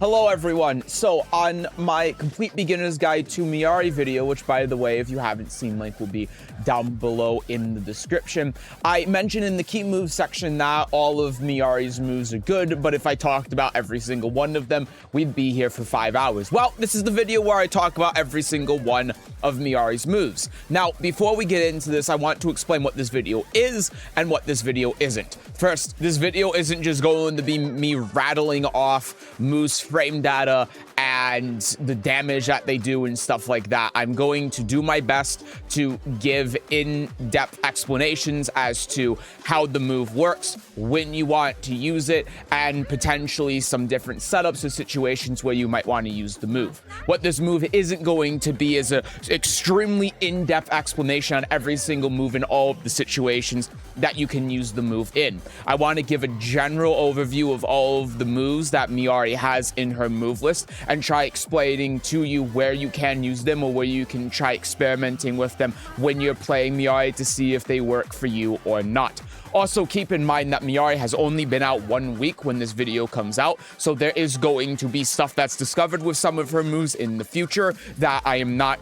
Hello everyone. So on my complete beginner's guide to Miary video, which by the way, if you haven't seen, link will be down below in the description, I mentioned in the key moves section that all of Miary's moves are good, but if I talked about every single one of them, we'd be here for 5 hours. Well, this is the video where I talk about every single one of Miary's moves. Now, before we get into this, I want to explain what this video is and what this video isn't. First, this video isn't just going to be me rattling off moves, frame data, and the damage that they do and stuff like that. I'm going to do my best to give in-depth explanations as to how the move works, when you want to use it, and potentially some different setups or situations where you might want to use the move. What this move isn't going to be is an extremely in-depth explanation on every single move in all of the situations that you can use the move in. I want to give a general overview of all of the moves that Miary has in her move list and try explaining to you where you can use them or where you can try experimenting with them when you're playing Miary to see if they work for you or not. Also, keep in mind that Miary has only been out 1 week when this video comes out, so there is going to be stuff that's discovered with some of her moves in the future that I am not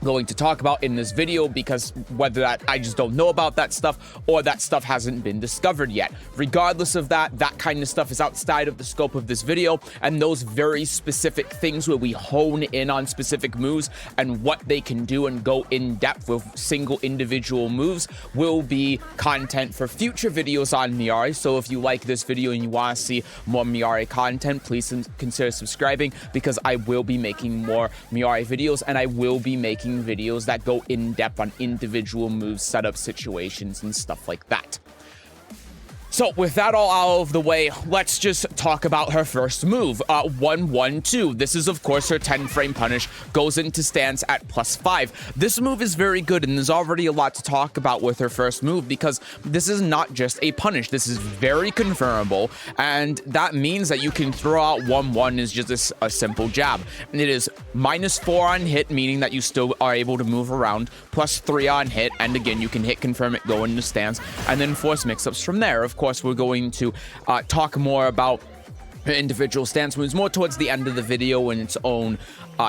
going to talk about in this video, because whether that I just don't know about that stuff or that stuff hasn't been discovered yet. Regardless of that, that kind of stuff is outside of the scope of this video, and those very specific things where we hone in on specific moves and what they can do and go in depth with single individual moves will be content for future videos on Miary. So if you like this video and you want to see more Miary content, please consider subscribing, because I will be making more Miary videos, and I will be making videos that go in depth on individual moves, setup situations, and stuff like that. So with that all out of the way, let's just talk about her first move, 1-1-2. This is, of course, her 10-frame punish, goes into stance at +5. This move is very good, and there's already a lot to talk about with her first move, because this is not just a punish. This is very confirmable, and that means that you can throw out 1-1 as just a simple jab. And it is -4 on hit, meaning that you still are able to move around, +3 on hit, and again, you can hit confirm it, go into stance, and then force mix-ups from there. Of course, we're going to talk more about individual stance moves more towards the end of the video in its own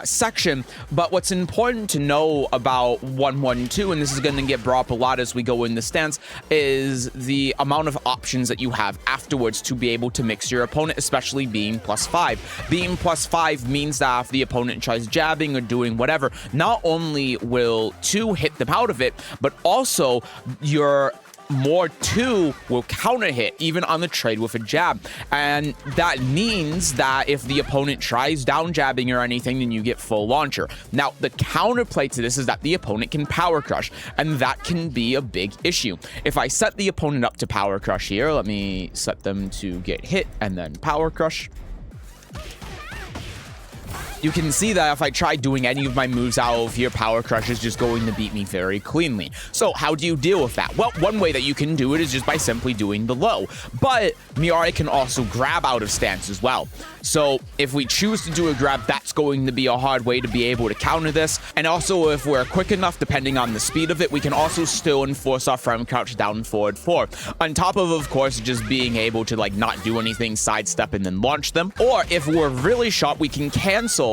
section. But what's important to know about 1-1-2, and this is going to get brought up a lot as we go in the stance, is the amount of options that you have afterwards to be able to mix your opponent, especially being +5. Being +5 means that if the opponent tries jabbing or doing whatever, not only will 2 hit them out of it, but also your more 2 will counter hit even on the trade with a jab. And that means that if the opponent tries down jabbing or anything, then you get full launcher. Now, the counterplay to this is that the opponent can power crush, and that can be a big issue. If I set the opponent up to power crush here, let me set them to get hit and then power crush. You can see that if I try doing any of my moves out of here, Power Crush is just going to beat me very cleanly. So how do you deal with that? Well, one way that you can do it is just by simply doing the low. But Miary can also grab out of stance as well. So if we choose to do a grab, that's going to be a hard way to be able to counter this. And also, if we're quick enough, depending on the speed of it, we can also still enforce our frame crouch down forward 4. On top of course, just being able to like not do anything, sidestep, and then launch them. Or if we're really sharp, we can cancel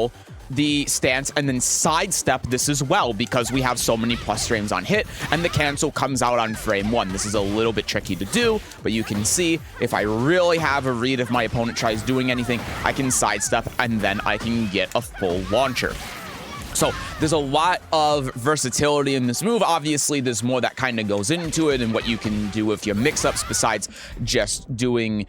the stance and then sidestep this as well, because we have so many plus frames on hit, and the cancel comes out on frame 1. This is a little bit tricky to do, but you can see if I really have a read, if my opponent tries doing anything, I can sidestep and then I can get a full launcher. So there's a lot of versatility in this move. Obviously, there's more that kind of goes into it and what you can do with your mix-ups besides just doing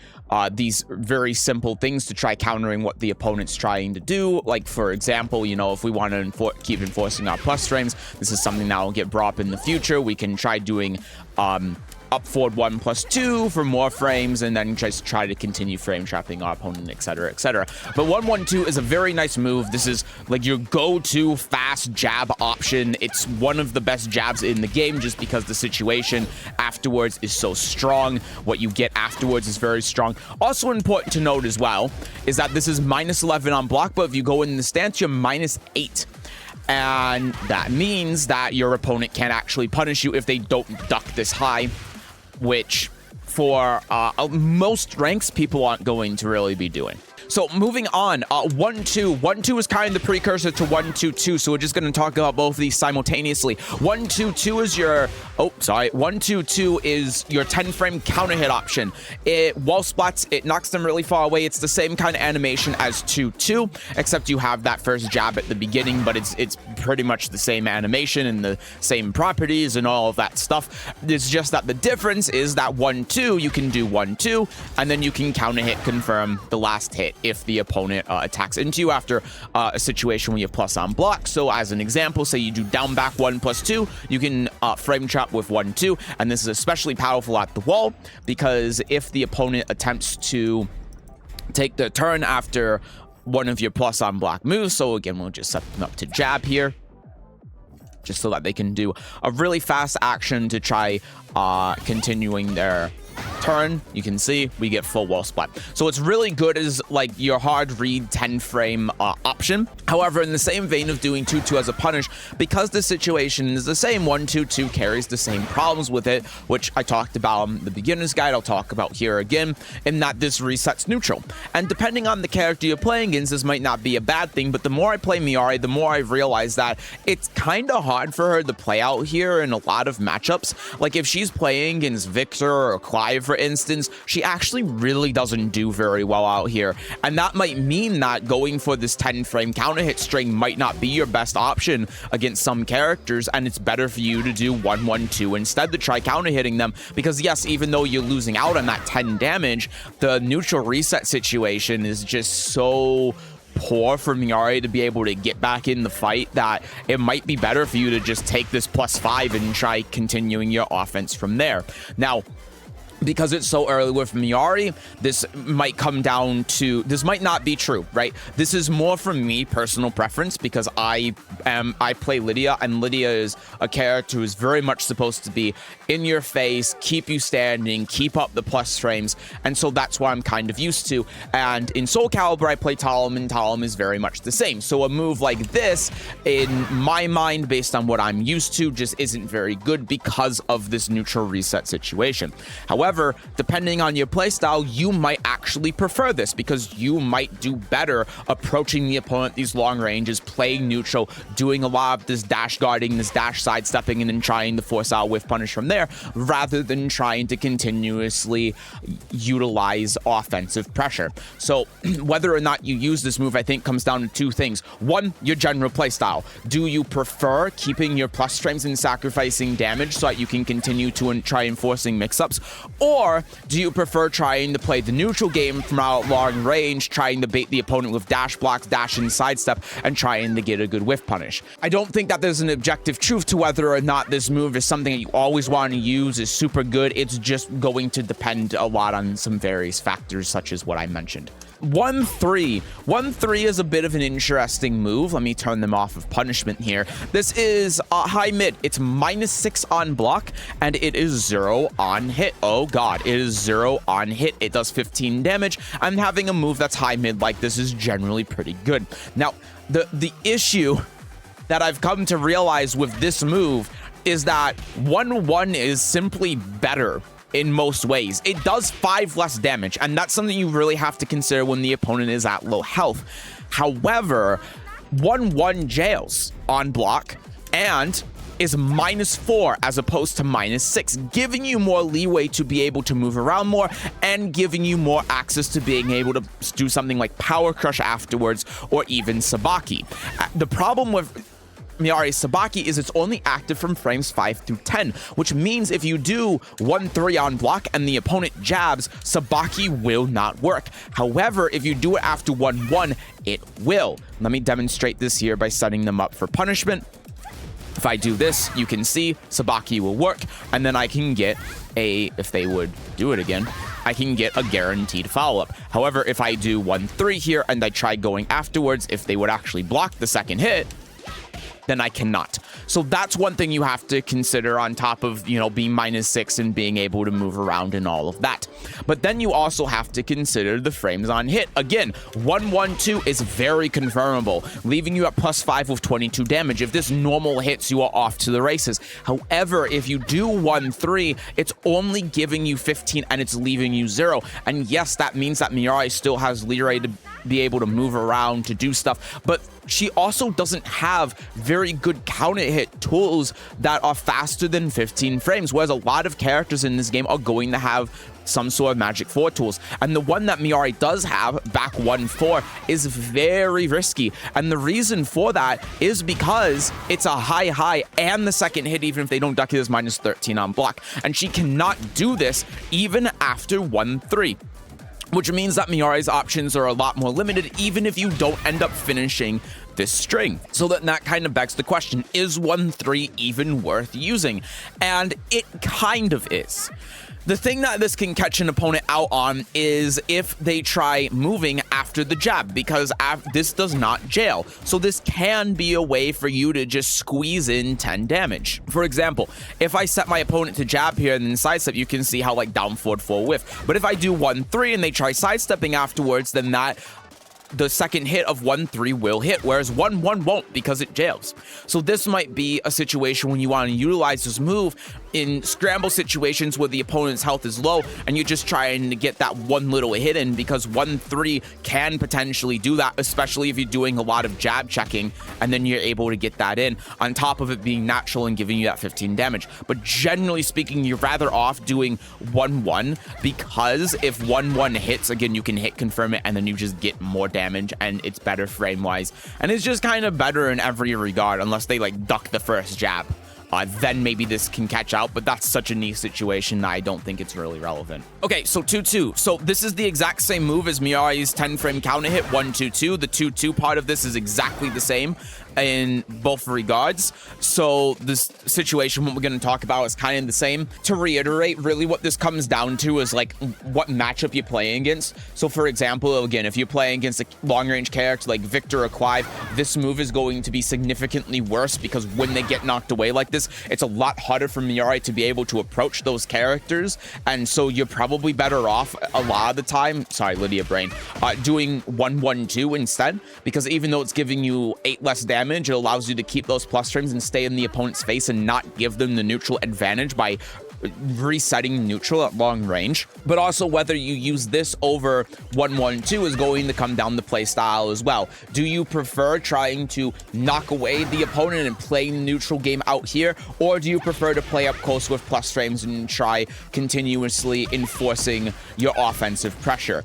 these very simple things to try countering what the opponent's trying to do. Like, for example, you know, if we want to keep enforcing our plus frames, this is something that will get brought up in the future. We can try doing up forward 1 plus 2 for more frames, and then just try to continue frame trapping our opponent, etc., etc. But 1-1-2 is a very nice move. This is like your go-to fast jab option. It's one of the best jabs in the game just because the situation afterwards is so strong. What you get afterwards is very strong. Also important to note as well is that this is -11 on block, but if you go in the stance, you're -8. And that means that your opponent can't actually punish you if they don't duck this high, which for most ranks, people aren't going to really be doing. So moving on, 1-2. 1-2 is kind of the precursor to 1-2-2. So we're just going to talk about both of these simultaneously. 1-2-2 is your, 1-2-2 is your 10 frame counter hit option. It wall splats, it knocks them really far away. It's the same kind of animation as 2-2, except you have that first jab at the beginning, but it's pretty much the same animation and the same properties and all of that stuff. It's just that the difference is that 1-2, you can do 1-2, and then you can counter hit confirm the last hit if the opponent attacks into you after a situation where you have plus on block. So as an example, say you do down back 1+2, you can frame trap with 1-2, and this is especially powerful at the wall because if the opponent attempts to take the turn after one of your plus on block moves, so again, we'll just set them up to jab here, just so that they can do a really fast action to try continuing their turn. You can see we get full wall splat. So it's really good as like your hard read 10 frame option. However, in the same vein of doing 2-2 as a punish, because the situation is the same, 1-2-2 carries the same problems with it, which I talked about in the beginner's guide. I'll talk about here again, in that this resets neutral. And depending on the character you're playing against, this might not be a bad thing, but the more I play Miary, the more I realize that it's kind of hard for her to play out here in a lot of matchups. Like if she's playing against Victor or Clive, for instance, she actually really doesn't do very well out here. And that might mean that going for this 10 frame counter hit string might not be your best option against some characters, and it's better for you to do 1-1-2 instead to try counter hitting them, because yes, even though you're losing out on that 10 damage, the neutral reset situation is just so poor for Miary to be able to get back in the fight that it might be better for you to just take this +5 and try continuing your offense from there. Now, because it's so early with Miary, this might come down to, this might not be true, right? This is more from me, personal preference, because I play Lydia, and Lydia is a character who is very much supposed to be in your face, keep you standing, keep up the plus frames, and so that's what I'm kind of used to. And in Soul Calibur, I play Talon, and Talon is very much the same. So a move like this, in my mind, based on what I'm used to, just isn't very good because of this neutral reset situation. However, depending on your playstyle, you might actually prefer this because you might do better approaching the opponent these long ranges, playing neutral, doing a lot of this dash guarding, this dash sidestepping, and then trying to force out with punish from there, rather than trying to continuously utilize offensive pressure. So whether or not you use this move, I think comes down to two things. One, your general playstyle. Do you prefer keeping your plus frames and sacrificing damage so that you can continue to try enforcing mix-ups? Or do you prefer trying to play the neutral game from out long range, trying to bait the opponent with dash blocks, dash and sidestep, and trying to get a good whiff punish? I don't think that there's an objective truth to whether or not this move is something that you always want to use, is super good. It's just going to depend a lot on some various factors, such as what I mentioned. 1-3. 1-3 is a bit of an interesting move. Let me turn them off of punishment here. This is high mid. It's -6 on block, and it is 0 on hit. Oh god, it is 0 on hit. It does 15 damage. And having a move that's high mid like this is generally pretty good. Now, the issue that I've come to realize with this move is that 1-1 is simply better in most ways. It does 5 less damage, and that's something you really have to consider when the opponent is at low health. However, 1-1 jails on block and is -4 as opposed to -6, giving you more leeway to be able to move around more and giving you more access to being able to do something like Power Crush afterwards, or even Sabaki. The problem with Miary Sabaki is it's only active from frames 5 through 10, which means if you do 1-3 on block and the opponent jabs, Sabaki will not work. However, if you do it after 1-1, it will. Let me demonstrate this here by setting them up for punishment. If I do this, you can see Sabaki will work, and then I can get if they would do it again, I can get a guaranteed follow-up. However, if I do 1-3 here and I try going afterwards, if they would actually block the second hit, then I cannot. So that's one thing you have to consider on top of, you know, being -6 and being able to move around and all of that. But then you also have to consider the frames on hit. Again, 1-1-2 is very confirmable, leaving you at +5 with 22 damage. If this normal hits, you are off to the races. However, if you do 1-3, it's only giving you 15 and it's leaving you 0. And yes, that means that Miary still has leeway to be able to move around, to do stuff, but she also doesn't have very good counter hit tools that are faster than 15 frames, whereas a lot of characters in this game are going to have some sort of magic 4 tools. And the one that Miary does have, back 1-4, is very risky. And the reason for that is because it's a high, and the second hit, even if they don't duck it, is -13 on block. And she cannot do this even after 1-3. Which means that Miary's options are a lot more limited, even if you don't end up finishing this string. So that kind of begs the question, is 1-3 even worth using? And it kind of is. The thing that this can catch an opponent out on is if they try moving after the jab, because this does not jail. So this can be a way for you to just squeeze in 10 damage. For example, if I set my opponent to jab here and then sidestep, you can see how like down forward 4 whiff. But if I do 1-3 and they try sidestepping afterwards, then the second hit of 1-3 will hit, whereas 1-1 won't because it jails. So this might be a situation when you want to utilize this move in scramble situations where the opponent's health is low and you're just trying to get that one little hit in, because 1-3 can potentially do that, especially if you're doing a lot of jab checking, and then you're able to get that in on top of it being natural and giving you that 15 damage. But generally speaking, you're rather off doing 1-1, because if 1-1 hits, again, you can hit confirm it and then you just get more damage and it's better frame wise, and it's just kind of better in every regard, unless they like duck the first jab. Then maybe this can catch out, but that's such a niche situation that I don't think it's really relevant. Okay, so 2-2. So this is the exact same move as Miary's 10-frame counter hit, 1-2-2. The 2-2 part of this is exactly the same in both regards. So this situation, what we're going to talk about, is kind of the same. To reiterate, really what this comes down to is like what matchup you're playing against. So for example, again, if you're playing against a long-range character like Victor or Clive, this move is going to be significantly worse, because when they get knocked away like this, it's a lot harder for Miary to be able to approach those characters, and so you're probably better off a lot of the time, sorry Lydia Brain, doing 1-1-2 instead, because even though it's giving you 8 less damage, it allows you to keep those plus frames and stay in the opponent's face and not give them the neutral advantage by resetting neutral at long range. But also, whether you use this over 1-1-2 is going to come down the play style as well. Do you prefer trying to knock away the opponent and play the neutral game out here, or do you prefer to play up close with plus frames and try continuously enforcing your offensive pressure?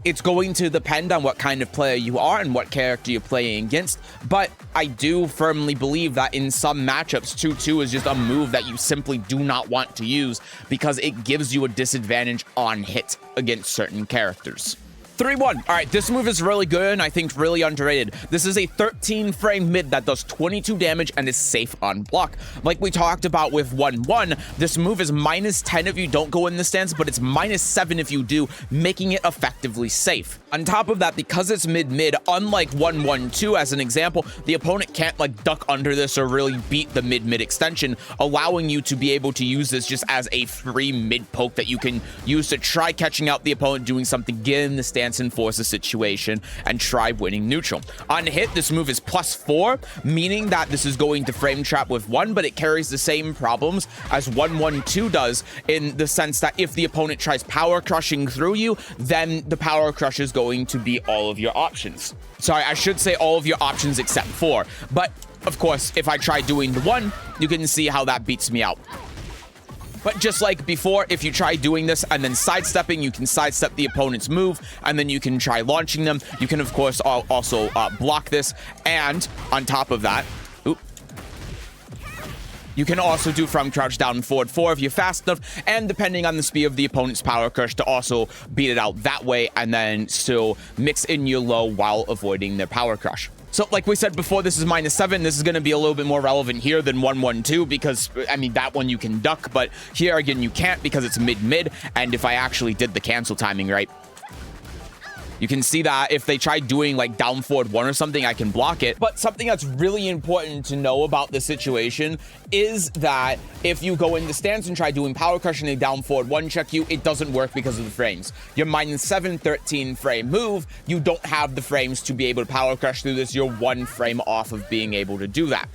It's going to depend on what kind of player you are and what character you're playing against, but I do firmly believe that in some matchups, 2-2 is just a move that you simply do not want to use, because it gives you a disadvantage on hit against certain characters. 3-1. All right, this move is really good and I think really underrated. This is a 13-frame mid that does 22 damage and is safe on block. Like we talked about with 1-1, this move is -10 if you don't go in the stance, but it's -7 if you do, making it effectively safe. On top of that, because it's mid-mid, unlike 1-1-2 as an example, the opponent can't like duck under this or really beat the mid-mid extension, allowing you to be able to use this just as a free mid poke that you can use to try catching out the opponent, doing something, get in the stance, and force a situation and try winning neutral. On hit, this move is +4, meaning that this is going to frame trap with 1, but it carries the same problems as 1-1-2 does, in the sense that if the opponent tries power crushing through you, then the power crush is going to be all of your options. Sorry, I should say all of your options except 4, but of course, if I try doing the 1, you can see how that beats me out. But just like before, if you try doing this and then sidestepping, you can sidestep the opponent's move, and then you can try launching them. You can, of course, also block this, and on top of that, you can also do from crouch down forward 4 if you're fast enough, and depending on the speed of the opponent's power crush, to also beat it out that way, and then still mix in your low while avoiding their power crush. So like we said before, this is -7. This is going to be a little bit more relevant here than 1-1-2, because, I mean, that one you can duck, but here, again, you can't because it's mid-mid, and if I actually did the cancel timing right, you can see that if they try doing like down forward 1 or something, I can block it. But something that's really important to know about the situation is that if you go in the stance and try doing power crush and they down forward 1 check you, it doesn't work because of the frames. Your -7 13-frame move, you don't have the frames to be able to power crush through this. You're 1 frame off of being able to do that.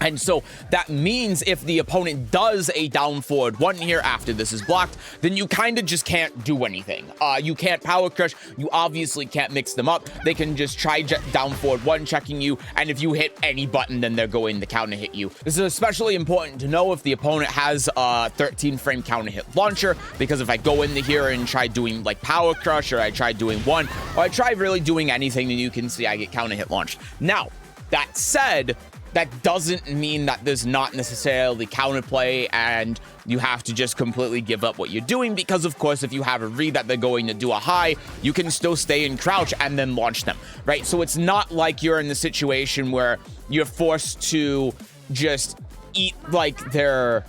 And so that means if the opponent does a down forward 1 here after this is blocked, then you kind of just can't do anything. You can't power crush. You obviously can't mix them up. They can just try down forward 1 checking you. And if you hit any button, then they're going to counter hit you. This is especially important to know if the opponent has a 13 frame counter hit launcher, because if I go into here and try doing like power crush, or I try doing 1, or I try really doing anything, then you can see I get counter hit launched. Now, that said, that doesn't mean that there's not necessarily counterplay and you have to just completely give up what you're doing, because of course if you have a read that they're going to do a high, you can still stay in crouch and then launch them, right? So it's not like you're in the situation where you're forced to just eat like their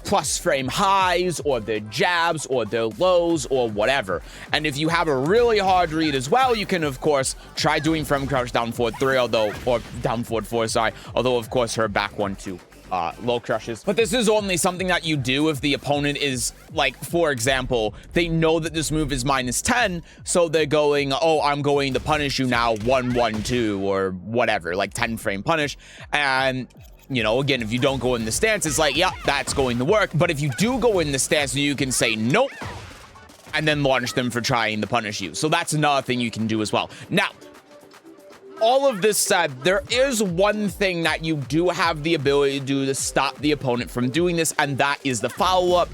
plus frame highs or their jabs or their lows or whatever. And if you have a really hard read as well, you can of course try doing from crouch down forward 3, or down forward 4, sorry, although of course her back 1 2 low crushes. But this is only something that you do if the opponent is like, for example, they know that this move is -10, so they're going, oh, I'm going to punish you now 1 1 2 or whatever, like 10 frame punish. And you know, again, if you don't go in the stance, it's like, yeah, that's going to work. But if you do go in the stance, you can say nope and then launch them for trying to punish you. So that's another thing you can do as well. Now, all of this said, there is one thing that you do have the ability to do to stop the opponent from doing this, and that is the follow-up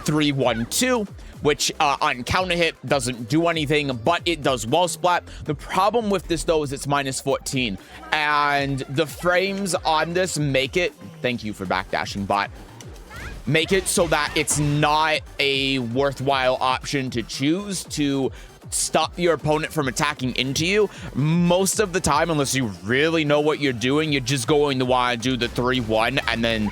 3 1 2. Which on counter hit doesn't do anything, but it does wall splat. The problem with this though is it's -14, and the frames on this make it, thank you for backdashing bot, make it so that it's not a worthwhile option to choose to stop your opponent from attacking into you. Most of the time, unless you really know what you're doing, you're just going to want to do the 3 1 and then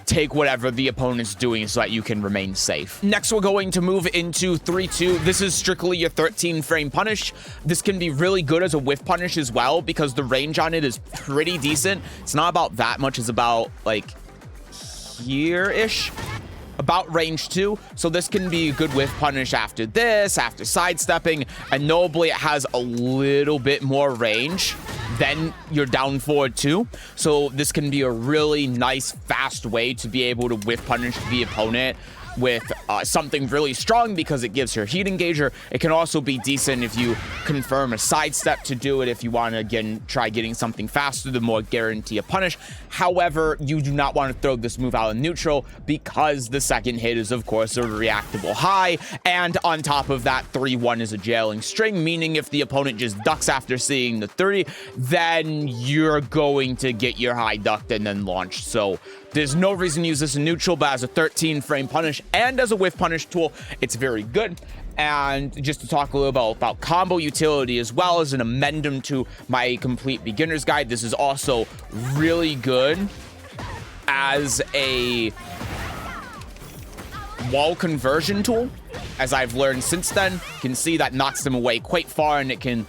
take whatever the opponent's doing so that you can remain safe. Next, we're going to move into 3-2. This is strictly your 13 frame punish. This can be really good as a whiff punish as well, because the range on it is pretty decent. It's not about that much. It's about like here-ish, about range 2. So this can be a good whiff punish after this, after sidestepping, and notably it has a little bit more range than your down forward 2. So this can be a really nice, fast way to be able to whiff punish the opponent with something really strong, because it gives her heat engager. It can also be decent if you confirm a sidestep to do it, if you want to again try getting something faster to more guarantee a punish. However, you do not want to throw this move out of neutral, because the second hit is of course a reactable high, and on top of that 3 1 is a jailing string, meaning if the opponent just ducks after seeing the 30, then you're going to get your high ducked and then launched. So there's no reason to use this in neutral, but as a 13 frame punish and as a whiff punish tool, it's very good. And just to talk a little about combo utility as well, as an amendum to my complete beginner's guide, this is also really good as a wall conversion tool. As I've learned since then, you can see that knocks them away quite far, and it can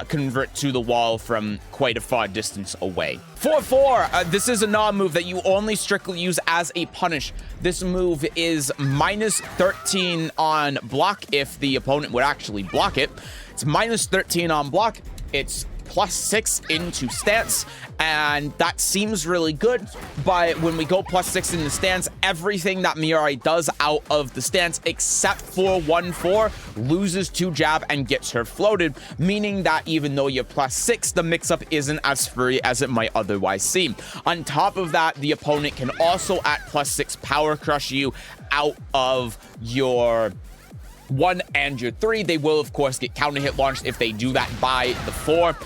convert to the wall from quite a far distance away. 4-4, this is a non-move that you only strictly use as a punish. This move is -13 on block if the opponent would actually block it. It's -13 on block. It's +6 into stance, and that seems really good. But when we go +6 in the stance, everything that Miary does out of the stance except for 1-4 loses 2 jab and gets her floated, meaning that even though you're +6, the mix-up isn't as free as it might otherwise seem. On top of that, the opponent can also at +6 power crush you out of your 1 and your 3. They will of course get counter hit launched if they do that by the 4.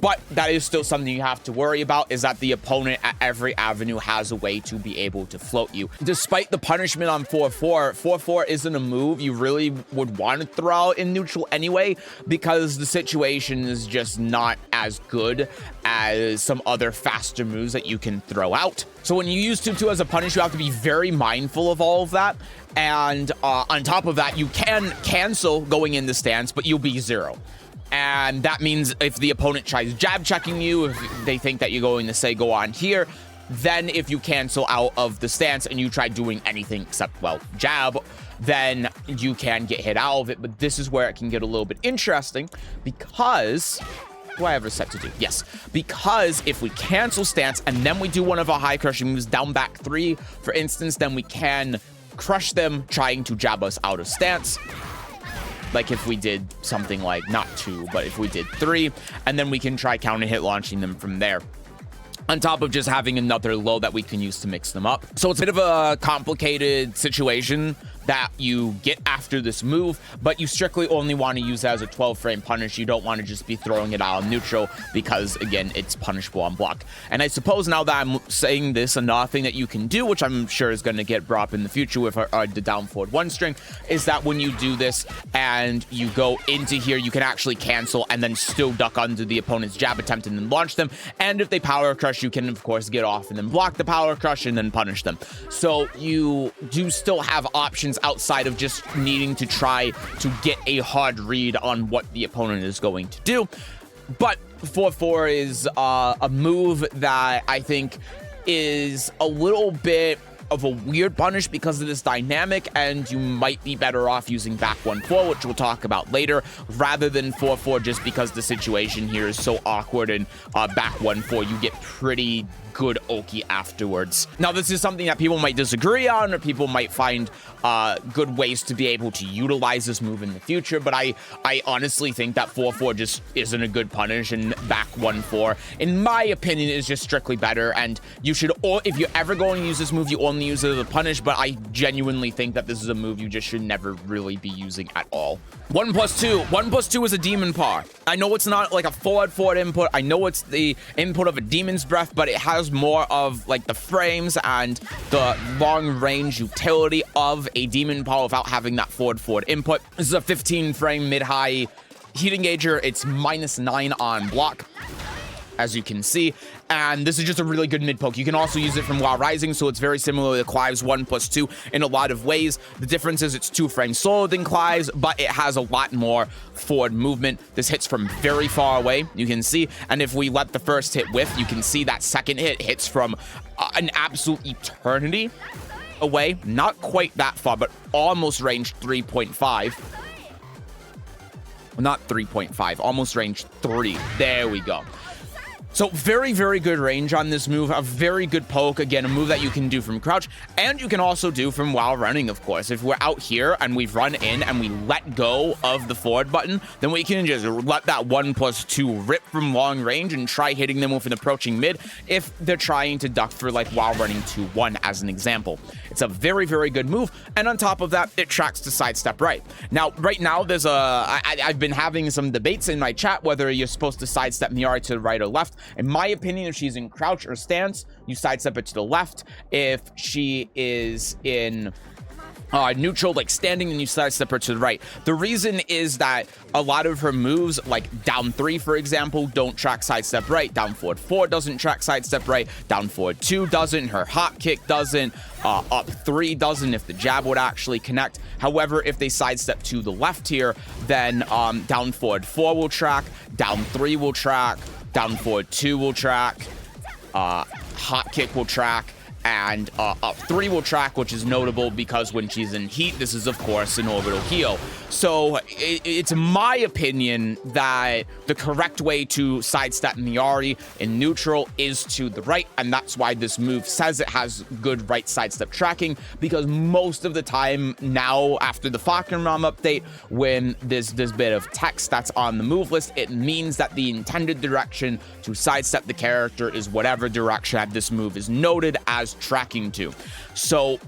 But that is still something you have to worry about, is that the opponent at every avenue has a way to be able to float you. Despite the punishment on 4-4, 4-4 isn't a move you really would want to throw out in neutral anyway, because the situation is just not as good as some other faster moves that you can throw out. So when you use 2-2 as a punish, you have to be very mindful of all of that. And on top of that, you can cancel going in the stance, but you'll be 0. And that means if the opponent tries jab checking you, if they think that you're going to say go on here, then if you cancel out of the stance and you try doing anything except, well, jab, then you can get hit out of it. But this is where it can get a little bit interesting, because do I have it set to do? Yes, because if we cancel stance and then we do one of our high crushing moves, down back 3, for instance, then we can crush them trying to jab us out of stance. Like if we did something like, not 2, but if we did 3, and then we can try counter hit launching them from there, on top of just having another low that we can use to mix them up. So it's a bit of a complicated situation that you get after this move, but you strictly only want to use it as a 12-frame punish. You don't want to just be throwing it out on neutral because, again, it's punishable on block. And I suppose now that I'm saying this, another thing that you can do, which I'm sure is going to get brought up in the future with the down forward 1 string, is that when you do this and you go into here, you can actually cancel and then still duck under the opponent's jab attempt and then launch them. And if they power crush, you can, of course, get off and then block the power crush and then punish them. So you do still have options outside of just needing to try to get a hard read on what the opponent is going to do. But 4-4 is a move that I think is a little bit of a weird punish because of this dynamic, and you might be better off using back 1-4, which we'll talk about later, rather than 4-4, just because the situation here is so awkward, and back 1-4 you get pretty good Oki afterwards. Now, this is something that people might disagree on, or people might find good ways to be able to utilize this move in the future, but I honestly think that 4-4 just isn't a good punish, and back 1-4, in my opinion, is just strictly better. And you should, if you're ever going to use this move, you only use it as a punish, but I genuinely think that this is a move you just should never really be using at all. 1+2. 1+2 is a demon paw. I know it's not like a forward input. I know it's the input of a demon's breath, but it has more of like the frames and the long range utility of a demon paw without having that forward input. This is a 15-frame mid-high heat engager. It's -9 on block, as you can see, and this is just a really good mid poke. You can also use it from while rising, so it's very similar to Clive's 1+2 in a lot of ways. The difference is it's 2 frames slower than Clive's, but it has a lot more forward movement. This hits from very far away, you can see, and if we let the first hit whiff, you can see that second hit hits from an absolute eternity away. Not quite that far, but almost range 3.5. Well, not 3.5, almost range 3. There we go. So very, very good range on this move. A very good poke. Again, a move that you can do from crouch, and you can also do from while running, of course. If we're out here and we've run in and we let go of the forward button, then we can just let that 1+2 rip from long range and try hitting them with an approaching mid if they're trying to duck for like while running 2-1 as an example. It's a very, very good move. And on top of that, it tracks to sidestep right. Now, right now, there's I've been having some debates in my chat whether you're supposed to sidestep Miary to the right or left. In my opinion, if she's in crouch or stance, you sidestep it to the left. If she is in neutral, like standing, and you sidestep her to the right. The reason is that a lot of her moves, like down 3, for example, don't track sidestep right. Down forward 4 doesn't track sidestep right. Down forward 2 doesn't. Her hop kick doesn't. Up 3 doesn't if the jab would actually connect. However, if they sidestep to the left here, then down forward 4 will track. Down 3 will track. Down forward 2 will track. Hop kick will track. And up 3 will track, which is notable because when she's in heat, this is, of course, an orbital heal. So it's my opinion that the correct way to sidestep Miary in neutral is to the right, and that's why this move says it has good right sidestep tracking, because most of the time now, after the Falkenraum update, when there's this bit of text that's on the move list, it means that the intended direction to sidestep the character is whatever direction that this move is noted as tracking to. So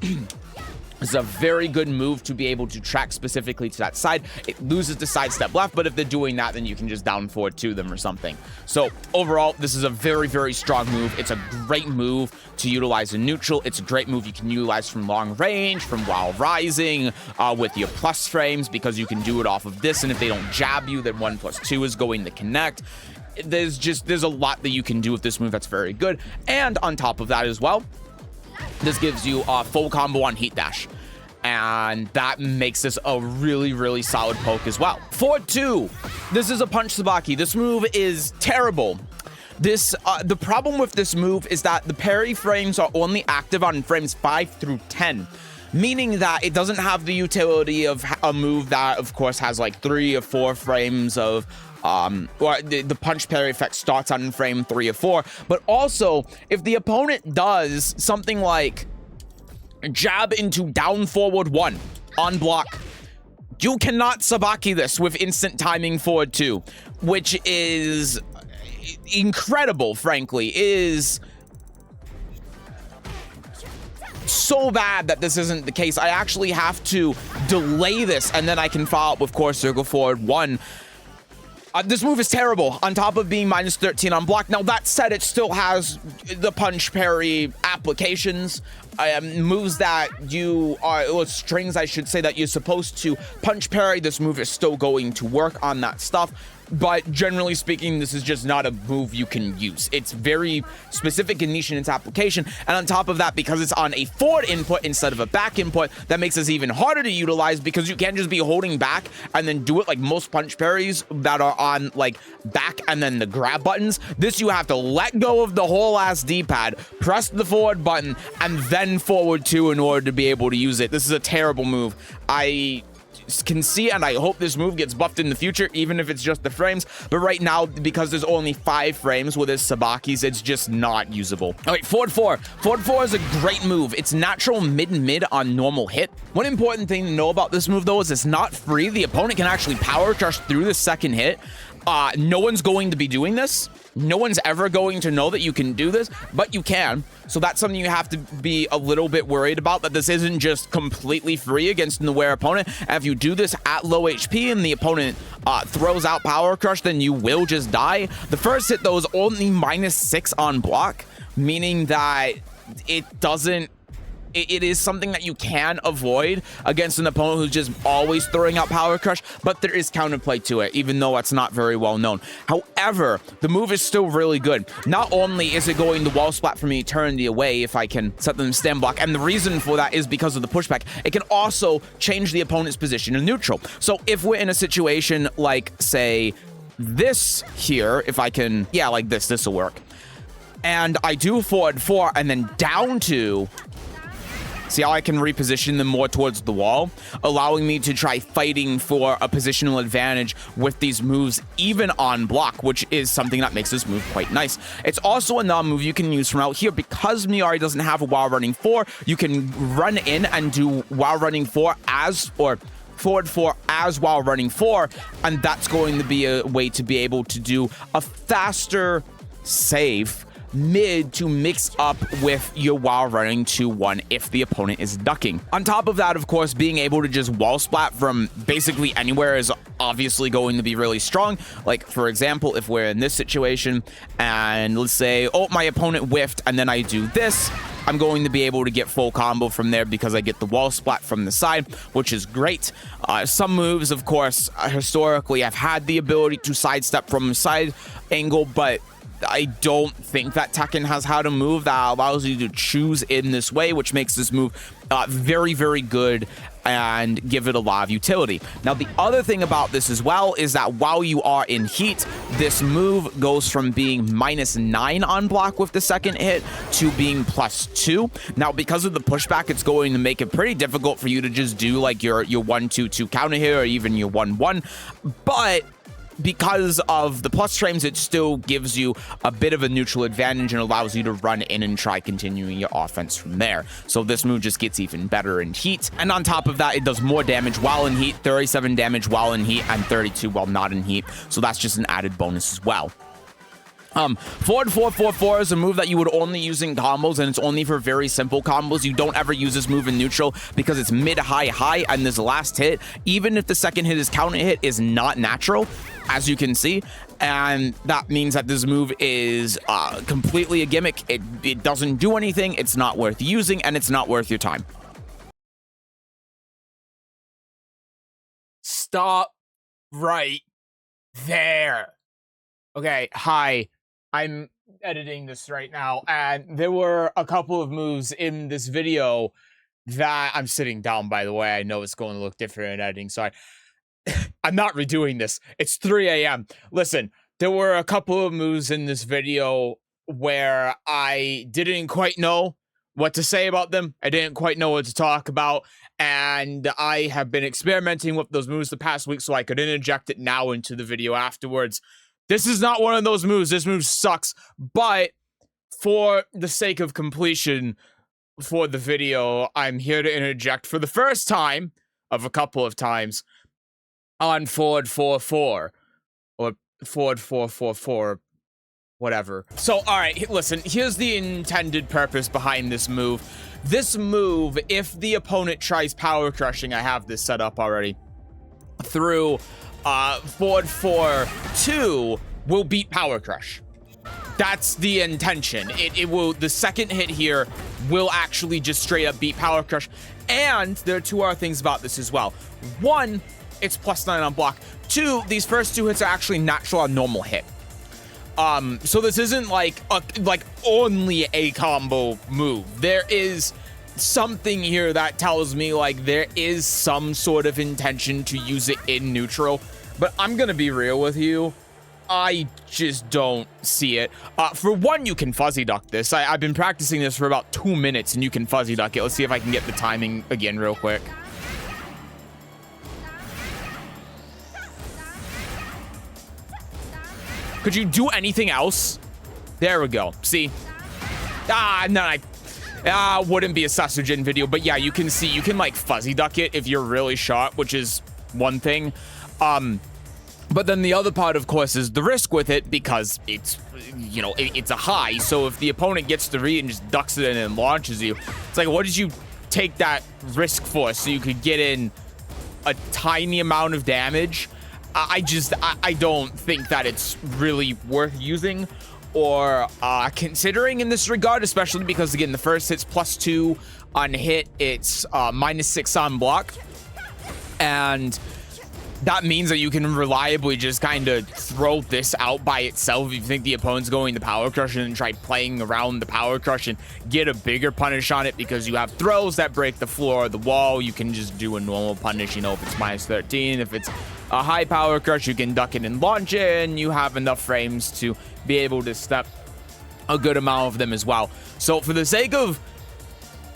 it's a very good move to be able to track specifically to that side. It loses the sidestep left, but if they're doing that, then you can just down forward to them or something. So overall, this is a very, very strong move. It's a great move to utilize in neutral. It's a great move you can utilize from long range, from while rising, with your plus frames, because you can do it off of this, and if they don't jab you, then 1+2 is going to connect. There's a lot that you can do with this move that's very good. And on top of that as well, this gives you a full combo on Heat Dash, and that makes this a really, really solid poke as well. Forward 2. This is a Punch Sabaki. This move is terrible. The problem with this move is that the parry frames are only active on frames 5 through 10. Meaning that it doesn't have the utility of a move that, of course, has like 3 or 4 frames of or the punch parry effect starts on frame 3 or 4. But also, if the opponent does something like jab into down forward 1 on block, you cannot sabaki this with instant timing forward 2, which is incredible, frankly. It is so bad that this isn't the case. I actually have to delay this, and then I can follow up with core circle forward 1. This move is terrible, on top of being minus 13 on block. Now, that said, it still has the punch parry applications, moves that you are, or strings, I should say, that you're supposed to punch parry. This move is still going to work on that stuff. But generally speaking, this is just not a move you can use. It's very specific and niche in its application. And on top of that, because it's on a forward input instead of a back input, that makes this even harder to utilize, because you can't just be holding back and then do it like most punch parries that are on like back and then the grab buttons. This, you have to let go of the whole ass D-pad, press the forward button, and then forward 2 in order to be able to use it. This is a terrible move. I can see, and I hope this move gets buffed in the future, even if it's just the frames. But right now, because there's only 5 frames with his sabakis, it's just not usable. All right, forward 4. Forward 4 is a great move. It's natural mid on normal hit. One important thing to know about this move, though, is it's not free. The opponent can actually power crush through the second hit. No one's going to be doing this. No one's ever going to know that you can do this, but you can. So that's something you have to be a little bit worried about, that this isn't just completely free against an aware opponent. And if you do this at low HP and the opponent throws out Power Crush, then you will just die. The first hit, though, is only minus 6 on block, meaning that it doesn't... It is something that you can avoid against an opponent who's just always throwing out Power Crush, but there is counterplay to it, even though it's not very well known. However, the move is still really good. Not only is it going the wall splat from eternity away if I can set them stand block, and the reason for that is because of the pushback, it can also change the opponent's position in neutral. So if we're in a situation like, say, this here, if I can, yeah, like this will work. And I do forward 4 and then down 2. See how I can reposition them more towards the wall, allowing me to try fighting for a positional advantage with these moves, even on block, which is something that makes this move quite nice. It's also a non-move you can use from out here. Because Miary doesn't have a while running 4, you can run in and do while running 4 as, or forward 4 as while running 4, and that's going to be a way to be able to do a faster save mid to mix up with your while running 2-1 if the opponent is ducking. On top of that, of course, being able to just wall splat from basically anywhere is obviously going to be really strong. Like, for example, if we're in this situation and let's say, oh, my opponent whiffed, and then I do this, I'm going to be able to get full combo from there because I get the wall splat from the side, which is great. Some moves, of course, historically have had the ability to sidestep from a side angle, but I don't think that Tekken has had a move that allows you to choose in this way, which makes this move very, very good and give it a lot of utility. Now, the other thing about this as well is that while you are in heat, this move goes from being minus 9 on block with the second hit to being plus 2. Now, because of the pushback, it's going to make it pretty difficult for you to just do like your 1-2-2 counter hit or even your 1-1, but because of the plus frames, it still gives you a bit of a neutral advantage and allows you to run in and try continuing your offense from there. So this move just gets even better in heat. And on top of that, it does more damage while in heat, 37 damage while in heat, and 32 while not in heat. So that's just an added bonus as well. Forward 4-4-4 is a move that you would only use in combos, and it's only for very simple combos. You don't ever use this move in neutral because it's mid-high-high, and this last hit, even if the second hit is counter hit, is not natural, as you can see. And that means that this move is completely a gimmick. It doesn't do anything, it's not worth using, and it's not worth your time. Stop right there. Okay, hi. I'm editing this right now, and there were a couple of moves in this video that I'm sitting down, by the way. I know it's going to look different in editing, so I'm not redoing this. It's 3 a.m. Listen, there were a couple of moves in this video where I didn't quite know what to say about them. I didn't quite know what to talk about. And I have been experimenting with those moves the past week so I could interject it now into the video afterwards. This is not one of those moves. This move sucks. But for the sake of completion for the video, I'm here to interject for the first time of a couple of times on forward 4-4 or forward 4-4-4, whatever. So, all right, listen, here's the intended purpose behind this move. This move, if the opponent tries power crushing, I have this set up already, through forward 4-2, will beat power crush. That's the intention. It will, the second hit here will actually just straight up beat power crush. And there are two other things about this as well. One, it's +9 on block. Two, these first two hits are actually natural on normal hit. So this isn't like only a combo move. There is something here that tells me like there is some sort of intention to use it in neutral, but I'm gonna be real with you, I just don't see it. For one, you can fuzzy duck this. I've been practicing this for about 2 minutes and you can fuzzy duck it. Let's see if I can get the timing again real quick. Could you do anything else? There we go. See? No, wouldn't be a Sesujin video, but yeah, you can see, you can like fuzzy duck it if you're really shot, which is one thing. But then the other part, of course, is the risk with it because it's, you know, it's a high. So if the opponent gets the read and just ducks it in and launches you, it's like, what did you take that risk for? So you could get in a tiny amount of damage? I don't think that it's really worth using or considering in this regard, especially because, again, the first hit's +2 on hit. It's -6 on block. And that means that you can reliably just kind of throw this out by itself if you think the opponent's going to power crush and try playing around the power crush and get a bigger punish on it because you have throws that break the floor or the wall. You can just do a normal punish, you know, if it's -13. If it's a high power crush, you can duck it and launch it, and you have enough frames to be able to step a good amount of them as well. So for the sake of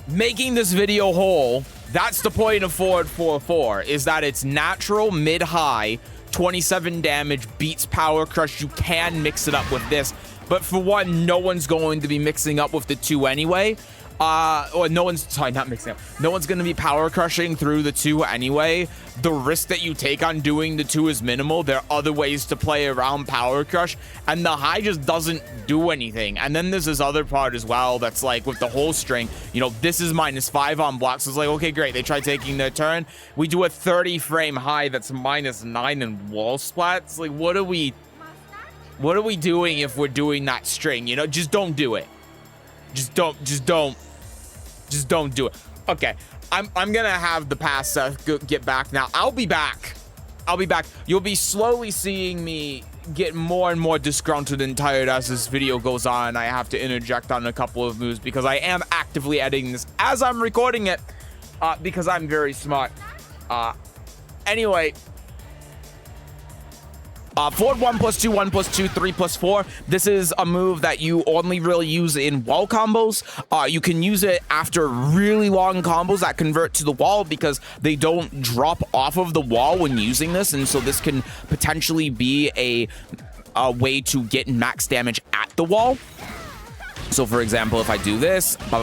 making this video whole, that's the point of forward 4-4, is that it's natural mid-high, 27 damage, beats power crush. You can mix it up with this, but for one, no one's going to be mixing up with the two anyway. Or no one's, sorry, not mixing up. No one's going to be power crushing through the two anyway. The risk that you take on doing the two is minimal. There are other ways to play around power crush, and the high just doesn't do anything. And then there's this other part as well that's like with the whole string, you know, this is -5 on block. So it's like, okay, great. They try taking their turn. We do a 30 frame high that's -9 in wall splats. Like, what are we doing if we're doing that string? You know, just don't do it. Just don't do it. Okay, I'm gonna have the past Seth get back now. I'll be back. You'll be slowly seeing me get more and more disgruntled and tired as this video goes on. I have to interject on a couple of moves because I am actively editing this as I'm recording it, because I'm very smart. Anyway, forward 1+2, 1+2, 3+4. This is a move that you only really use in wall combos. You can use it after really long combos that convert to the wall because they don't drop off of the wall when using this, and so this can potentially be a way to get max damage at the wall. So for example, if I do this, you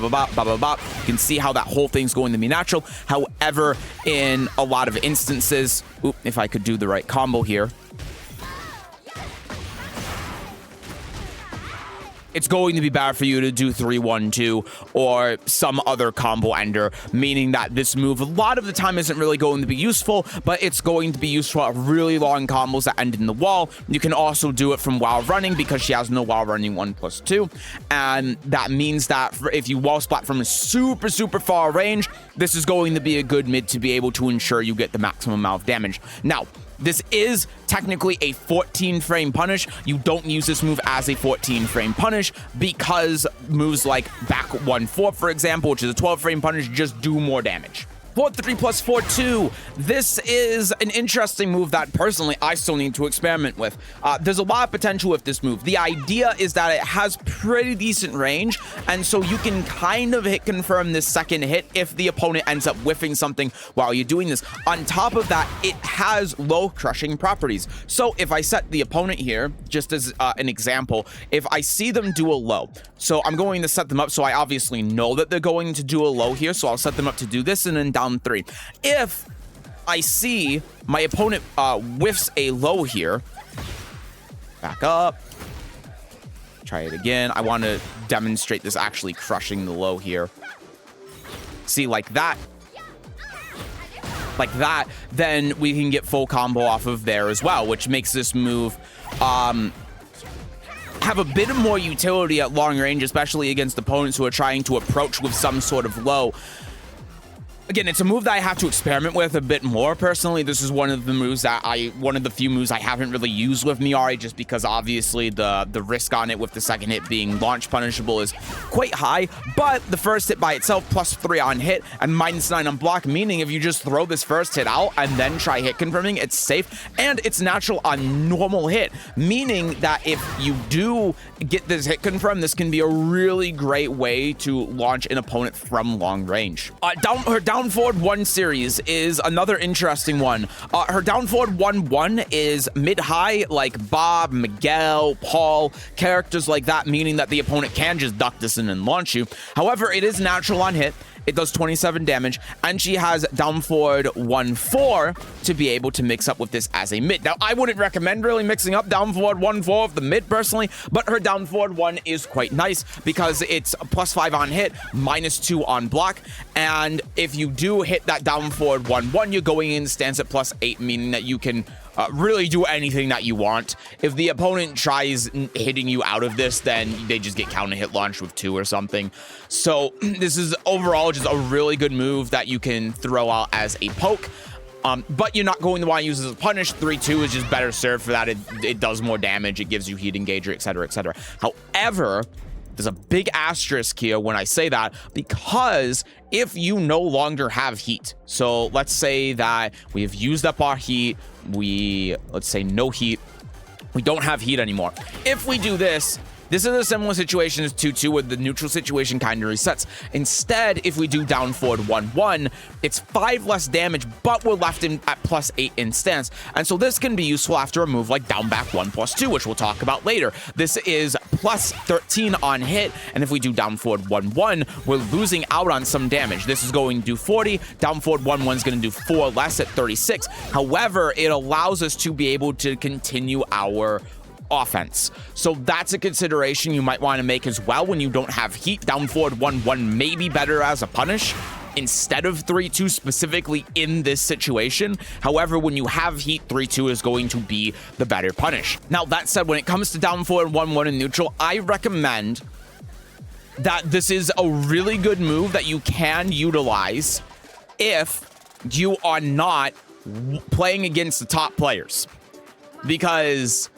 can see how that whole thing's going to be natural. However, in a lot of instances, if I could do the right combo here, it's going to be bad for you to do 3-1-2 or some other combo ender, meaning that this move a lot of the time isn't really going to be useful, but it's going to be useful at really long combos that end in the wall. You can also do it from while running because she has no while running 1+2, and that means that if you wall splat from a super far range, this is going to be a good mid to be able to ensure you get the maximum amount of damage. Now, this is technically a 14 frame punish. You don't use this move as a 14 frame punish because moves like back 1-4, for example, which is a 12 frame punish, just do more damage. Forward 3 plus forward 2. This is an interesting move that personally I still need to experiment with. There's a lot of potential with this move. The idea is that it has pretty decent range, and so you can kind of hit confirm this second hit if the opponent ends up whiffing something while you're doing this. On top of that, it has low crushing properties. So if I set the opponent here, just as an example, if I see them do a low, so I'm going to set them up so I obviously know that they're going to do a low here, so I'll set them up to do this and then down 3. If I see my opponent whiffs a low here, back up, try it again. I want to demonstrate this actually crushing the low here. See, like that, then we can get full combo off of there as well, which makes this move have a bit of more utility at long range, especially against opponents who are trying to approach with some sort of low. Again, it's a move that I have to experiment with a bit more. Personally, this is one of the few moves I haven't really used with Miary, just because obviously the risk on it with the second hit being launch punishable is quite high. But the first hit by itself, +3 on hit and -9 on block, meaning if you just throw this first hit out and then try hit confirming, it's safe and it's natural on normal hit, meaning that if you do get this hit confirm, this can be a really great way to launch an opponent from long range. Her down forward 1 series is another interesting one. Her down forward 1-1 is mid-high, like Bob, Miguel, Paul, characters like that, meaning that the opponent can just duck this in and launch you. However, it is natural on hit. It does 27 damage, and she has down forward 1-4 to be able to mix up with this as a mid. Now, I wouldn't recommend really mixing up down forward 1-4 of the mid personally, but her down forward 1 is quite nice because it's +5 on hit, -2 on block, and if you do hit that down forward 1-1, you're going in stance at +8, meaning that you can really do anything that you want. If the opponent tries hitting you out of this, then they just get counter hit launched with 2 or something. So this is overall just a really good move that you can throw out as a poke. But you're not going to want to use it as a punish. 3-2 is just better served for that. It does more damage. It gives you heat engager, etc., etc. However, there's a big asterisk here when I say that, because if you no longer have heat, so let's say that we have used up our heat, let's say no heat, we don't have heat anymore. If we do this, this is a similar situation as 2-2 where the neutral situation kind of resets. Instead, if we do down forward 1-1, it's 5 less damage, but we're left in at +8 in stance. And so this can be useful after a move like down back 1+2, which we'll talk about later. This is +13 on hit, and if we do down forward 1-1, we're losing out on some damage. This is going to do 40, down forward 1-1 is going to do 4 less at 36. However, it allows us to be able to continue our offense. So that's a consideration you might want to make as well when you don't have heat. Down forward 1-1 may be better as a punish instead of 3-2 specifically in this situation. However, when you have heat, 3-2 is going to be the better punish. Now, that said, when it comes to down forward 1-1 in neutral, I recommend that this is a really good move that you can utilize if you are not playing against the top players. Because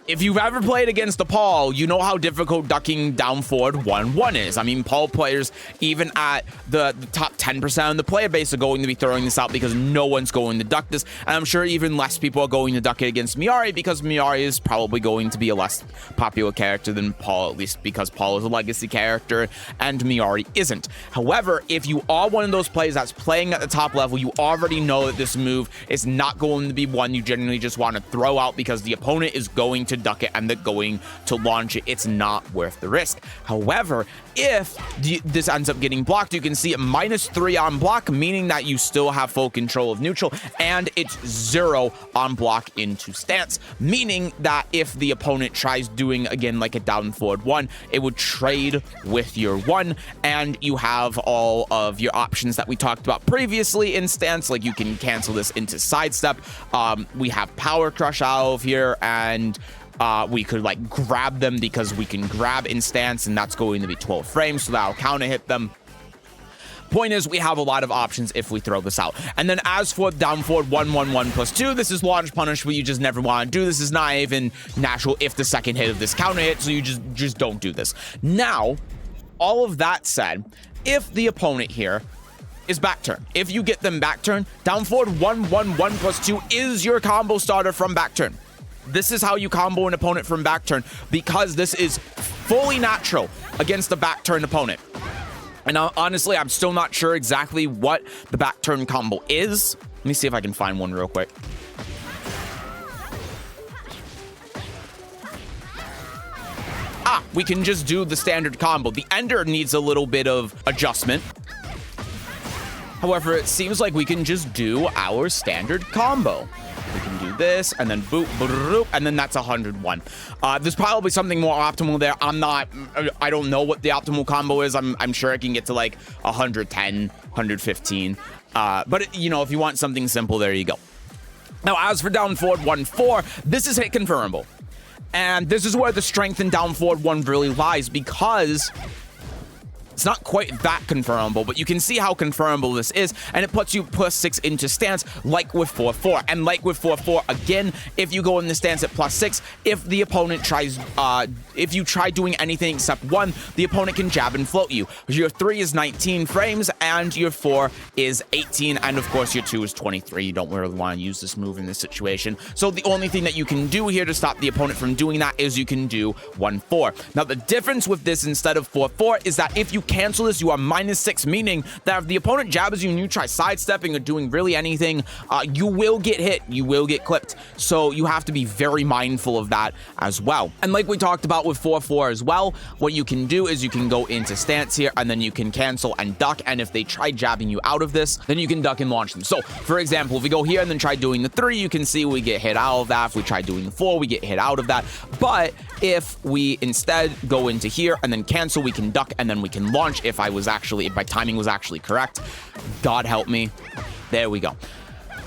if you've ever played against the Paul, you know how difficult ducking down forward 1-1 is. I mean, Paul players, even at the top 10% of the player base, are going to be throwing this out because no one's going to duck this. And I'm sure even less people are going to duck it against Miary because Miary is probably going to be a less popular character than Paul, at least because Paul is a legacy character and Miary isn't. However, if you are one of those players that's playing at the top level, you already know that this move is not going to be one you generally just want to throw out because the opponent is going to duck it and they're going to launch it. It's not worth the risk. However, if this ends up getting blocked, you can see it -3 on block, meaning that you still have full control of neutral, and it's 0 on block into stance, meaning that if the opponent tries doing again like a down forward 1, it would trade with your 1, and you have all of your options that we talked about previously in stance, like you can cancel this into sidestep. We have power crush out of here, and we could like grab them because we can grab in stance, and that's going to be 12 frames, so that'll counter hit them. Point is, we have a lot of options if we throw this out. And then as for down forward 1-1-1+2, this is launch punish, where you just never want to do this. Is not even natural if the second hit of this counter hit, so you just don't do this. Now, all of that said, if the opponent here is back turn. If you get them back turn, down forward 1, 1, 1 plus 2 is your combo starter from back turn. This is how you combo an opponent from back turn, because this is fully natural against the back turn opponent. And honestly, I'm still not sure exactly what the back turn combo is. Let me see if I can find one real quick. We can just do the standard combo. The ender needs a little bit of adjustment. However, it seems like we can just do our standard combo. We can do this, and then boop, boop, and then that's 101. There's probably something more optimal there. I don't know what the optimal combo is. I'm sure I can get to like 110, 115. But you know, if you want something simple, there you go. Now, as for down forward 1-4, this is hit confirmable. And this is where the strength in down forward 1 really lies, because it's not quite that confirmable, but you can see how confirmable this is, and it puts you +6 into stance, like with 4-4. And like with 4-4, again, if you go in the stance at +6, if the opponent tries, if you try doing anything except 1, the opponent can jab and float you. Your 3 is 19 frames, and your 4 is 18, and of course your 2 is 23. You don't really want to use this move in this situation. So the only thing that you can do here to stop the opponent from doing that is you can do 1-4. Now, the difference with this instead of 4-4 is that if you cancel this, you are -6, meaning that if the opponent jabs you and you try sidestepping or doing really anything, you will get hit, you will get clipped. So you have to be very mindful of that as well. And like we talked about with 4-4 as well, what you can do is you can go into stance here, and then you can cancel and duck, and if they try jabbing you out of this, then you can duck and launch them. So, for example, if we go here and then try doing the 3, you can see we get hit out of that. If we try doing the 4, we get hit out of that. But if we instead go into here and then cancel, we can duck, and then we can launch if my timing was actually correct. God help me. There we go.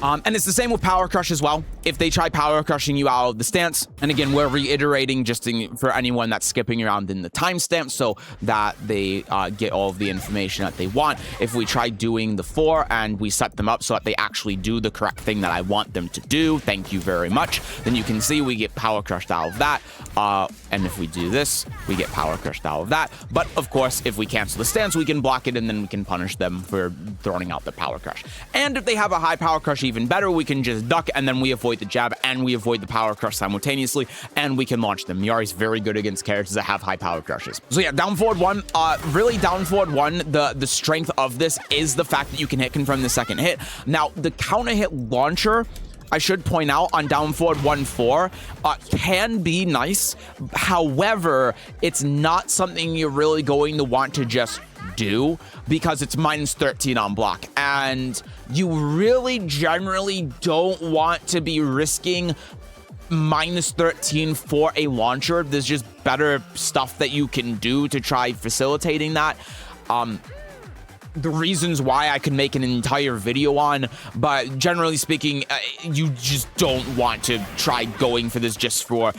And it's the same with Power Crush as well. If they try Power Crushing you out of the stance, and again, we're reiterating just for anyone that's skipping around in the timestamp so that they get all of the information that they want. If we try doing the 4 and we set them up so that they actually do the correct thing that I want them to do, thank you very much, then you can see we get Power Crushed out of that. And if we do this, we get Power Crushed out of that. But of course, if we cancel the stance, we can block it, and then we can punish them for throwing out the Power Crush. And if they have a high Power Crush, even better, we can just duck, and then we avoid the jab, and we avoid the Power Crush simultaneously, and we can launch them. Miari's very good against characters that have high Power Crushes. So yeah, down forward 1, really down forward 1, the strength of this is the fact that you can hit confirm the second hit. Now, the counter hit launcher, I should point out, on down forward 1-4 can be nice. However, it's not something you're really going to want to just do, because it's -13 on block, and you really generally don't want to be risking -13 for a launcher. There's just better stuff that you can do to try facilitating that. The reasons why I can make an entire video on, but generally speaking, you just don't want to try going for this just for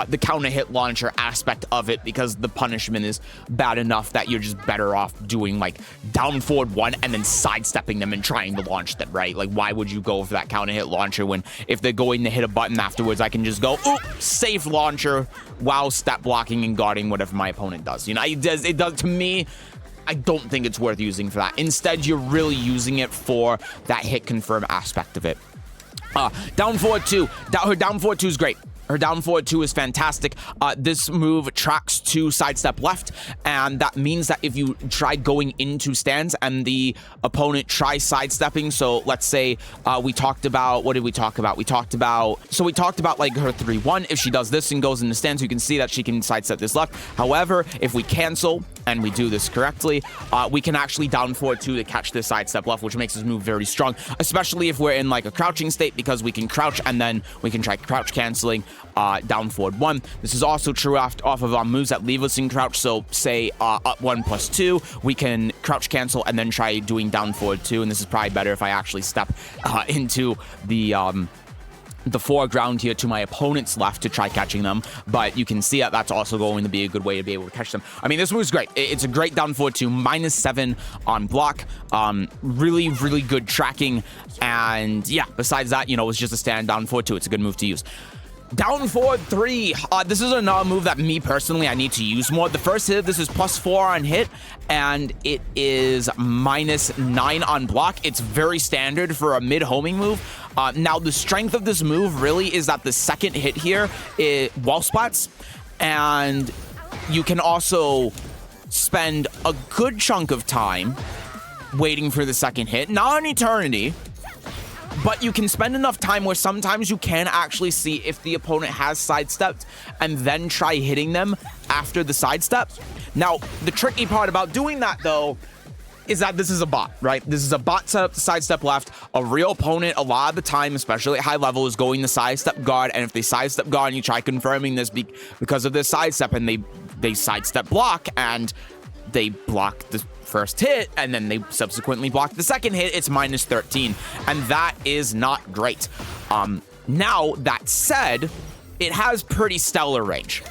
the counter hit launcher aspect of it, because the punishment is bad enough that you're just better off doing like down forward 1 and then sidestepping them and trying to launch them, right? Like, why would you go for that counter hit launcher when if they're going to hit a button afterwards, I can just go, ooh, safe launcher, while step blocking and guarding whatever my opponent does. You know, it does to me. I don't think it's worth using for that. Instead, you're really using it for that hit confirm aspect of it. Down forward 2. Her down forward 2 is great. Her down forward 2 is fantastic. This move tracks to sidestep left, and that means that if you try going into stance and the opponent tries sidestepping, so let's say we talked about, what did we talk about? We talked about like her 3-1. If she does this and goes into stance, you can see that she can sidestep this left. However, if we cancel and we do this correctly, we can actually down forward 2 to catch this sidestep left, which makes this move very strong, especially if we're in like a crouching state, because we can crouch and then we can try crouch canceling down forward 1. This is also true off of our moves that leave us in crouch. So say up 1 plus 2, we can crouch cancel and then try doing down forward 2. And this is probably better if I actually step into the foreground here to my opponent's left to try catching them, but you can see that that's also going to be a good way to be able to catch them. I mean, this move's great. It's a great down forward 2, -7 on block. Really, really good tracking. And yeah, besides that, you know, it's just a stand down forward 2. It's a good move to use. Down forward 3. This is another move that me personally I need to use more. The first hit, this is +4 on hit, and it is -9 on block. It's very standard for a mid homing move. Now the strength of this move really is that the second hit here is wall spots, and you can also spend a good chunk of time waiting for the second hit. Not an eternity, but you can spend enough time where sometimes you can actually see if the opponent has sidestepped and then try hitting them after the sidestep. Now, the tricky part about doing that, though, is that this is a bot, right? This is a bot setup to sidestep left. A real opponent, a lot of the time, especially at high level, is going to sidestep guard, and if they sidestep guard and you try confirming this because of this sidestep and they sidestep block and they block the first hit and then they subsequently block the second hit, it's -13, and that is not great. Now, that said, it has pretty stellar range.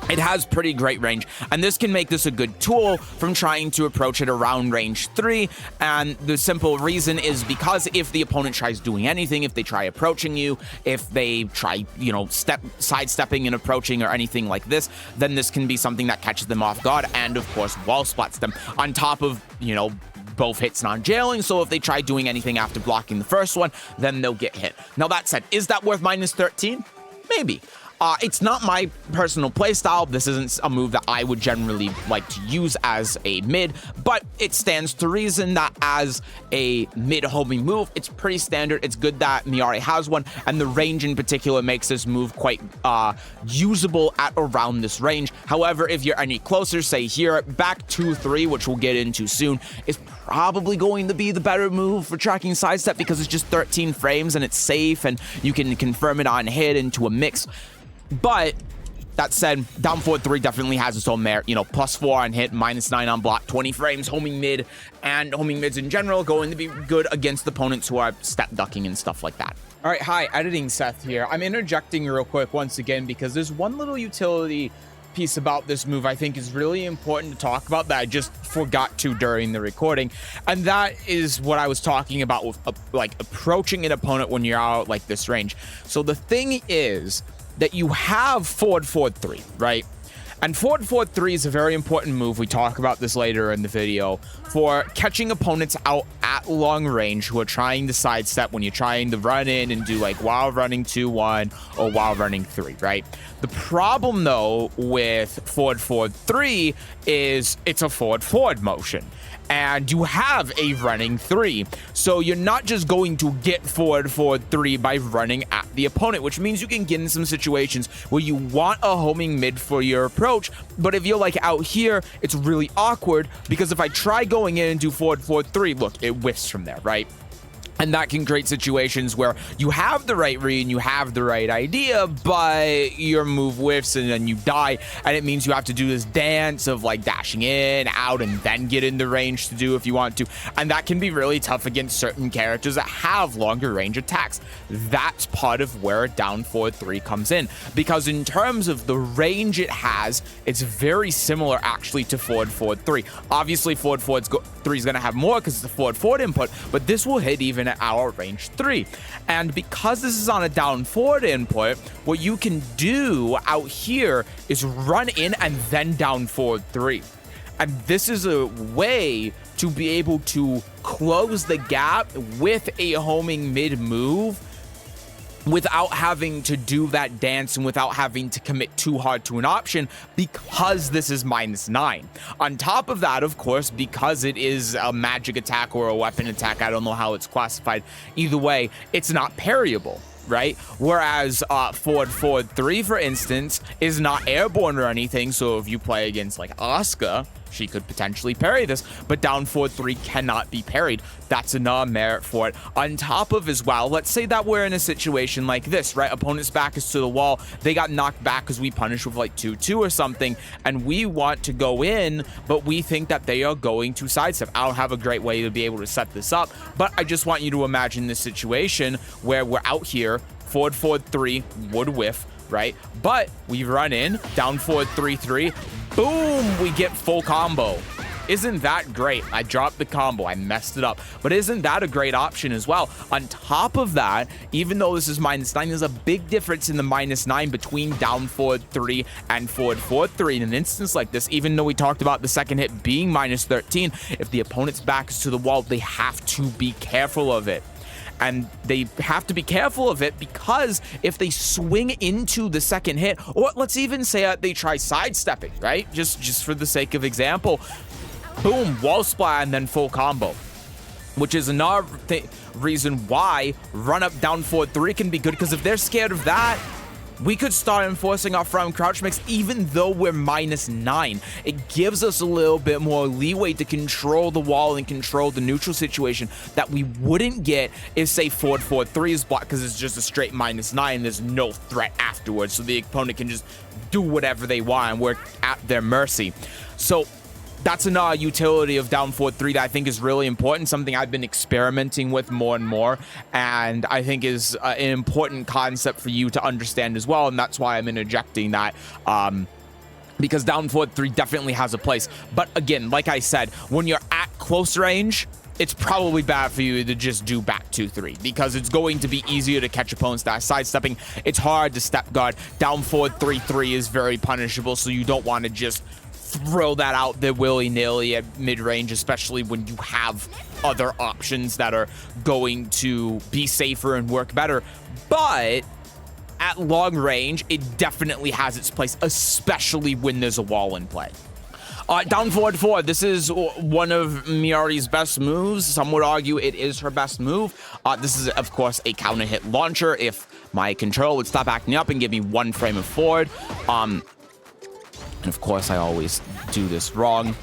It has pretty great range, and this can make this a good tool from trying to approach it around range 3, and the simple reason is because if the opponent tries doing anything, if they try approaching you, if they try, you know, sidestepping and approaching or anything like this, then this can be something that catches them off guard and, of course, wall spots them on top of, you know, both hits non-jailing, so if they try doing anything after blocking the first one, then they'll get hit. Now, that said, is that worth -13? Maybe. It's not my personal playstyle. This isn't a move that I would generally like to use as a mid, but it stands to reason that as a mid homing move, it's pretty standard. It's good that Miary has one, and the range in particular makes this move quite usable at around this range. However, if you're any closer, say here, back 2-3, which we'll get into soon, is probably going to be the better move for tracking sidestep because it's just 13 frames and it's safe and you can confirm it on hit into a mix. But that said, down forward 3 definitely has its own merit. You know, +4 on hit, -9 on block, 20 frames, homing mid, and homing mids in general going to be good against opponents who are step ducking and stuff like that. All right, hi, editing Seth here. I'm interjecting real quick once again because there's one little utility piece about this move I think is really important to talk about that I just forgot to during the recording, and that is what I was talking about with like approaching an opponent when you're out like this range. So the thing is that you have forward 3, right? And forward 3 is a very important move. We talk about this later in the video for catching opponents out at long range who are trying to sidestep when you're trying to run in and do like while running 2-1 or while running 3, right? The problem though with forward 3 is it's a forward motion, and you have a running 3. So you're not just going to get forward 3 by running at the opponent, which means you can get in some situations where you want a homing mid for your approach, but if you're like out here, it's really awkward because if I try going in and do forward 3, look, it whiffs from there, right? And that can create situations where you have the right read and you have the right idea, but your move whiffs and then you die. And it means you have to do this dance of like dashing in, out, and then get in the range to do if you want to. And that can be really tough against certain characters that have longer range attacks. That's part of where down forward 3 comes in. Because in terms of the range it has, it's very similar actually to forward 3. Obviously, forward 3 is going to have more because it's a forward input, but this will hit even at our range 3. And because this is on a down forward input, what you can do out here is run in and then down forward 3. And this is a way to be able to close the gap with a homing mid move without having to do that dance and without having to commit too hard to an option, because this is -9. On top of that, of course, because it is a magic attack or a weapon attack, I don't know how it's classified, either way, it's not parryable, right? Whereas forward 3, for instance, is not airborne or anything, so if you play against like Asuka, she could potentially parry this, but down forward 3 cannot be parried. That's another merit for it. On top of as well, let's say that we're in a situation like this, right? Opponent's back is to the wall. They got knocked back because we punished with like 2-2 or something, and we want to go in, but we think that they are going to sidestep. I don't have a great way to be able to set this up, but I just want you to imagine this situation where we're out here, forward 3 would whiff, right? But we run in, down forward 3-3, boom, we get full combo. Isn't that great? I dropped the combo. I messed it up. But isn't that a great option as well? On top of that, even though this is -9, there's a big difference in the -9 between down forward 3 and forward 4-3. In an instance like this, even though we talked about the second hit being -13, if the opponent's back is to the wall, they have to be careful of it. And they have to be careful of it because if they swing into the second hit, or let's even say they try sidestepping, right? Just for the sake of example, boom, wall splat and then full combo, which is another reason why run up down forward 3 can be good, because if they're scared of that, we could start enforcing our front crouch mix even though we're -9. It gives us a little bit more leeway to control the wall and control the neutral situation that we wouldn't get if, say, forward 4-3 is blocked, because it's just a straight -9. There's no threat afterwards, so the opponent can just do whatever they want and we're at their mercy. So that's another utility of down forward 3 that I think is really important, something I've been experimenting with more and more, and I think is an important concept for you to understand as well, and that's why I'm interjecting that, because down forward 3 definitely has a place. But again, like I said, when you're at close range, it's probably bad for you to just do back 2-3, because it's going to be easier to catch opponents that are sidestepping. It's hard to step guard. Down forward 3-3 is very punishable, so you don't want to just throw that out there willy-nilly at mid-range, especially when you have other options that are going to be safer and work better. But at long range, it definitely has its place, especially when there's a wall in play. Down forward 4, this is one of Miary's best moves. Some would argue it is her best move. This is, of course, a counter hit launcher. If my control would stop acting up and give me 1 frame of forward, and of course, I always do this wrong.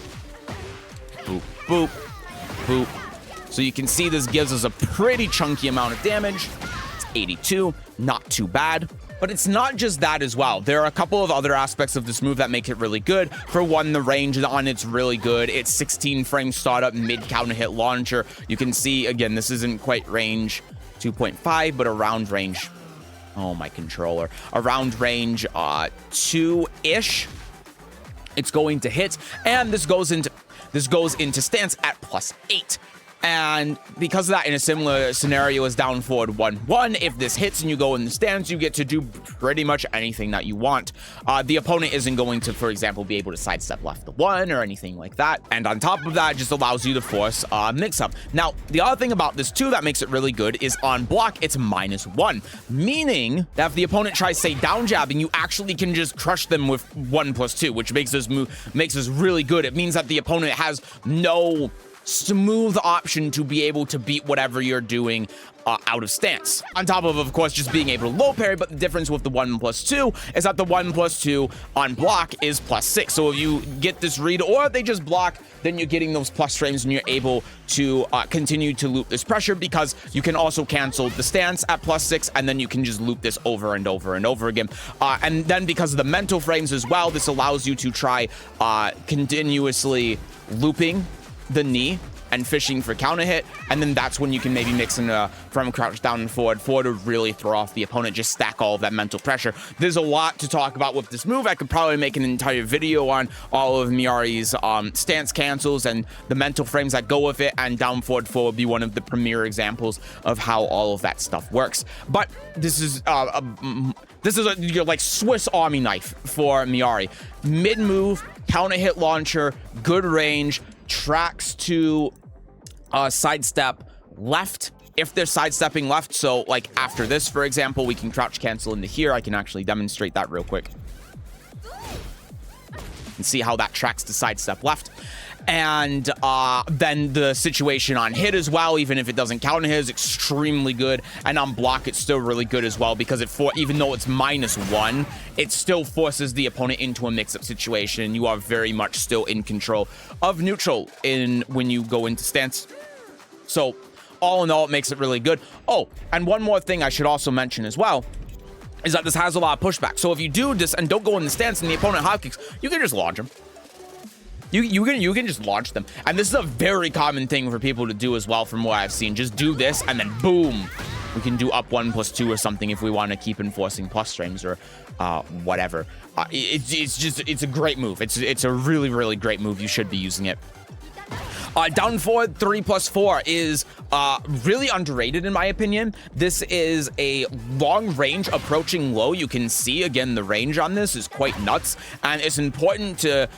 Boop, boop, boop. So you can see this gives us a pretty chunky amount of damage. It's 82, not too bad. But it's not just that as well. There are a couple of other aspects of this move that make it really good. For one, the range on it's really good. It's 16 frame startup mid counter hit launcher. You can see, again, this isn't quite range 2.5, but around range. Oh, my controller. Around range 2-ish. It's going to hit, and this goes into stance at +8. And because of that, in a similar scenario as down forward 1-1, if this hits and you go in the stance, you get to do pretty much anything that you want. The opponent isn't going to, for example, be able to sidestep left the 1 or anything like that. And on top of that, it just allows you to force mix-up. Now, the other thing about this, too, that makes it really good is on block, it's -1, meaning that if the opponent tries, say, down jabbing, you actually can just crush them with 1+2, which makes this really good. It means that the opponent has no smooth option to be able to beat whatever you're doing out of stance. On top of course, just being able to low parry, but the difference with the 1+2 is that the 1+2 on block is +6. So if you get this read or they just block, then you're getting those plus frames and you're able to continue to loop this pressure, because you can also cancel the stance at +6 and then you can just loop this over and over and over again. And then because of the mental frames as well, this allows you to try continuously looping the knee and fishing for counter hit, and then that's when you can maybe mix in a from crouch down and forward to really throw off the opponent, just stack all of that mental pressure. There's a lot to talk about with this move. I could probably make an entire video on all of Miary's stance cancels and the mental frames that go with it, and down forward would be one of the premier examples of how all of that stuff works. But this is your like Swiss Army knife for Miary. Mid move, counter hit launcher, good range, tracks to sidestep left if they're sidestepping left. So like after this, for example, we can crouch cancel into here. I can actually demonstrate that real quick and see how that tracks to sidestep left. And then the situation on hit as well, even if it doesn't count hit, is extremely good. And on block, it's still really good as well, because even though it's -1, it still forces the opponent into a mix-up situation. You are very much still in control of neutral when you go into stance. So all in all, it makes it really good. Oh, and one more thing I should also mention as well is that this has a lot of pushback. So if you do this and don't go in the stance and the opponent hop kicks, you can just launch them. You can just launch them. And this is a very common thing for people to do as well, from what I've seen. Just do this and then boom, We can do up 1+2 or something if we want to keep enforcing plus frames or whatever. It's a great move. It's a really, really great move. You should be using it. Down forward 3+4 is really underrated in my opinion. This is a long range approaching low. You can see again the range on this is quite nuts, and it's important to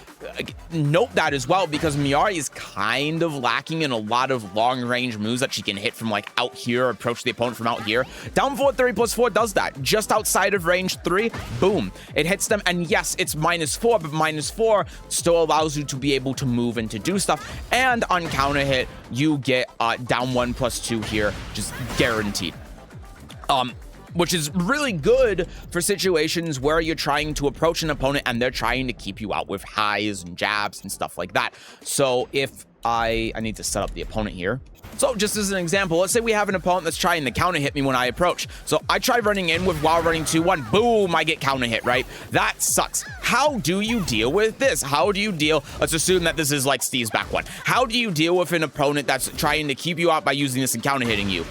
note that as well because Miary is kind of lacking in a lot of long range moves that she can hit from like out here, approach the opponent from out here. Down forward 3+4 does that just outside of range 3. Boom, it hits them, and yes, it's -4, but -4 still allows you to be able to move and to do stuff. And on counter hit, you get down 1+2 here, just guaranteed. Which is really good for situations where you're trying to approach an opponent and they're trying to keep you out with highs and jabs and stuff like that. So if I need to set up the opponent here. So just as an example, let's say we have an opponent that's trying to counter hit me when I approach. So I try running in with while running 2-1, boom, I get counter hit, right? That sucks. How do you deal with this? How do you deal? Let's assume that this is like Steve's back one. How do you deal with an opponent that's trying to keep you out by using this and counter hitting you?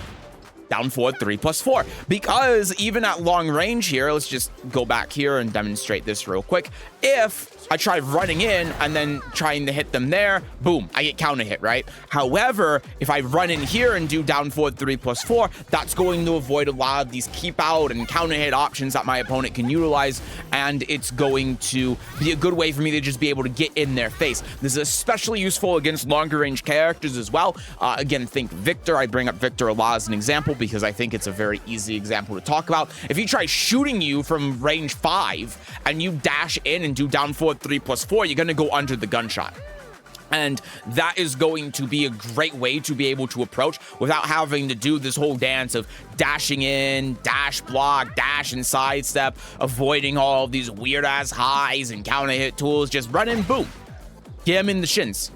Down forward 3+4, because even at long range here, let's just go back here and demonstrate this real quick. If I try running in and then trying to hit them there, boom, I get counter hit, right? However, if I run in here and do down forward 3+4, that's going to avoid a lot of these keep out and counter hit options that my opponent can utilize, and it's going to be a good way for me to just be able to get in their face. This is especially useful against longer range characters as well. Again, think Victor. I bring up Victor a lot as an example because I think it's a very easy example to talk about. If he tries shooting you from range 5 and you dash in and do down forward 3+4, you're going to go under the gunshot. And that is going to be a great way to be able to approach without having to do this whole dance of dashing in, dash block, dash and sidestep, avoiding all of these weird ass highs and counter hit tools. Just run in, boom, get him in the shins.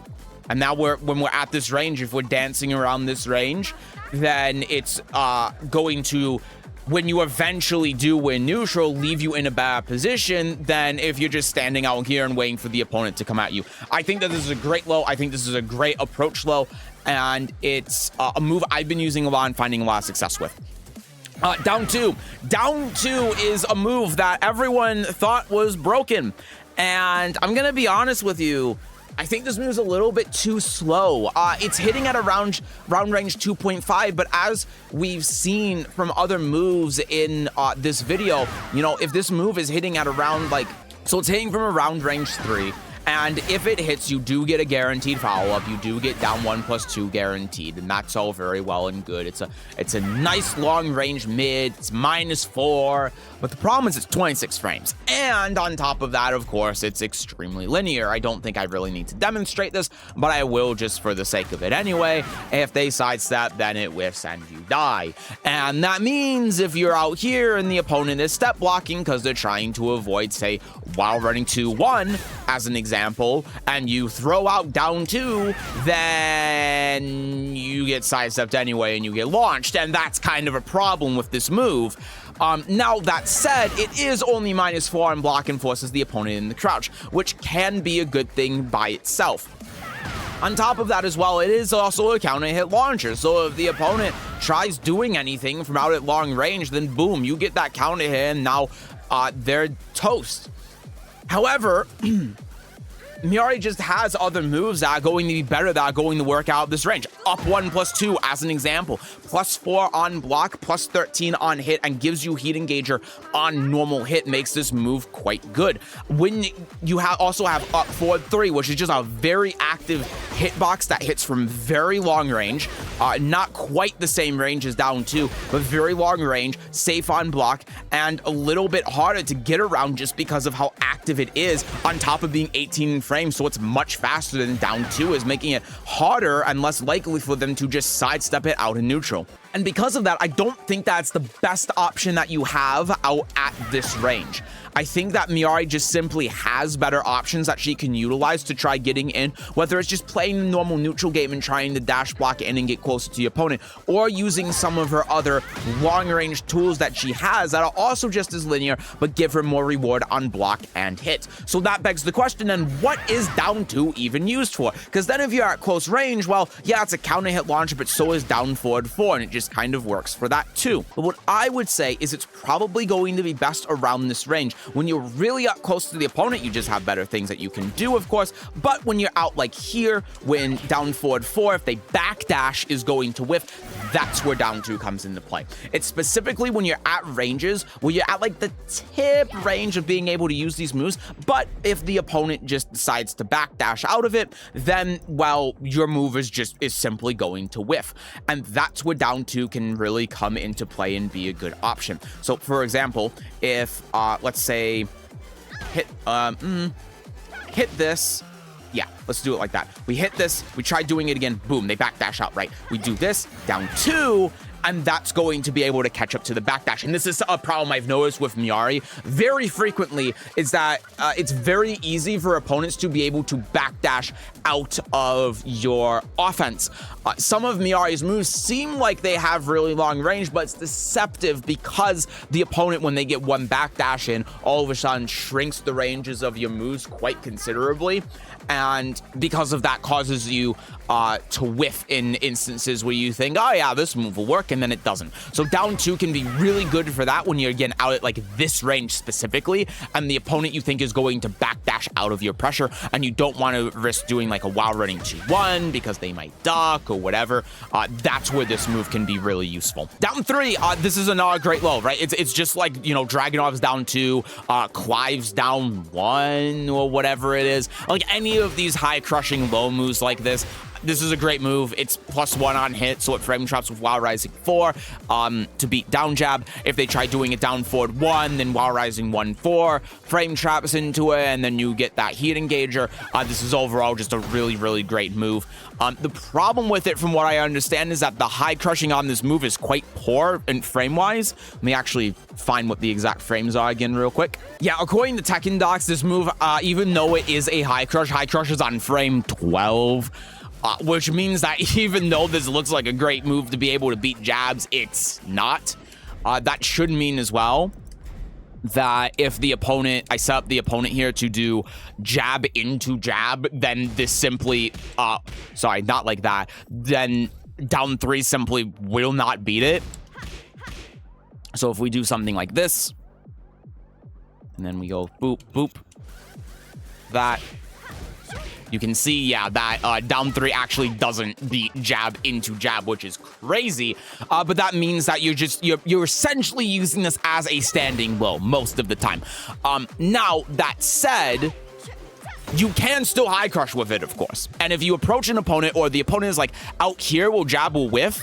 And now when we're at this range, if we're dancing around this range, then it's going to, when you eventually do win neutral, leave you in a bad position than if you're just standing out here and waiting for the opponent to come at you. I think that this is a great low. I think this is a great approach low, and it's a move I've been using a lot and finding a lot of success with. Down two. Down 2 is a move that everyone thought was broken, and I'm gonna be honest with you, I think this move's a little bit too slow. It's hitting at around round range 2.5, but as we've seen from other moves in this video, you know, if this move is hitting at around like, so it's hitting from around range 3, and if it hits, you do get a guaranteed follow-up. You do get down 1+2 guaranteed, and that's all very well and good. It's a nice long-range mid. It's -4, but the problem is it's 26 frames. And on top of that, of course, it's extremely linear. I don't think I really need to demonstrate this, but I will just for the sake of it anyway. If they sidestep, then it whiffs and you die. And that means if you're out here and the opponent is step blocking because they're trying to avoid, say, while running 2-1, as an example, and you throw out down 2, then you get sidestepped anyway and you get launched, and that's kind of a problem with this move. Now, that said, it is only -4 on block and forces the opponent in the crouch, which can be a good thing by itself. On top of that as well, it is also a counter hit launcher, so if the opponent tries doing anything from out at long range, then boom, you get that counter hit, and now they're toast. However, Miary just has other moves that are going to be better, that are going to work out this range. Up 1+2 as an example. +4 on block, +13 on hit, and gives you heat engager on normal hit, makes this move quite good. When you also have up forward 3, which is just a very active hitbox that hits from very long range. Not quite the same range as down 2, but very long range, safe on block, and a little bit harder to get around just because of how active it is, on top of being 18 frames, so it's much faster than down 2 is, making it harder and less likely for them to just sidestep it out in neutral. And because of that, I don't think that's the best option that you have out at this range. I think that Miary just simply has better options that she can utilize to try getting in, whether it's just playing the normal neutral game and trying to dash block in and get closer to the opponent, or using some of her other long-range tools that she has that are also just as linear, but give her more reward on block and hit. So that begs the question, then, what is down 2 even used for? Because then if you're at close range, well, yeah, it's a counter hit launcher, but so is down forward 4, and it just just kind of works for that too. But what I would say is it's probably going to be best around this range. When you're really up close to the opponent, you just have better things that you can do, of course. But when you're out like here, when down forward 4, if they backdash is going to whiff, that's where down 2 comes into play. It's specifically when you're at ranges where you're at like the tip range of being able to use these moves, but if the opponent just decides to backdash out of it, then, well, your move is simply going to whiff. And that's where down 2 can really come into play and be a good option. So for example, if let's say hit this. Yeah, let's do it like that. We hit this, we try doing it again, boom, they backdash out, right? We do this, down 2, and that's going to be able to catch up to the backdash. And this is a problem I've noticed with Miary very frequently, is that it's very easy for opponents to be able to backdash out of your offense. Some of Miary's moves seem like they have really long range, but it's deceptive because the opponent, when they get one backdash in, all of a sudden shrinks the ranges of your moves quite considerably. And because of that, causes you to whiff in instances where you think, oh yeah, this move will work, and then it doesn't. So down 2 can be really good for that when you're again out at like this range specifically, and the opponent you think is going to backdash out of your pressure, and you don't want to risk doing like a while running 2-1 because they might duck or whatever. That's where this move can be really useful. Down 3, this is another great low, right? It's just like, you know, Dragunov's down 2, Clive's down 1 or whatever it is. Like any of these high crushing low moves like this is a great move. It's +1 on hit, so it frame traps with While Rising 4 to beat down jab. If they try doing it down forward 1, then While Rising 1-4, frame traps into it, and then you get that heat engager. This is overall just a really, really great move. The problem with it, from what I understand, is that the high crushing on this move is quite poor in frame-wise. Let me actually find what the exact frames are again real quick. Yeah, according to Tekken docs, this move, even though it is a high crush is on frame 12. Which means that even though this looks like a great move to be able to beat jabs, it's not. That should mean as well that if the opponent, I set up the opponent here to do jab into jab, then this simply, sorry, not like that, then down 3 simply will not beat it. So if we do something like this, and then we go boop, boop, that, you can see, yeah, that down 3 actually doesn't beat jab into jab, which is crazy. But that means that you're essentially using this as a standing low most of the time. Now, that said, you can still high crush with it, of course. And if you approach an opponent, or the opponent is like out here, will jab will whiff,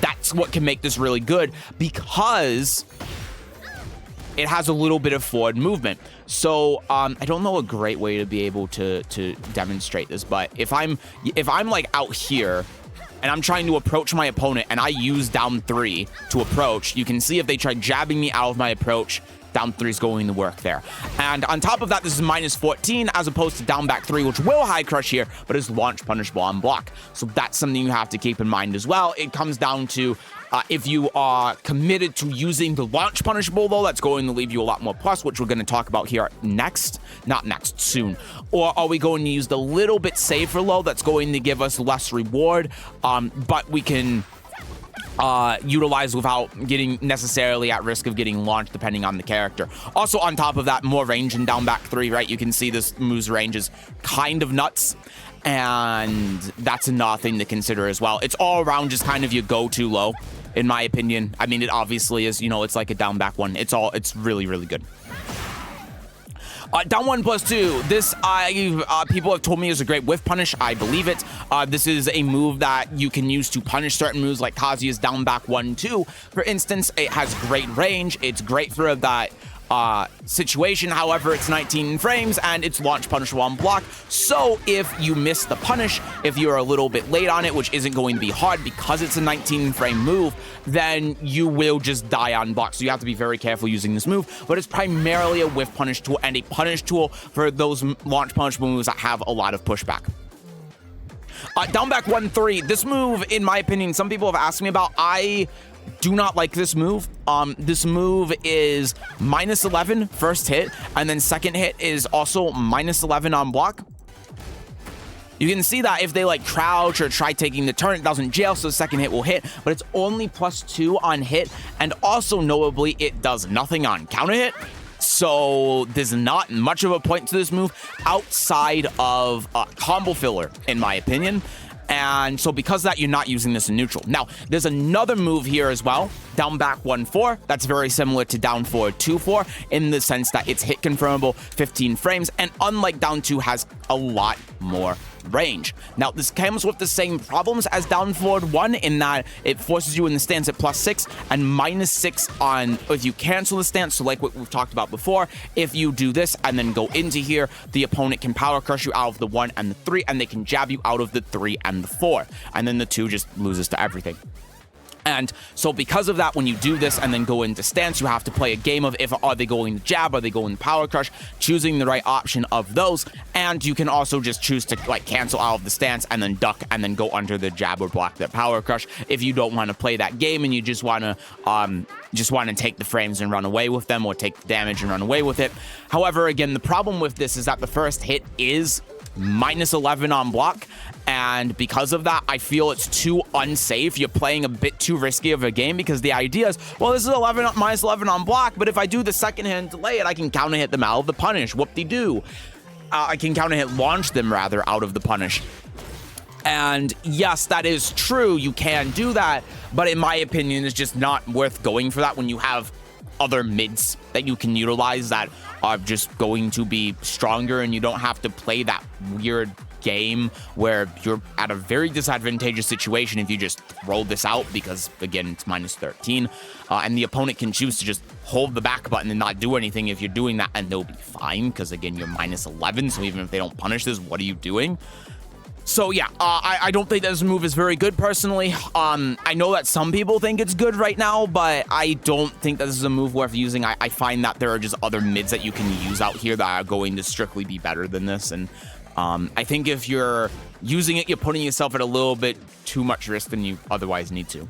that's what can make this really good, because it has a little bit of forward movement. So I don't know a great way to be able to demonstrate this, but if I'm like out here and I'm trying to approach my opponent and I use down 3 to approach, you can see if they try jabbing me out of my approach, down 3 is going to work there. And on top of that, this is -14 as opposed to down back 3, which will high crush here, but is launch punishable on block. So that's something you have to keep in mind as well. It comes down to if you are committed to using the launch punishable, though, that's going to leave you a lot more plus, which we're going to talk about here next. Not next, soon. Or are we going to use the little bit safer low that's going to give us less reward, but we can utilize without getting necessarily at risk of getting launched, depending on the character. Also, on top of that, more range in down back 3, right? You can see this move's range is kind of nuts, and that's another thing to consider as well. It's all around just kind of your go-to low, in my opinion. I mean, it obviously is, you know, it's like a down back 1. It's really, really good. Down 1+2. This, people have told me is a great whiff punish. I believe it. This is a move that you can use to punish certain moves like Kazuya's down back 1-2. For instance, it has great range. It's great for that situation. However, it's 19 frames and it's launch punishable on block. So if you miss the punish, if you're a little bit late on it, which isn't going to be hard because it's a 19 frame move, then you will just die on block. So you have to be very careful using this move, but it's primarily a whiff punish tool and a punish tool for those launch punishable moves that have a lot of pushback. Down back 1-3. This move, in my opinion, some people have asked me about. I do not like this move. This move is -11 first hit, and then second hit is also -11 on block. You can see that if they like crouch or try taking the turn, it doesn't jail, so the second hit will hit, but it's only +2 on hit, and also notably, it does nothing on counter hit. So there's not much of a point to this move outside of combo filler, in my opinion. And so because of that, you're not using this in neutral. Now, there's another move here as well, down back 1-4. That's very similar to down forward 2-4 in the sense that it's hit confirmable 15 frames, and unlike down 2, has a lot more range. Now, this comes with the same problems as down forward 1 in that it forces you in the stance at +6 and -6 on if you cancel the stance. So like what we've talked about before, if you do this and then go into here, the opponent can power crush you out of the 1 and the 3, and they can jab you out of the 3 and the 4, and then the 2 just loses to everything. And so because of that, when you do this and then go into stance, you have to play a game of are they going to jab, are they going to power crush, choosing the right option of those. And you can also just choose to like cancel out of the stance and then duck and then go under the jab or block their power crush if you don't want to play that game and you just want to take the frames and run away with them, or take the damage and run away with it. However, again, the problem with this is that the first hit is -11 on block, and because of that, I feel it's too unsafe. You're playing a bit too risky of a game, because the idea is, well, this is -11 on block, but if I do the second hit and delay it, I can counter hit them out of the punish. Whoop-de-doo. I can counter hit launch them, rather, out of the punish. And yes, that is true. You can do that, but in my opinion, it's just not worth going for that when you have other mids that you can utilize that are just going to be stronger, and you don't have to play that weird game where you're at a very disadvantageous situation if you just throw this out, because again, it's -13, and the opponent can choose to just hold the back button and not do anything if you're doing that, and they'll be fine, because again, you're -11, so even if they don't punish this, what are you doing? So yeah, I don't think this move is very good personally. I know that some people think it's good right now, but I don't think that this is a move worth using. I find that there are just other mids that you can use out here that are going to strictly be better than this. And I think if you're using it, you're putting yourself at a little bit too much risk than you otherwise need to.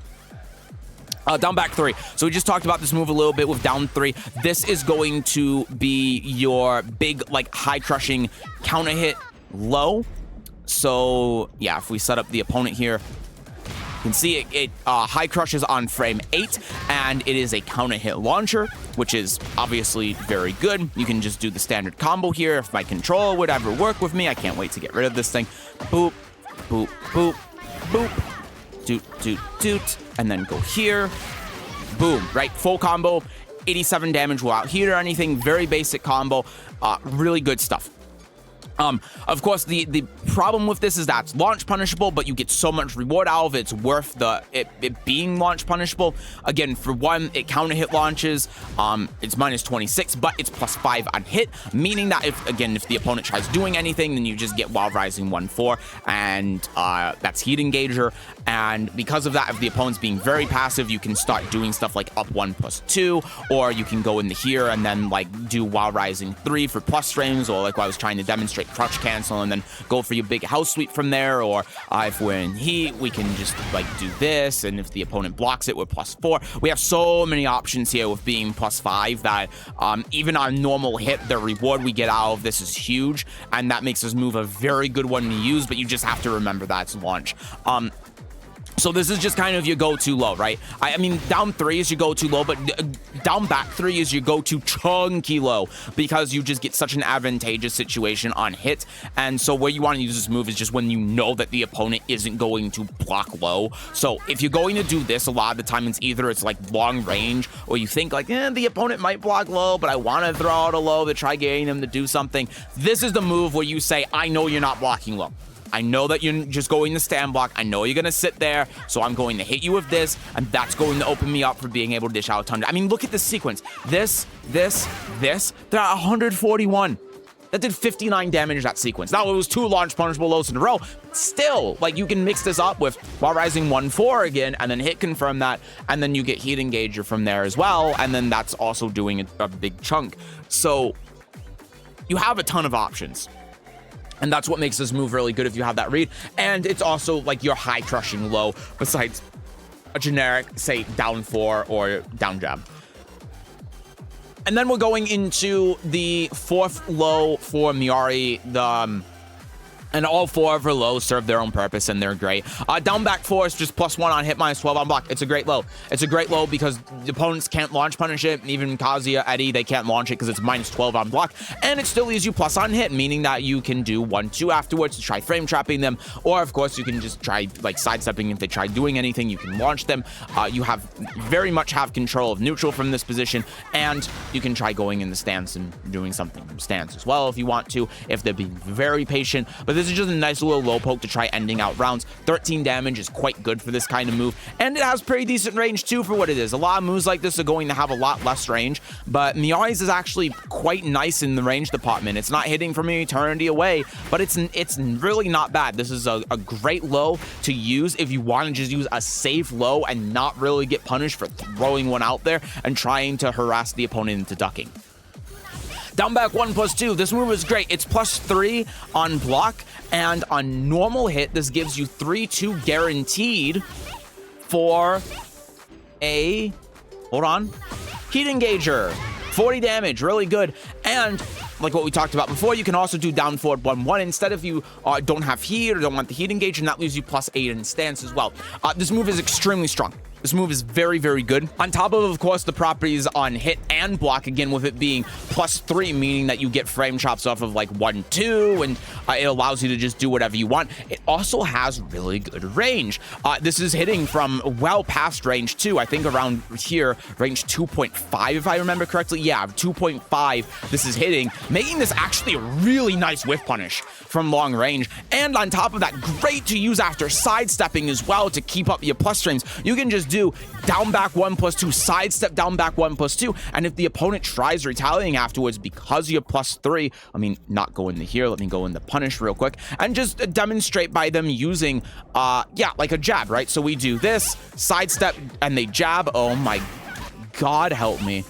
Down back 3. So we just talked about this move a little bit with down 3. This is going to be your big, like, high crushing counter hit low. So yeah, if we set up the opponent here, you can see it high crushes on frame 8, and it is a counter hit launcher, which is obviously very good. You can just do the standard combo here. If my controller would ever work with me, I can't wait to get rid of this thing. Boop, boop, boop, boop, doot, doot, doot, and then go here. Boom, right? Full combo, 87 damage without heat or anything. Very basic combo. Really good stuff. Of course, the problem with this is that it's launch punishable, but you get so much reward out of it, it's worth it being launch punishable. Again, for one, it counter hit launches. It's -26, but it's +5 on hit, meaning that if the opponent tries doing anything, then you just get Wild Rising 1-4, and that's heat engager. And because of that, if the opponent's being very passive, you can start doing stuff like up 1+2, or you can go into here and then like do Wild Rising 3 for plus frames, or like what I was trying to demonstrate, crutch cancel, and then go for your big house sweep from there. Or if we're in heat, we can just like do this, and if the opponent blocks it, we're +4. We have so many options here with being +5 that even on normal hit, the reward we get out of this is huge, and that makes this move a very good one to use, but you just have to remember that it's launch. So this is just kind of your go-to low, right? I mean, down 3 is your go-to low, but down back 3 is your go-to chunky low, because you just get such an advantageous situation on hit. And so where you want to use this move is just when you know that the opponent isn't going to block low. So if you're going to do this, a lot of the time it's like long range, or you think like, the opponent might block low, but I want to throw out a low to try getting them to do something. This is the move where you say, I know you're not blocking low. I know that you're just going to stand block. I know you're going to sit there, so I'm going to hit you with this, and that's going to open me up for being able to dish out Tundra. I mean, look at this sequence. This. They're at 141. That did 59 damage, that sequence. Now, it was 2 launch punishable lows in a row, but still, like, you can mix this up with Wild Rising 1-4 again, and then hit confirm that, and then you get heat engager from there as well, and then that's also doing a big chunk. So, you have a ton of options. And that's what makes this move really good if you have that read. And it's also like your high crushing low, besides a generic, say, down 4 or down jab. And then we're going into the 4th low for Miary, And all 4 of her lows serve their own purpose, and they're great. Down back 4 is just +1 on hit, -12 on block. It's a great low. It's a great low because the opponents can't launch punish it. Even Kazuya, Eddie, they can't launch it because it's -12 on block. And it still leaves you plus on hit, meaning that you can do 1-2 afterwards to try frame trapping them. Or, of course, you can just try like sidestepping. If they try doing anything, you can launch them. You very much have control of neutral from this position. And you can try going in the stance and doing something from stance as well if you want to, if they're being very patient. But this is just a nice little low poke to try ending out rounds. 13 damage is quite good for this kind of move, and it has pretty decent range too for what it is. A lot of moves like this are going to have a lot less range, but Miari's is actually quite nice in the range department. It's not hitting from an eternity away, but it's really not bad. This is a great low to use if you want to just use a safe low and not really get punished for throwing one out there and trying to harass the opponent into ducking. Down back 1+2. This move is great. It's +3 on block, and on normal hit, this gives you 3-2 guaranteed for a, hold on, heat engager. 40 damage, really good. And like what we talked about before, you can also do down forward 1-1 instead if you don't have heat or don't want the heat engage, and that leaves you +8 in stance as well. This move is extremely strong. This move is very, very good. On top of course, the properties on hit and block, again, with it being +3, meaning that you get frame chops off of like 1-2, and it allows you to just do whatever you want. It also has really good range. This is hitting from well past range 2. I think around here, range 2.5, if I remember correctly. Yeah, 2.5 this is hitting, making this actually a really nice whiff punish from long range. And on top of that, great to use after sidestepping as well to keep up your plus strings. You can just do down back 1+2, sidestep down back 1+2, and if the opponent tries retaliating afterwards because you're +3, I mean, not go into here, let me go into punish real quick, and just demonstrate by them using, yeah, like a jab, right? So we do this, sidestep, and they jab. Oh my God, help me.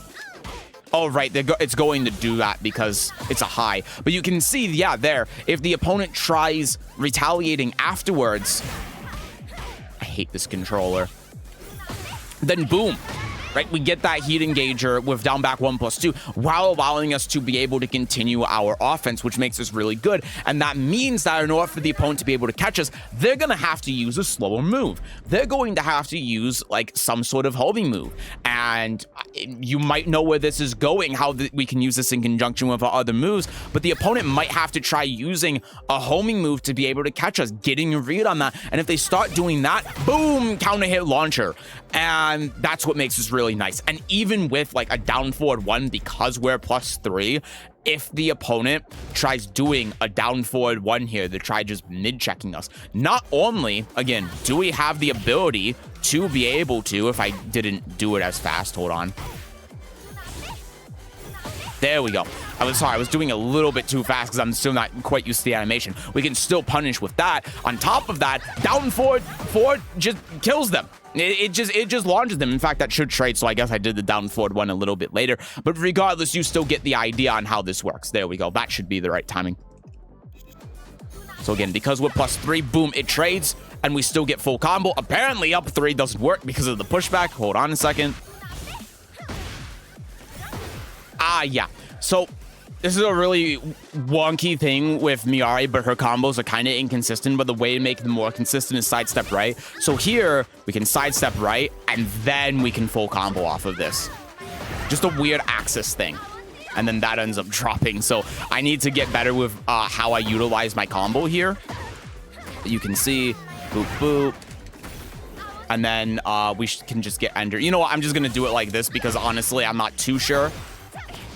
Oh, right, it's going to do that because it's a high. But you can see, yeah, there, if the opponent tries retaliating afterwards, I hate this controller, then boom, right? We get that heat engager with down back 1+2 while allowing us to be able to continue our offense, which makes us really good. And that means that in order for the opponent to be able to catch us, they're going to have to use a slower move. They're going to have to use like some sort of homing move. And you might know where this is going, how we can use this in conjunction with our other moves, but the opponent might have to try using a homing move to be able to catch us, getting a read on that. And if they start doing that, boom, counter hit launcher. And that's what makes this really nice. And even with like a down forward 1, because we're +3, if the opponent tries doing a down forward 1 here, they try just mid-checking us, not only, again, do we have the ability to be able to, if I didn't do it as fast, hold on. There we go. I was doing a little bit too fast because I'm still not quite used to the animation. We can still punish with that. On top of that, down forward just kills them. It just launches them. In fact, that should trade, so I guess I did the down forward 1 a little bit later. But regardless, you still get the idea on how this works. There we go. That should be the right timing. So again, because we're +3, boom, it trades, and we still get full combo. Apparently, up 3 doesn't work because of the pushback. Hold on a second. Yeah. So this is a really wonky thing with Miary, but her combos are kind of inconsistent, but the way to make them more consistent is sidestep right. So here, we can sidestep right, and then we can full combo off of this. Just a weird axis thing. And then that ends up dropping. So I need to get better with how I utilize my combo here. You can see, boop, boop. And then we can just get ender. You know what? I'm just going to do it like this because honestly, I'm not too sure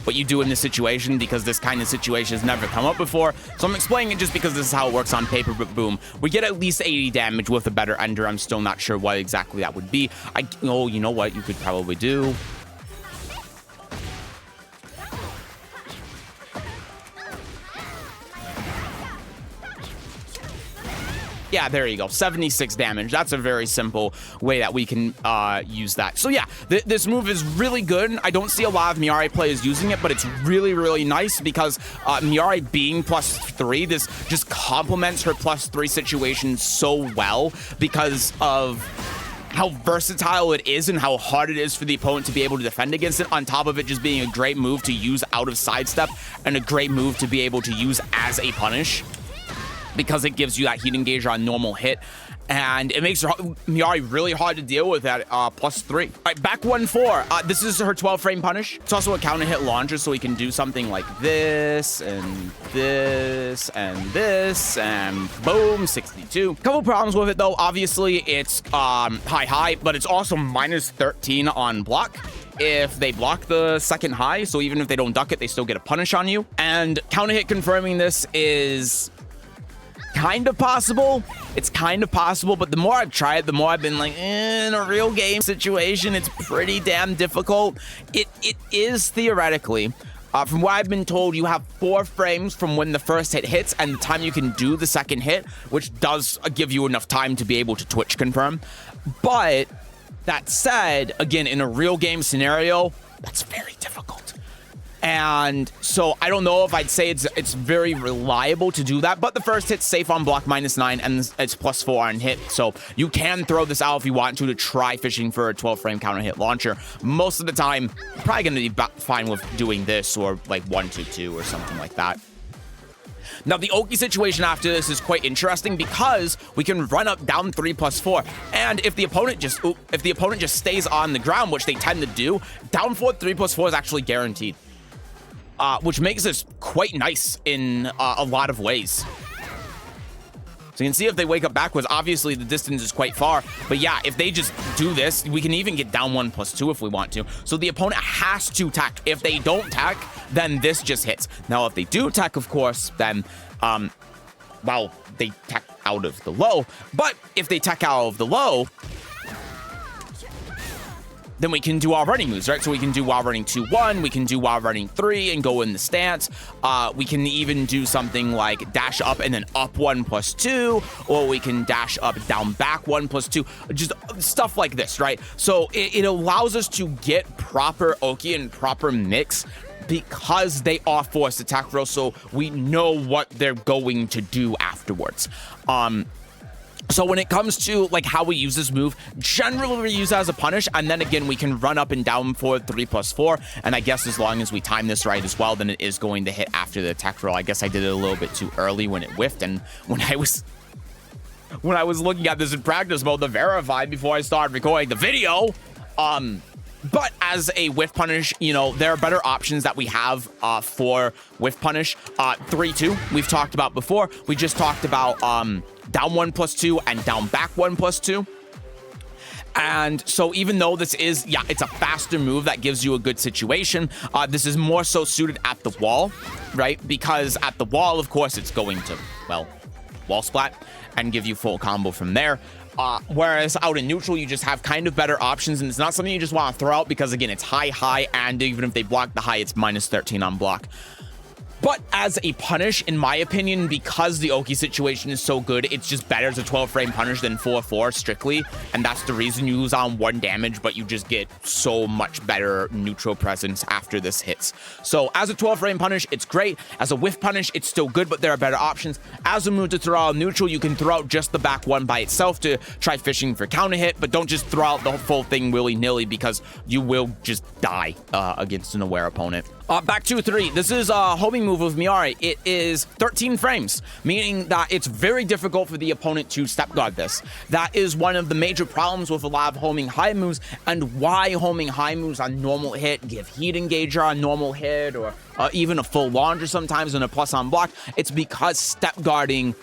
what you do in this situation because this kind of situation has never come up before. So I'm explaining it just because this is how it works on paper, but boom. We get at least 80 damage with a better ender. I'm still not sure what exactly that would be. Oh, you know what you could probably do? Yeah, there you go. 76 damage. That's a very simple way that we can use that. So yeah, this move is really good. I don't see a lot of Miary players using it, but it's really, really nice because Miary being +3, this just complements her +3 situation so well because of how versatile it is and how hard it is for the opponent to be able to defend against it, on top of it just being a great move to use out of sidestep and a great move to be able to use as a punish. because it gives you that heat engager on normal hit, and it makes Miary really hard to deal with at +3. All right, back 1-4. This is her 12-frame punish. It's also a counter hit launcher, so we can do something like this, and this, and this, and boom, 62. Couple problems with it, though. Obviously, it's high, but it's also -13 on block if they block the second high, so even if they don't duck it, they still get a punish on you. And counter hit confirming this is kind of possible. It's kind of possible, but the more I've tried, the more I've been like, in a real game situation, it's pretty damn difficult. It is theoretically. From what I've been told, you have 4 frames from when the first hit hits and the time you can do the second hit, which does give you enough time to be able to Twitch confirm. But that said, again, in a real game scenario, that's very difficult. And so I don't know if I'd say it's very reliable to do that, but the first hit's safe on block -9 and it's +4 on hit. So you can throw this out if you want to try fishing for a 12-frame counter hit launcher. Most of the time, you're probably going to be fine with doing this or like 1-2 or something like that. Now, the Oki situation after this is quite interesting because we can run up down 3 +4, and if the opponent just stays on the ground, which they tend to do, down 3 +4 is actually guaranteed, which makes this quite nice in a lot of ways. So you can see if they wake up backwards, obviously the distance is quite far, but yeah, if they just do this, we can even get down 1 +2 if we want to. So the opponent has to tack. If they don't tack, then this just hits. Now, if they do tack, of course, then, well, they tack out of the low, but if they tack out of the low, then we can do while running moves, right? So we can do while running 2-1, we can do while running 3 and go in the stance. We can even do something like dash up and then up 1 +2, or we can dash up, down, back 1 +2, just stuff like this, right? So it allows us to get proper Oki and proper mix because they are forced attack throws, so we know what they're going to do afterwards. So when it comes to like how we use this move, generally we use it as a punish, and then again we can run up and down for 3 +4, and I guess as long as we time this right as well, then it is going to hit after the attack roll. I guess I did it a little bit too early when it whiffed, and when I was looking at this in practice mode to verify before I started recording the video, but as a whiff punish, you know, there are better options that we have for whiff punish. 3-2 we've talked about before. We just talked about down 1 +2 and down back 1 +2. And so even though this is, yeah, it's a faster move that gives you a good situation, this is more so suited at the wall, right? Because at the wall, of course, it's going to, well, wall splat and give you full combo from there. Whereas out in neutral, you just have kind of better options, and it's not something you just want to throw out because, again, it's high, and even if they block the high, it's -13 on block. But as a punish, in my opinion, because the Oki situation is so good, it's just better as a 12-frame punish than 4-4 strictly, and that's the reason you lose on 1 damage, but you just get so much better neutral presence after this hits. So as a 12-frame punish, it's great. As a whiff punish, it's still good, but there are better options. As a move to throw out neutral, you can throw out just the back 1 by itself to try fishing for counter hit, but don't just throw out the full thing willy-nilly because you will just die against an aware opponent. Back 2-3. This is a homing move with Miary. It is 13 frames, meaning that it's very difficult for the opponent to step guard this. That is one of the major problems with a lot of homing high moves, and why homing high moves on normal hit give heat engager on normal hit, or even a full launcher sometimes and a plus on block. It's because step guarding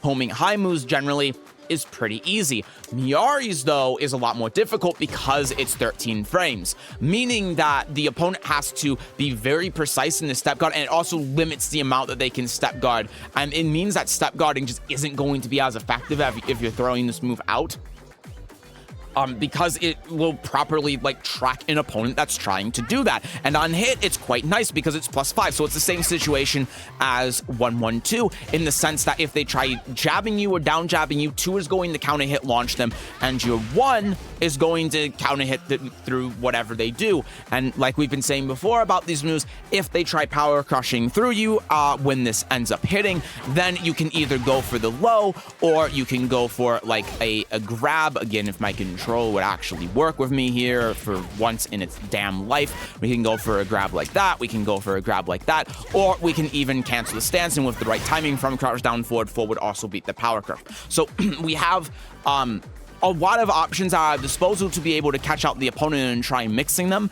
homing high moves generally is pretty easy. Miary's, though, is a lot more difficult because it's 13 frames, meaning that the opponent has to be very precise in the step guard, and it also limits the amount that they can step guard. And it means that step guarding just isn't going to be as effective if you're throwing this move out. Because it will properly like track an opponent that's trying to do that. And on hit, it's quite nice because it's +5. So it's the same situation as 1-1-2 in the sense that if they try jabbing you or down jabbing you, 2 is going to counter hit launch them, and your 1 is going to counter hit through whatever they do. And like we've been saying before about these moves, if they try power crushing through you when this ends up hitting, then you can either go for the low or you can go for like a grab. Again, if my controller control would actually work with me here for once in its damn life. We can go for a grab like that. We can go for a grab like that. Or we can even cancel the stance, and with the right timing from crouch down forward, would also beat the power curve. So we have a lot of options at our disposal to be able to catch out the opponent and try mixing them.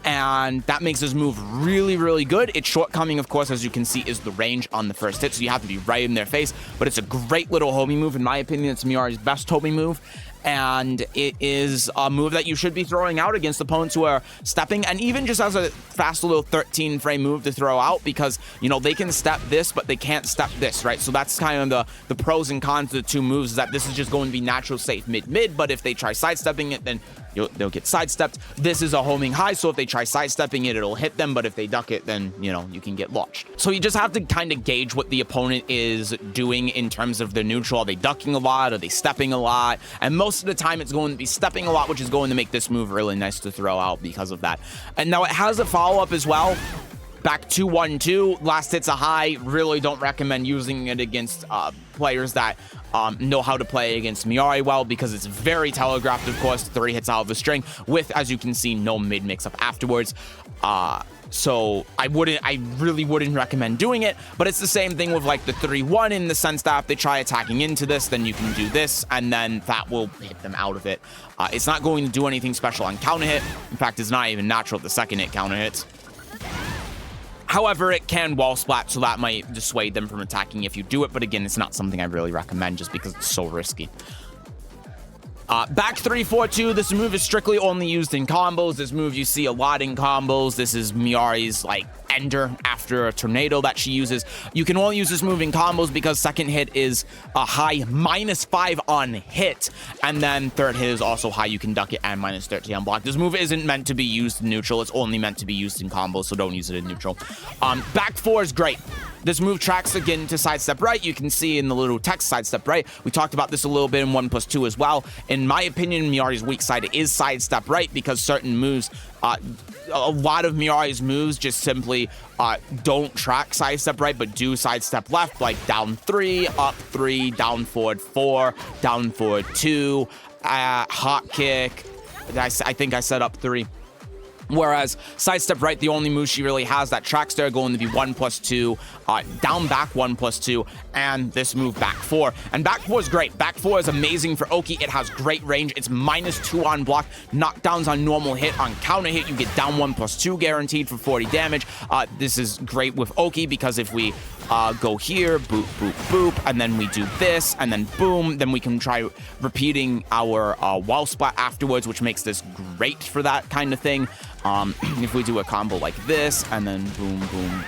And that makes this move really, really good. Its shortcoming, of course, as you can see, is the range on the first hit, so you have to be right in their face. But it's a great little homie move. In my opinion, it's Miary's best homie move. And it is a move that you should be throwing out against opponents who are stepping, and even just as a fast little 13 frame move to throw out, because, you know, they can step this, but they can't step this, right? So that's kind of the pros and cons of the two moves, is that this is just going to be natural safe mid-mid, but if they try sidestepping it, then they'll get sidestepped. This is a homing high, so if they try sidestepping it, it'll hit them, but if they duck it, then, you know, you can get launched. So you just have to kind of gauge what the opponent is doing in terms of their neutral. Are they ducking a lot? Are they stepping a lot? And most of the time it's going to be stepping a lot, which is going to make this move really nice to throw out because of that. And now it has a follow-up as well. Back 2-1-2, last hit's a high. Really don't recommend using it against players that know how to play against Miary well, because it's very telegraphed, of course, 3 hits out of a string with, as you can see, no mid mix-up afterwards. So I really wouldn't recommend doing it, but it's the same thing with like the 3-1 in the sense that if they try attacking into this, then you can do this, and then that will hit them out of it. It's not going to do anything special on counter hit. In fact, it's not even natural the second hit counter hits. However, it can wall splat, so that might dissuade them from attacking if you do it, but again, it's not something I really recommend just because it's so risky. Back 3-4-2, this move is strictly only used in combos. This move you see a lot in combos. This is Miary's, like, ender after a tornado that she uses. You can only use this move in combos because second hit is a high -5 on hit, and then third hit is also high. You can duck it and -13 on block. This move isn't meant to be used in neutral. It's only meant to be used in combos, so don't use it in neutral. Back 4 is great. This move tracks again to sidestep right. You can see in the little text sidestep right. We talked about this a little bit in 1+2 as well. In my opinion, Miary's weak side is sidestep right, because certain moves, a lot of Miary's moves just simply don't track sidestep right, but do sidestep left, like down 3, up 3, down forward 4, down forward 2, hot kick. I think I said up 3. Whereas sidestep right, the only move she really has that tracks there, going to be 1+2, down back 1+2, and this move back 4. And back 4 is great. Back 4 is amazing for Oki. It has great range. It's -2 on block, knockdowns on normal hit. On counter hit, you get down 1+2 guaranteed for 40 damage. This is great with Oki because if we go here, boop, boop, boop, and then we do this, and then boom, then we can try repeating our wall splat afterwards, which makes this great for that kind of thing. If we do a combo like this, and then boom, boom.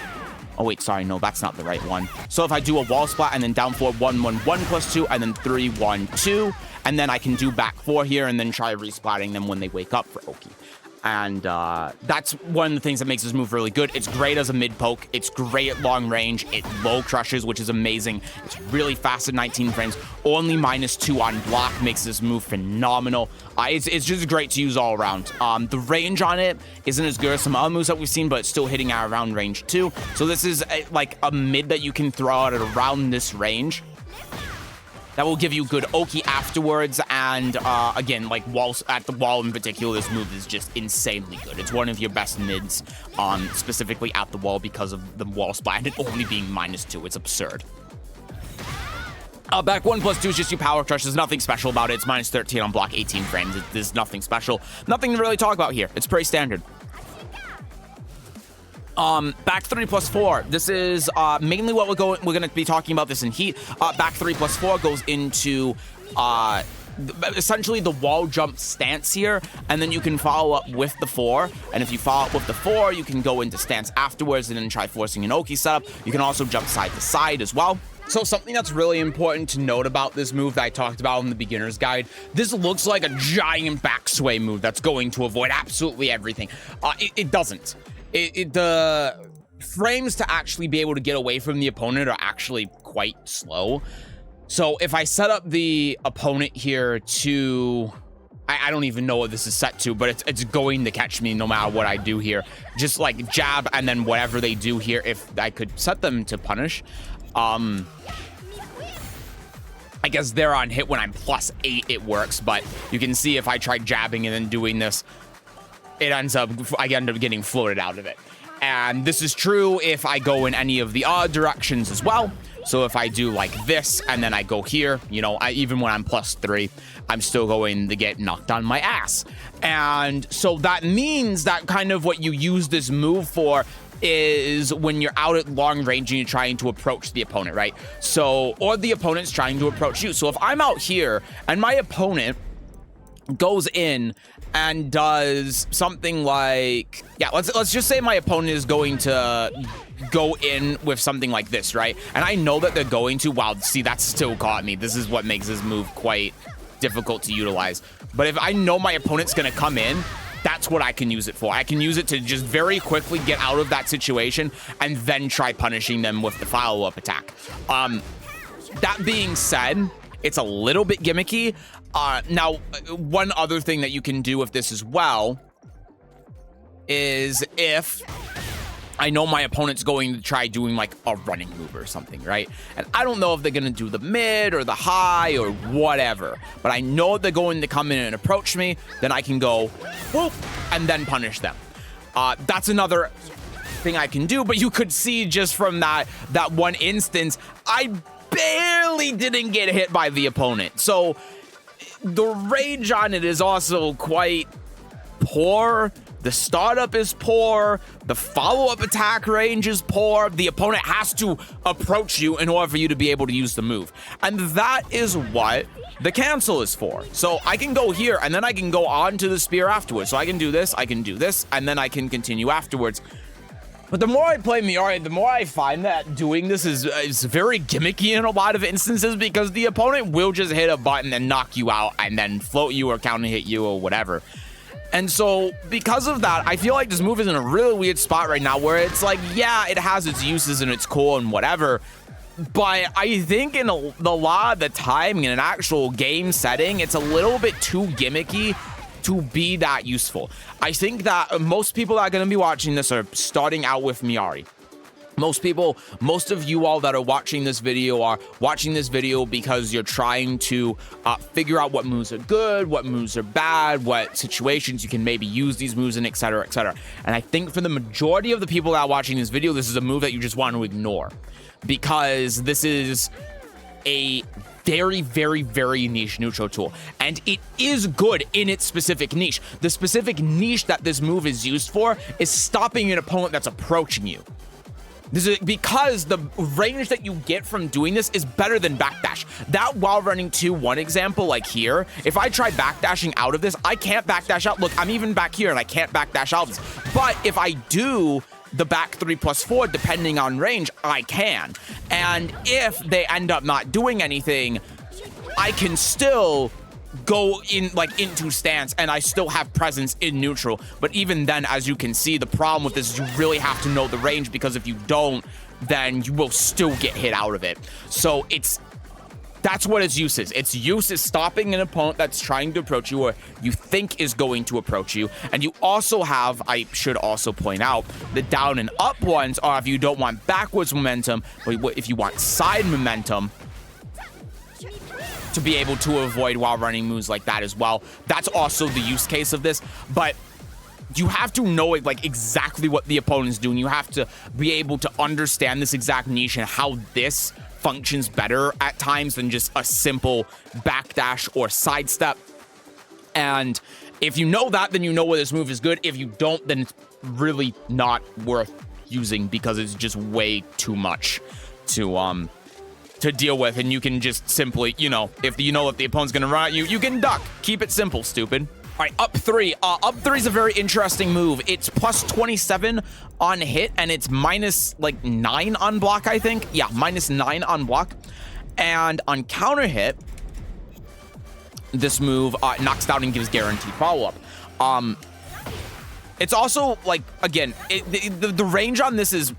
Oh, wait, sorry, no, that's not the right one. So if I do a wall splat and then down 4, 1, 1, 1+2, and then 3, 1, 2, and then I can do back 4 here and then try resplatting them when they wake up for Oki. And that's one of the things that makes this move really good. It's great as a mid poke. It's great at long range. It low crushes, which is amazing. It's really fast at 19 frames. Only -2 on block makes this move phenomenal. It's just great to use all around. The range on it isn't as good as some other moves that we've seen, but it's still hitting at around range 2. So this is like a mid that you can throw out at around this range. That will give you good Oki afterwards, and again, like walls at the wall in particular, this move is just insanely good. It's one of your best mids, specifically at the wall because of the wall splat and it only being -2. It's absurd. Back 1+2 is just your power crush. There's nothing special about it. It's -13 on block, 18 frames. There's nothing special. Nothing to really talk about here. It's pretty standard. Back 3+4. This is mainly what we're going to be talking about this in heat. Back 3+4 goes into essentially the wall jump stance here, and then you can follow up with the 4. And if you follow up with the 4, you can go into stance afterwards and then try forcing an Oki setup. You can also jump side to side as well. So something that's really important to note about this move that I talked about in the beginner's guide, this looks like a giant back sway move that's going to avoid absolutely everything. It doesn't. The frames to actually be able to get away from the opponent are actually quite slow. So if I set up the opponent here to, I don't even know what this is set to, but it's going to catch me no matter what I do here. Just like jab and then whatever they do here, if I could set them to punish. I guess there on hit when I'm +8, it works, but you can see if I try jabbing and then doing this, I end up getting floated out of it. And this is true if I go in any of the odd directions as well. So if I do like this and then I go here, you know, even when I'm +3, I'm still going to get knocked on my ass. And so that means that kind of what you use this move for is when you're out at long range and you're trying to approach the opponent, right? So, or the opponent's trying to approach you. So if I'm out here and my opponent goes in and does something like, yeah, let's just say my opponent is going to go in with something like this, right? And I know that they're going to, wow, see, that's still caught me. This is what makes this move quite difficult to utilize. But if I know my opponent's gonna come in, that's what I can use it for. I can use it to just very quickly get out of that situation and then try punishing them with the follow-up attack. That being said, it's a little bit gimmicky. Now, one other thing that you can do with this as well is if I know my opponent's going to try doing like a running move or something, right? And I don't know if they're going to do the mid or the high or whatever, but I know they're going to come in and approach me, then I can go whoop and then punish them. That's another thing I can do, but you could see just from that one instance, I barely didn't get hit by the opponent. So the range on it is also quite poor. The startup is poor. The follow-up attack range is poor. The opponent has to approach you in order for you to be able to use the move. And that is what the cancel is for. So I can go here and then I can go on to the spear afterwards. So I can do this, and then I can continue afterwards. But the more I play Miary, the more I find that doing this is very gimmicky in a lot of instances because the opponent will just hit a button and knock you out and then float you or counter hit you or whatever. And so because of that, I feel like this move is in a really weird spot right now where it's like, yeah, it has its uses and it's cool and whatever. But I think in a lot of the time in an actual game setting, it's a little bit too gimmicky to be that useful. I think that most people that are going to be watching this are starting out with Miary. Most of you all that are watching this video are watching this video because you're trying to figure out what moves are good, what moves are bad, what situations you can maybe use these moves in, etc., etc. And I think for the majority of the people that are watching this video, this is a move that you just want to ignore because this is a very, very, very niche neutral tool. And it is good in its specific niche. The specific niche that this move is used for is stopping an opponent that's approaching you. This is because the range that you get from doing this is better than backdash. That while running 2-1 example, like here, if I try backdashing out of this, I can't backdash out. Look, I'm even back here and I can't backdash out of this. But if I do the back 3+4, depending on range, I can. And if they end up not doing anything, I can still go in like into stance and I still have presence in neutral. But even then, as you can see, the problem with this is you really have to know the range because if you don't, then you will still get hit out of it. So that's what its use is. Its use is stopping an opponent that's trying to approach you or you think is going to approach you. And you also have, I should also point out, the down and up ones are if you don't want backwards momentum, but if you want side momentum, to be able to avoid while running moves like that as well. That's also the use case of this, but you have to know like exactly what the opponent's doing. You have to be able to understand this exact niche and how this functions better at times than just a simple backdash or sidestep. And if you know that, then you know where this move is good. If you don't, then it's really not worth using because it's just way too much to deal with, and you can just simply, you know, if you know that the opponent's gonna run at you, you can duck. Keep it simple, stupid. All right, up 3. Up 3 is a very interesting move. It's +27 on hit, and it's -9 on block, I think. Yeah, -9 on block. And on counter hit, this move knocks down and gives guaranteed follow-up. It's also, like, again, the range on this is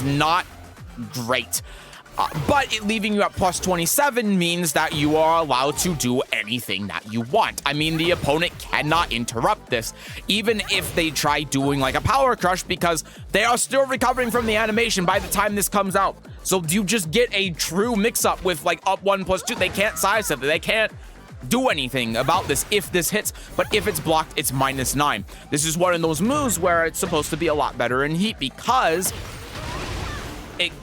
not great. But leaving you at +27 means that you are allowed to do anything that you want. I mean, the opponent cannot interrupt this, even if they try doing like a power crush, because they are still recovering from the animation by the time this comes out. So you just get a true mix-up with like up 1+2. They can't sidestep it. They can't do anything about this if this hits, but if it's blocked, it's -9. This is one of those moves where it's supposed to be a lot better in heat because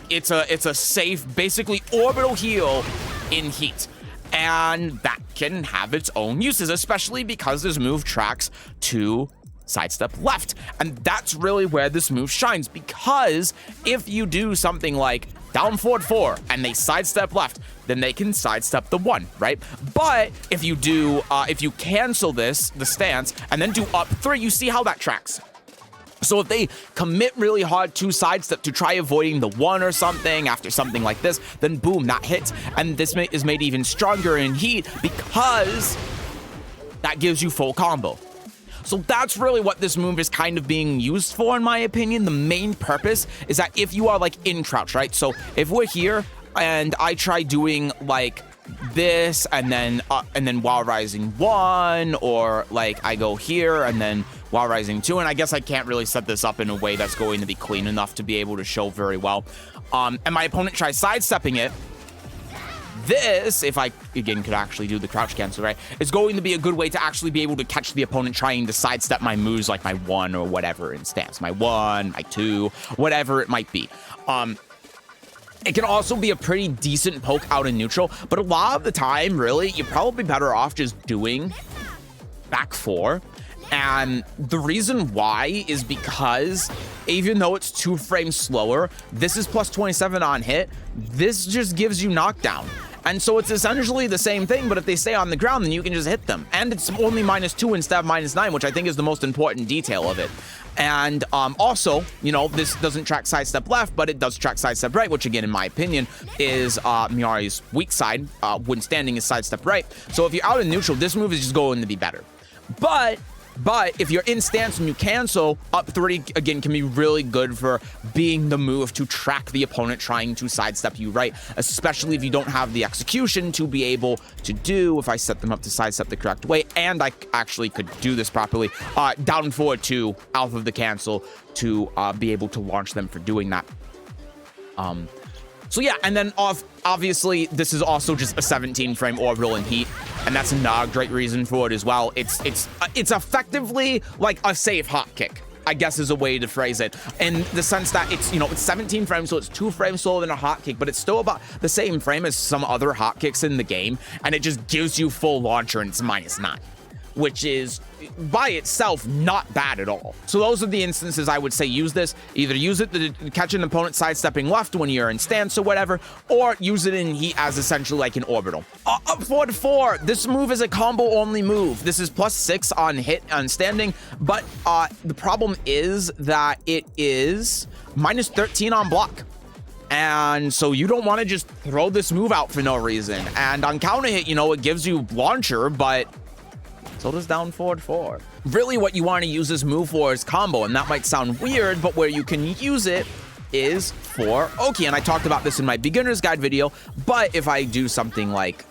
it's a safe, basically orbital heal in heat. And that can have its own uses, especially because this move tracks to sidestep left. And that's really where this move shines, because if you do something like down forward 4 and they sidestep left, then they can sidestep the 1, right? But if you do, if you cancel this, the stance, and then do up 3, you see how that tracks. So if they commit really hard to sidestep to try avoiding the 1 or something after something like this, then boom, that hits. And this is made even stronger in heat because that gives you full combo. So that's really what this move is kind of being used for, in my opinion. The main purpose is that if you are like in crouch, right? So if we're here and I try doing like this and then while rising 1, or like I go here and then while rising 2, and I guess I can't really set this up in a way that's going to be clean enough to be able to show very well. And my opponent tries sidestepping it. This, if I, again, could actually do the crouch cancel, right, is going to be a good way to actually be able to catch the opponent trying to sidestep my moves, like my 1 or whatever in stance. My 1, my 2, whatever it might be. It can also be a pretty decent poke out in neutral, but a lot of the time, really, you're probably better off just doing back 4. And the reason why is because even though it's 2 frames slower, this is plus 27 on hit. This just gives you knockdown. And so it's essentially the same thing, but if they stay on the ground, then you can just hit them. And it's only -2 instead of -9, which I think is the most important detail of it. And also, you know, this doesn't track sidestep left, but it does track sidestep right, which again, in my opinion, is Miary's weak side. When standing is sidestep right. So if you're out in neutral, this move is just going to be better. But if you're in stance and you cancel, up 3, again, can be really good for being the move to track the opponent trying to sidestep you right, especially if you don't have the execution to be able to do, if I set them up to sidestep the correct way, and I actually could do this properly, down forward 2 out of the cancel to be able to launch them for doing that. So yeah, and then obviously this is also just a 17 frame orbital in heat, and that's not a great reason for it as well. It's effectively like a safe hot kick, I guess is a way to phrase it, in the sense that it's, you know, it's 17 frames, so it's 2 frames slower than a hot kick, but it's still about the same frame as some other hot kicks in the game, and it just gives you full launcher, and it's -9. Which is by itself not bad at all. So those are the instances I would say use this. Either use it to catch an opponent sidestepping left when you're in stance or whatever, or use it in heat as essentially like an orbital. Up forward 4, this move is a combo only move. This is +6 on hit on standing, but the problem is that it is -13 on block. And so you don't want to just throw this move out for no reason. And on counter hit, you know, it gives you launcher, but so does down forward 4. Really what you want to use this move for is combo, and that might sound weird, but where you can use it is for Oki, and I talked about this in my beginner's guide video, but if I do something like,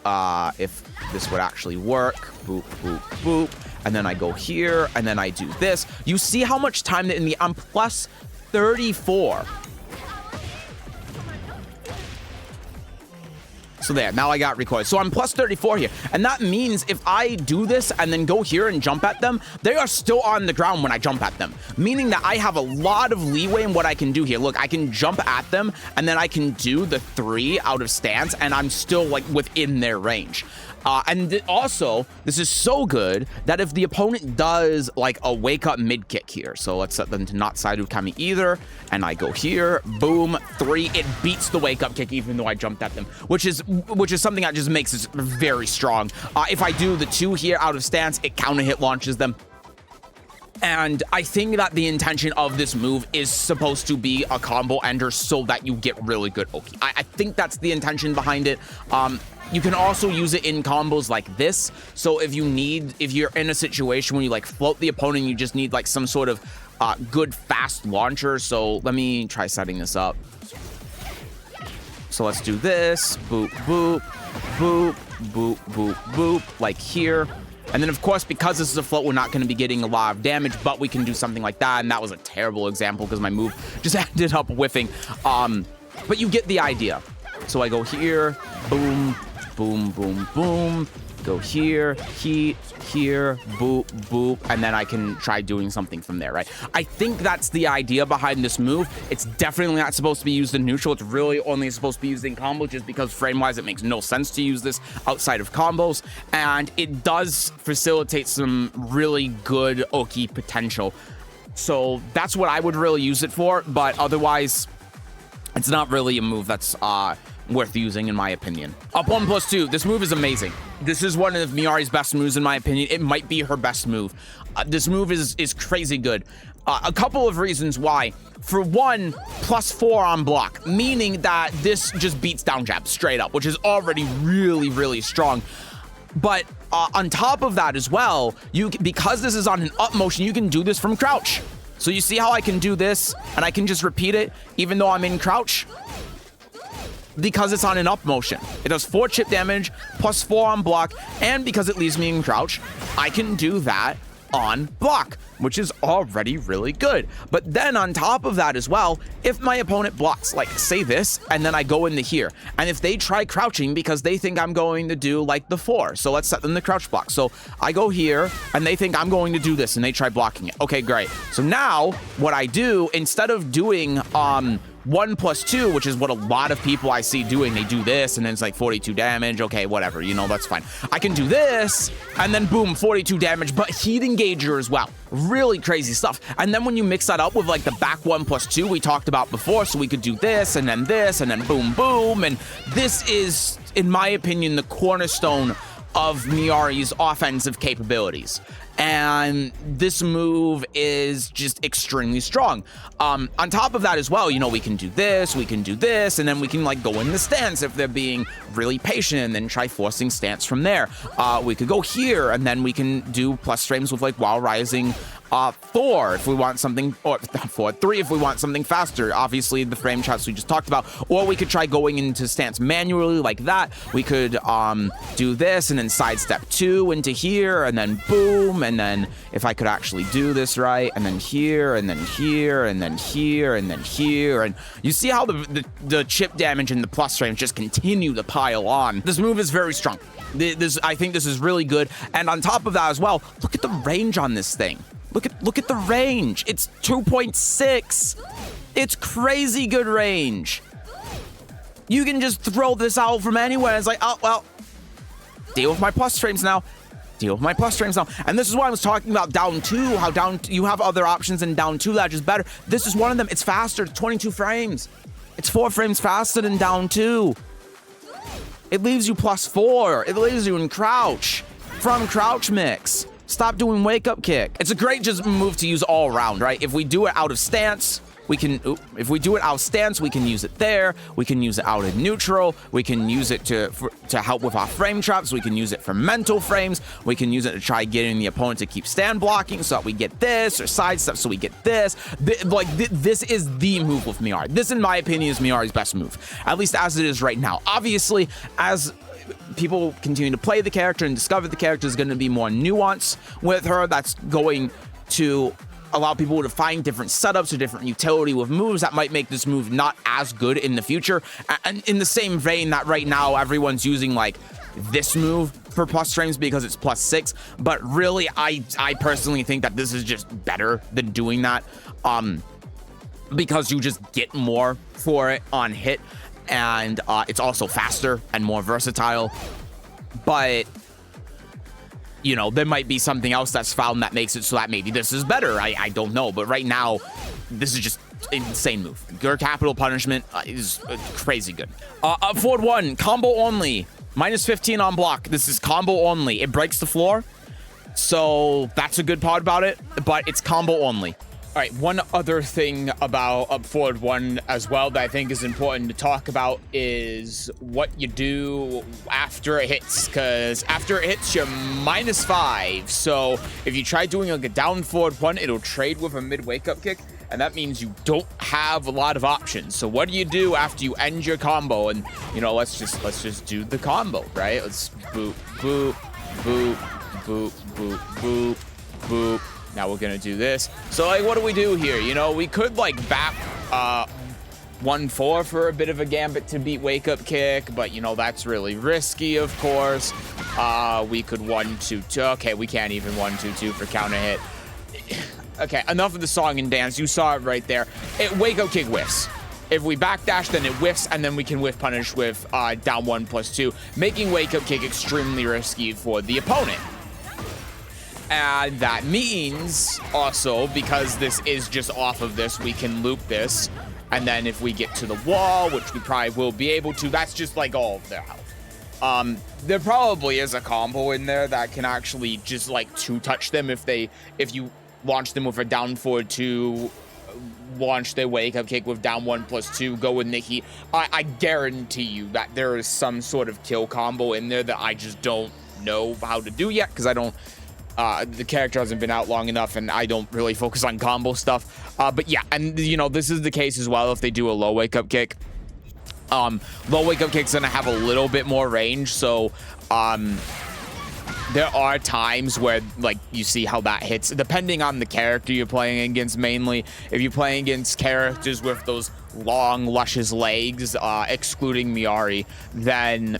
if this would actually work, boop, boop, boop, and then I go here, and then I do this, you see how much time that in the, I'm plus 34. So there, now I got recoil. So I'm plus 34 here. And that means if I do this and then go here and jump at them, they are still on the ground when I jump at them. Meaning that I have a lot of leeway in what I can do here. Look, I can jump at them and then I can do the 3 out of stance and I'm still like within their range. And also, this is so good that if the opponent does like a wake up mid kick here, so let's set them to not side Ukami either, and I go here, boom, 3, it beats the wake up kick even though I jumped at them, which is something that just makes it very strong. If I do the 2 here out of stance, it counter hit launches them. And I think that the intention of this move is supposed to be a combo ender so that you get really good Oki. I think that's the intention behind it. You can also use it in combos like this. So if you're in a situation where you like float the opponent, you just need like some sort of good fast launcher. So let me try setting this up. So let's do this, boop, boop, boop, boop, boop, boop, like here. And then, of course, because this is a float, we're not going to be getting a lot of damage, but we can do something like that. And that was a terrible example because my move just ended up whiffing. but you get the idea. So I go here, boom, boom, boom, boom. Go here, heat, here, boop, boop, and then I can try doing something from there, right? I think that's the idea behind this move. It's definitely not supposed to be used in neutral. It's really only supposed to be used in combo, just because frame-wise it makes no sense to use this outside of combos, and it does facilitate some really good Oki potential. So that's what I would really use it for, but otherwise, it's not really a move that's worth using, in my opinion. Up 1+2, this move is amazing. This is one of Miari's best moves, in my opinion. It might be her best move. This move is crazy good. A couple of reasons why. For one, +4 on block, meaning that this just beats down jab straight up, which is already really, really strong. But on top of that as well, because this is on an up motion, you can do this from crouch. So you see how I can do this, and I can just repeat it, even though I'm in crouch? Because it's on an up motion. It does 4 chip damage, +4 on block, and because it leaves me in crouch, I can do that on block, which is already really good. But then on top of that as well, if my opponent blocks, like say this, and then I go into here, and if they try crouching because they think I'm going to do like the 4, so let's set them the crouch block. So I go here, and they think I'm going to do this, and they try blocking it. Okay, great. So now what I do, instead of doing 1+2, which is what a lot of people I see doing, they do this and then it's like 42 damage. Okay, whatever, you know, that's fine. I can do this and then boom, 42 damage, but heat engager as well. Really crazy stuff. And then when you mix that up with like the back 1+2 we talked about before, so we could do this and then boom, boom. And this is, in my opinion, the cornerstone of Miari's offensive capabilities. And this move is just extremely strong. On top of that as well, you know, we can do this, and then we can like go in the stance if they're being really patient and then try forcing stance from there. We could go here and then we can do plus frames with like while rising 4 if we want something, or 3 if we want something faster. Obviously the frame shots we just talked about, or we could try going into stance manually like that. We could do this and then sidestep 2 into here and then boom, and then if I could actually do this right, and then here and then here and then here and then here, and you see how the chip damage and the plus frames just continue to pile on. This move is very strong. I think this is really good, and on top of that as well, look at the range on this thing. Look at the range. It's 2.6. It's crazy good range. You can just throw this out from anywhere. It's like, oh, well, deal with my plus frames now. Deal with my plus frames now. And this is why I was talking about down 2, how down you have other options in down 2 that are just better. This is one of them. It's faster, 22 frames. It's 4 frames faster than down 2. It leaves you +4. It leaves you in crouch. From crouch mix. Stop doing wake up kick. It's a great just move to use all around, right? If we do it out of stance, we can, if we do it out of stance, we can use it there. We can use it out in neutral. We can use it to help with our frame traps. We can use it for mental frames. We can use it to try getting the opponent to keep stand blocking so that we get this, or sidestep so we get this. This is the move with Miari. This, in my opinion, is Miari's best move, at least as it is right now. Obviously, as people continue to play the character and discover the character, is going to be more nuance with her. That's going to allow people to find different setups or different utility with moves that might make this move not as good in the future. And in the same vein that right now everyone's using like this move for plus frames because it's +6, but really I personally think that this is just better than doing that, because you just get more for it on hit, and it's also faster and more versatile. But you know, there might be something else that's found that makes it so that maybe this is better. I don't know. But right now, this is just an insane move. Your capital punishment is crazy good. Up forward 1, combo only. -15 on block. This is combo only. It breaks the floor. So that's a good part about it. But it's combo only. All right, one other thing about up forward 1 as well that I think is important to talk about is what you do after it hits, because after it hits, you're -5. So if you try doing like a down forward 1, it'll trade with a mid wake up kick, and that means you don't have a lot of options. So what do you do after you end your combo? And you know, let's just do the combo, right? Let's boop, boop, boop, boop, boop, boop, boop. Now we're gonna do this. So like, what do we do here? You know, we could like back 1-4 for a bit of a gambit to beat Wake Up Kick, but, you know, that's really risky, of course. We could 1-2-2. Okay, we can't even 1-2-2 for counter hit. Okay, enough of the song and dance. You saw it right there. Wake Up Kick whiffs. If we backdash, then it whiffs, and then we can whiff punish with down 1+2, making Wake Up Kick extremely risky for the opponent. And that means also, because this is just off of this, we can loop this. And then if we get to the wall, which we probably will be able to, that's just like all of their health. There probably is a combo in there that can actually just like two-touch them if you launch them with a down forward 2, launch their Wake Up Kick with down 1+2, go with Nikki. I guarantee you that there is some sort of kill combo in there that I just don't know how to do yet, because I don't the character hasn't been out long enough, and I don't really focus on combo stuff. But yeah, and you know, this is the case as well if they do a low Wake Up Kick. Low Wake Up Kick's gonna have a little bit more range, so there are times where, like, you see how that hits, depending on the character you're playing against mainly. If you're playing against characters with those long, luscious legs, excluding Miary, then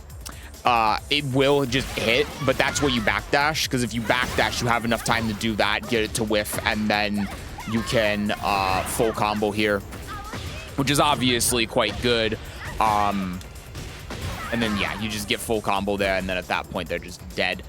it will just hit, but that's where you backdash, because if you backdash, you have enough time to do that, get it to whiff, and then you can full combo here, which is obviously quite good. And then, yeah, you just get full combo there, and then at that point, they're just dead.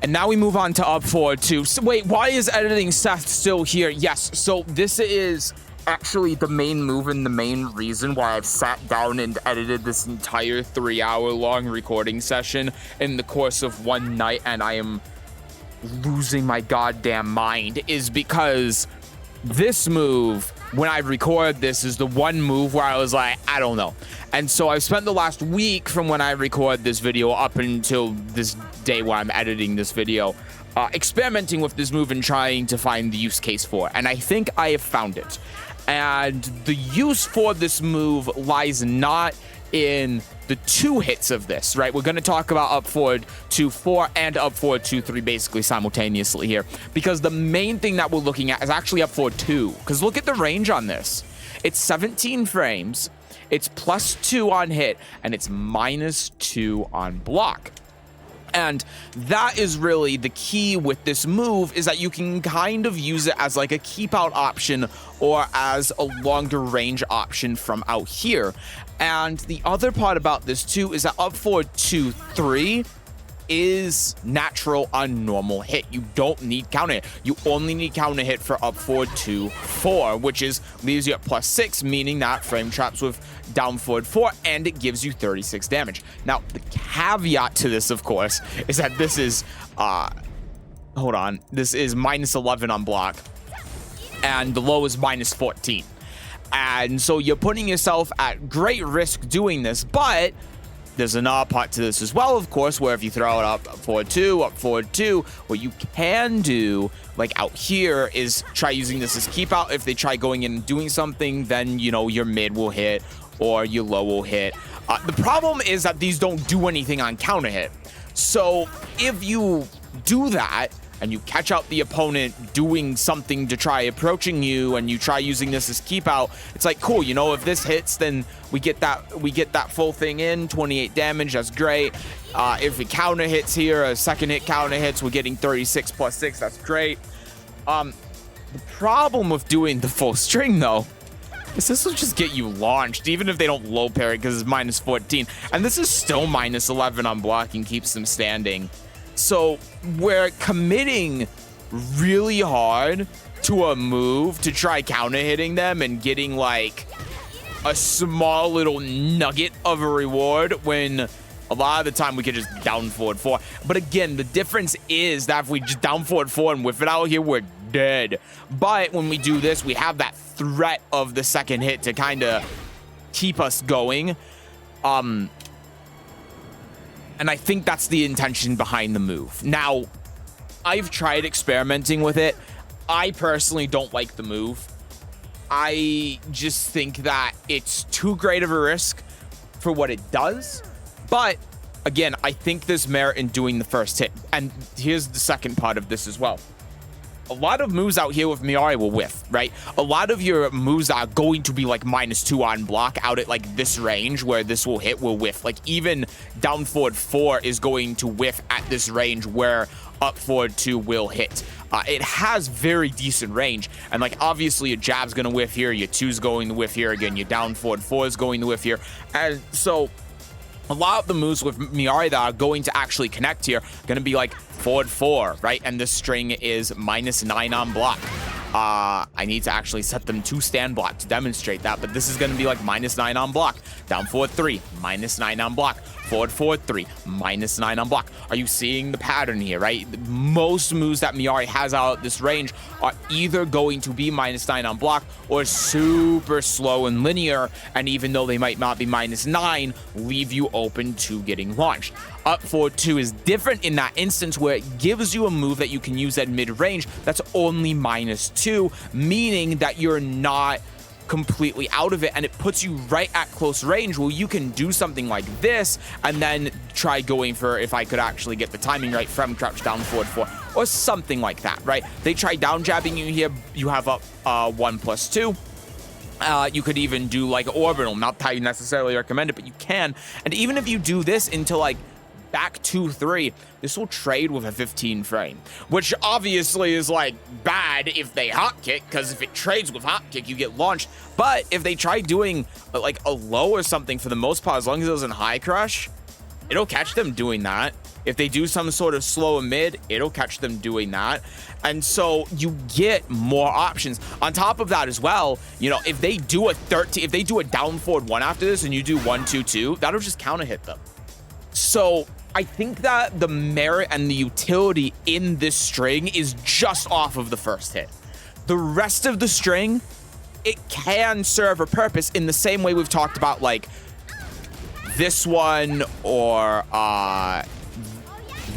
And now we move on to up forward 2. So wait, why is editing Seth still here? Yes, so this is actually the main move and the main reason why I've sat down and edited this entire 3-hour-long recording session in the course of one night, and I am losing my goddamn mind, is because this move, when I record this, is the one move where I was like, I don't know. And so I've spent the last week from when I record this video up until this day where I'm editing this video, experimenting with this move and trying to find the use case for it. And I think I have found it. And the use for this move lies not in the 2 hits of this, right? We're going to talk about up forward 2-4 and up forward 2-3 basically simultaneously here, because the main thing that we're looking at is actually up forward 2, because look at the range on this. It's 17 frames, it's +2 on hit, and it's -2 on block. And that is really the key with this move, is that you can kind of use it as like a keep out option or as a longer range option from out here. And the other part about this too is that up forward 2-3 is natural on normal hit. You don't need counter hit. You only need counter hit for up forward 2-4, which is leaves you at +6, meaning that frame traps with down forward 4, and it gives you 36 damage. Now, the caveat to this, of course, is that this is hold on, this is -11 on block, and the low is -14. And so you're putting yourself at great risk doing this, but there's another part to this as well, of course, where if you throw it up forward 2, what you can do, like out here, is try using this as keep out. If they try going in and doing something, then, you know, your mid will hit or your low will hit. The problem is that these don't do anything on counter hit. So if you do that, and you catch out the opponent doing something to try approaching you, and you try using this as keep out, it's like, cool, you know, if this hits, then we get that full thing in, 28 damage, that's great. If it counter hits here, a second hit counter hits, we're getting 36 +6, that's great. The problem with doing the full string, though, is this will just get you launched, even if they don't low parry, because it's -14. And this is still -11 on block and keeps them standing. So we're committing really hard to a move to try counter hitting them and getting like a small little nugget of a reward, when a lot of the time we could just down forward 4. But again, the difference is that if we just down forward 4 and whiff it out here, we're dead. But when we do this, we have that threat of the second hit to kind of keep us going. And I think that's the intention behind the move. Now, I've tried experimenting with it. I personally don't like the move. I just think that it's too great of a risk for what it does. But again, I think there's merit in doing the first hit. And here's the second part of this as well. a lot of moves out here with Miary will whiff, right? A lot of your moves are going to be like -2 on block out at like this range where this will hit will whiff. Like even down forward 4 is going to whiff at this range where up forward 2 will hit. It has very decent range, and like obviously your jab's gonna whiff here, your 2's going to whiff here again, your down forward 4 is going to whiff here, and so a lot of the moves with Miary that are going to actually connect here going to be like forward 4, right? And this string is -9 on block. I need to actually set them to stand block to demonstrate that, but this is going to be like -9 on block. Down forward 3, -9 on block. Forward 3, -9 on block. Are you seeing the pattern here, right? Most moves that Miary has out at this range are either going to be -9 on block or super slow and linear, and even though they might not be -9, leave you open to getting launched. Up forward 2 is different in that instance where it gives you a move that you can use at mid-range that's only -2, meaning that you're not completely out of it, and it puts you right at close range where you can do something like this and then try going for, if I could actually get the timing right, from crouch down forward 4 or something like that, right? They try down jabbing you here, you have up 1+2. You could even do like orbital, not that I necessarily recommend it, but you can. And even if you do this into like back 2-3, this will trade with a 15 frame, which obviously is like bad if they hot kick, because if it trades with hot kick, you get launched. But if they try doing like a low or something, for the most part, as long as it was in high crush, it'll catch them doing that. If they do some sort of slow and mid, it'll catch them doing that. And so you get more options. On top of that as well, you know, if they do a 13, if they do a down forward 1 after this and you do 1-2-2, that'll just counter hit them. So I think that the merit and the utility in this string is just off of the first hit. The rest of the string, it can serve a purpose in the same way we've talked about like this one or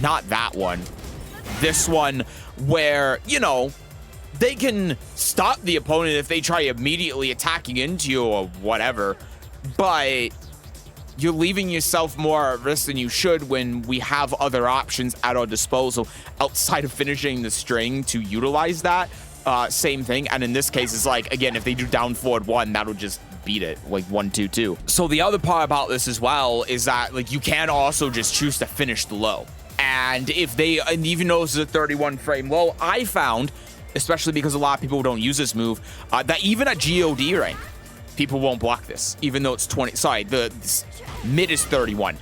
not that one, this one, where, you know, they can stop the opponent if they try immediately attacking into you or whatever, but you're leaving yourself more at risk than you should when we have other options at our disposal outside of finishing the string to utilize that. Same thing. And in this case, it's like, again, if they do down forward 1, that'll just beat it, like 1-2-2. So the other part about this as well is that like you can also just choose to finish the low. And if they, and even though this is a 31 frame low, I found, especially because a lot of people don't use this move, that even at GOD rank, people won't block this, even though it's 20. Sorry, the mid is 31.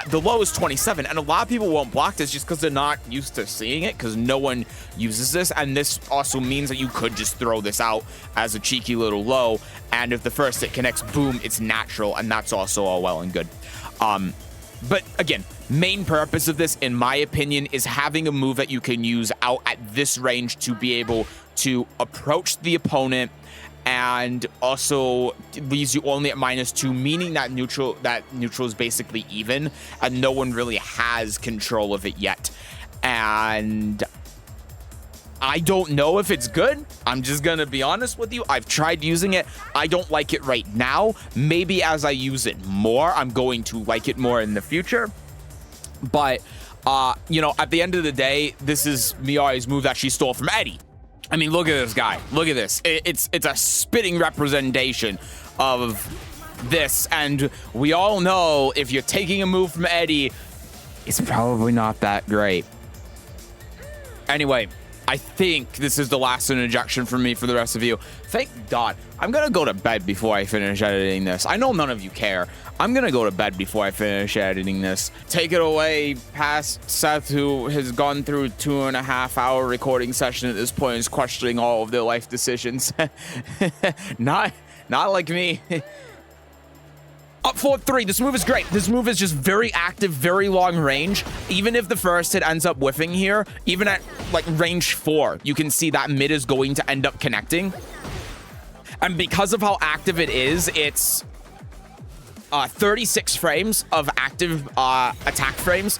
The low is 27, and a lot of people won't block this just because they're not used to seeing it, because no one uses this. And this also means that you could just throw this out as a cheeky little low, and if the first hit connects, boom, it's natural, and that's also all well and good. But again, main purpose of this, in my opinion, is having a move that you can use out at this range to be able to approach the opponent, and also leaves you only at -2, meaning that neutral is basically even, and no one really has control of it yet. And I don't know if it's good. I'm just gonna be honest with you. I've tried using it. I don't like it right now. Maybe as I use it more, I'm going to like it more in the future. But you know, at the end of the day, this is Miary's move that she stole from Eddie. I mean, look at this guy. Look at this. It's a spitting representation of this. And we all know if you're taking a move from Eddie, it's probably not that great. Anyway, I think this is the last interjection from me for the rest of you. Thank God. I'm going to go to bed before I finish editing this. I know none of you care. I'm going to go to bed before I finish editing this. Take it away past Seth, who has gone through a 2.5-hour recording session at this point, is questioning all of their life decisions. Not like me. Up forward 3, this move is great. This move is just very active, very long range. Even if the first hit ends up whiffing here, even at like range 4, you can see that mid is going to end up connecting. And because of how active it is, it's 36 frames of active attack frames.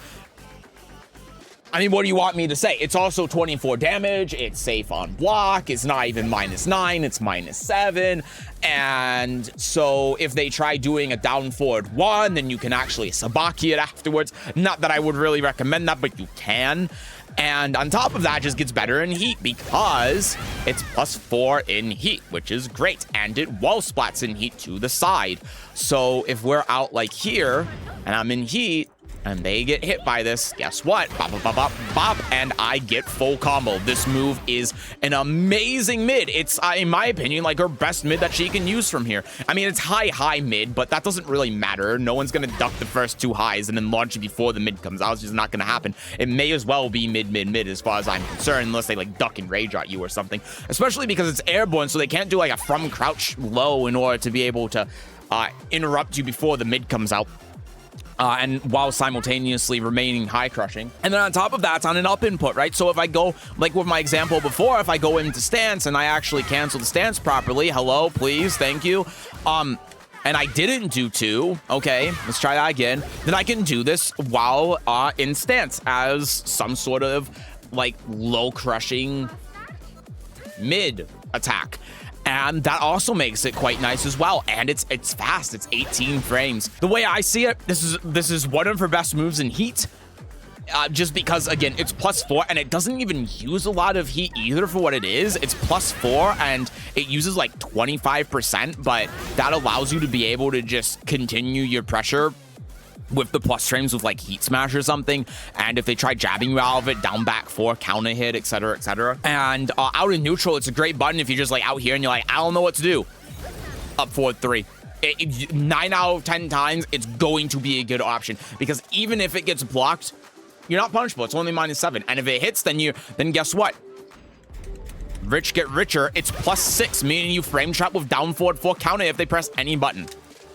I mean, what do you want me to say? It's also 24 damage. It's safe on block. It's not even -9. It's -7. And so if they try doing a down forward 1, then you can actually sabaki it afterwards. Not that I would really recommend that, but you can. And on top of that, it just gets better in heat because it's +4 in heat, which is great. And it wall splats in heat to the side. So if we're out like here and I'm in heat, and they get hit by this, guess what? Bop, bop, bop, bop, bop, and I get full combo. This move is an amazing mid. It's, in my opinion, like her best mid that she can use from here. I mean, it's high mid, but that doesn't really matter. No one's going to duck the first 2 highs and then launch it before the mid comes out. It's just not going to happen. It may as well be mid as far as I'm concerned, unless they like duck and rage at you or something. Especially because it's airborne, so they can't do like a from crouch low in order to be able to interrupt you before the mid comes out. And while simultaneously remaining high crushing. And then on top of that, it's on an up input, right? So if I go, like with my example before, if I go into stance and I actually cancel the stance properly, hello, please, thank you. And I didn't do 2, okay, let's try that again. Then I can do this while in stance as some sort of like low crushing mid attack. And that also makes it quite nice as well. And it's fast. It's 18 frames. The way I see it, this is one of her best moves in heat. Just because, again, it's +4 and it doesn't even use a lot of heat either for what it is. It's +4 and it uses like 25%, but that allows you to be able to just continue your pressure with the plus frames with like heat smash or something. And if they try jabbing you out of it, down back 4, counter hit, etc, etc. And out in neutral, it's a great button if you're just like out here and you're like, I don't know what to do. Up forward 3. 9 out of 10 times, it's going to be a good option because even if it gets blocked, you're not punishable. It's only -7. And if it hits, then guess what? Rich get richer. It's +6, meaning you frame trap with down forward 4 counter if they press any button.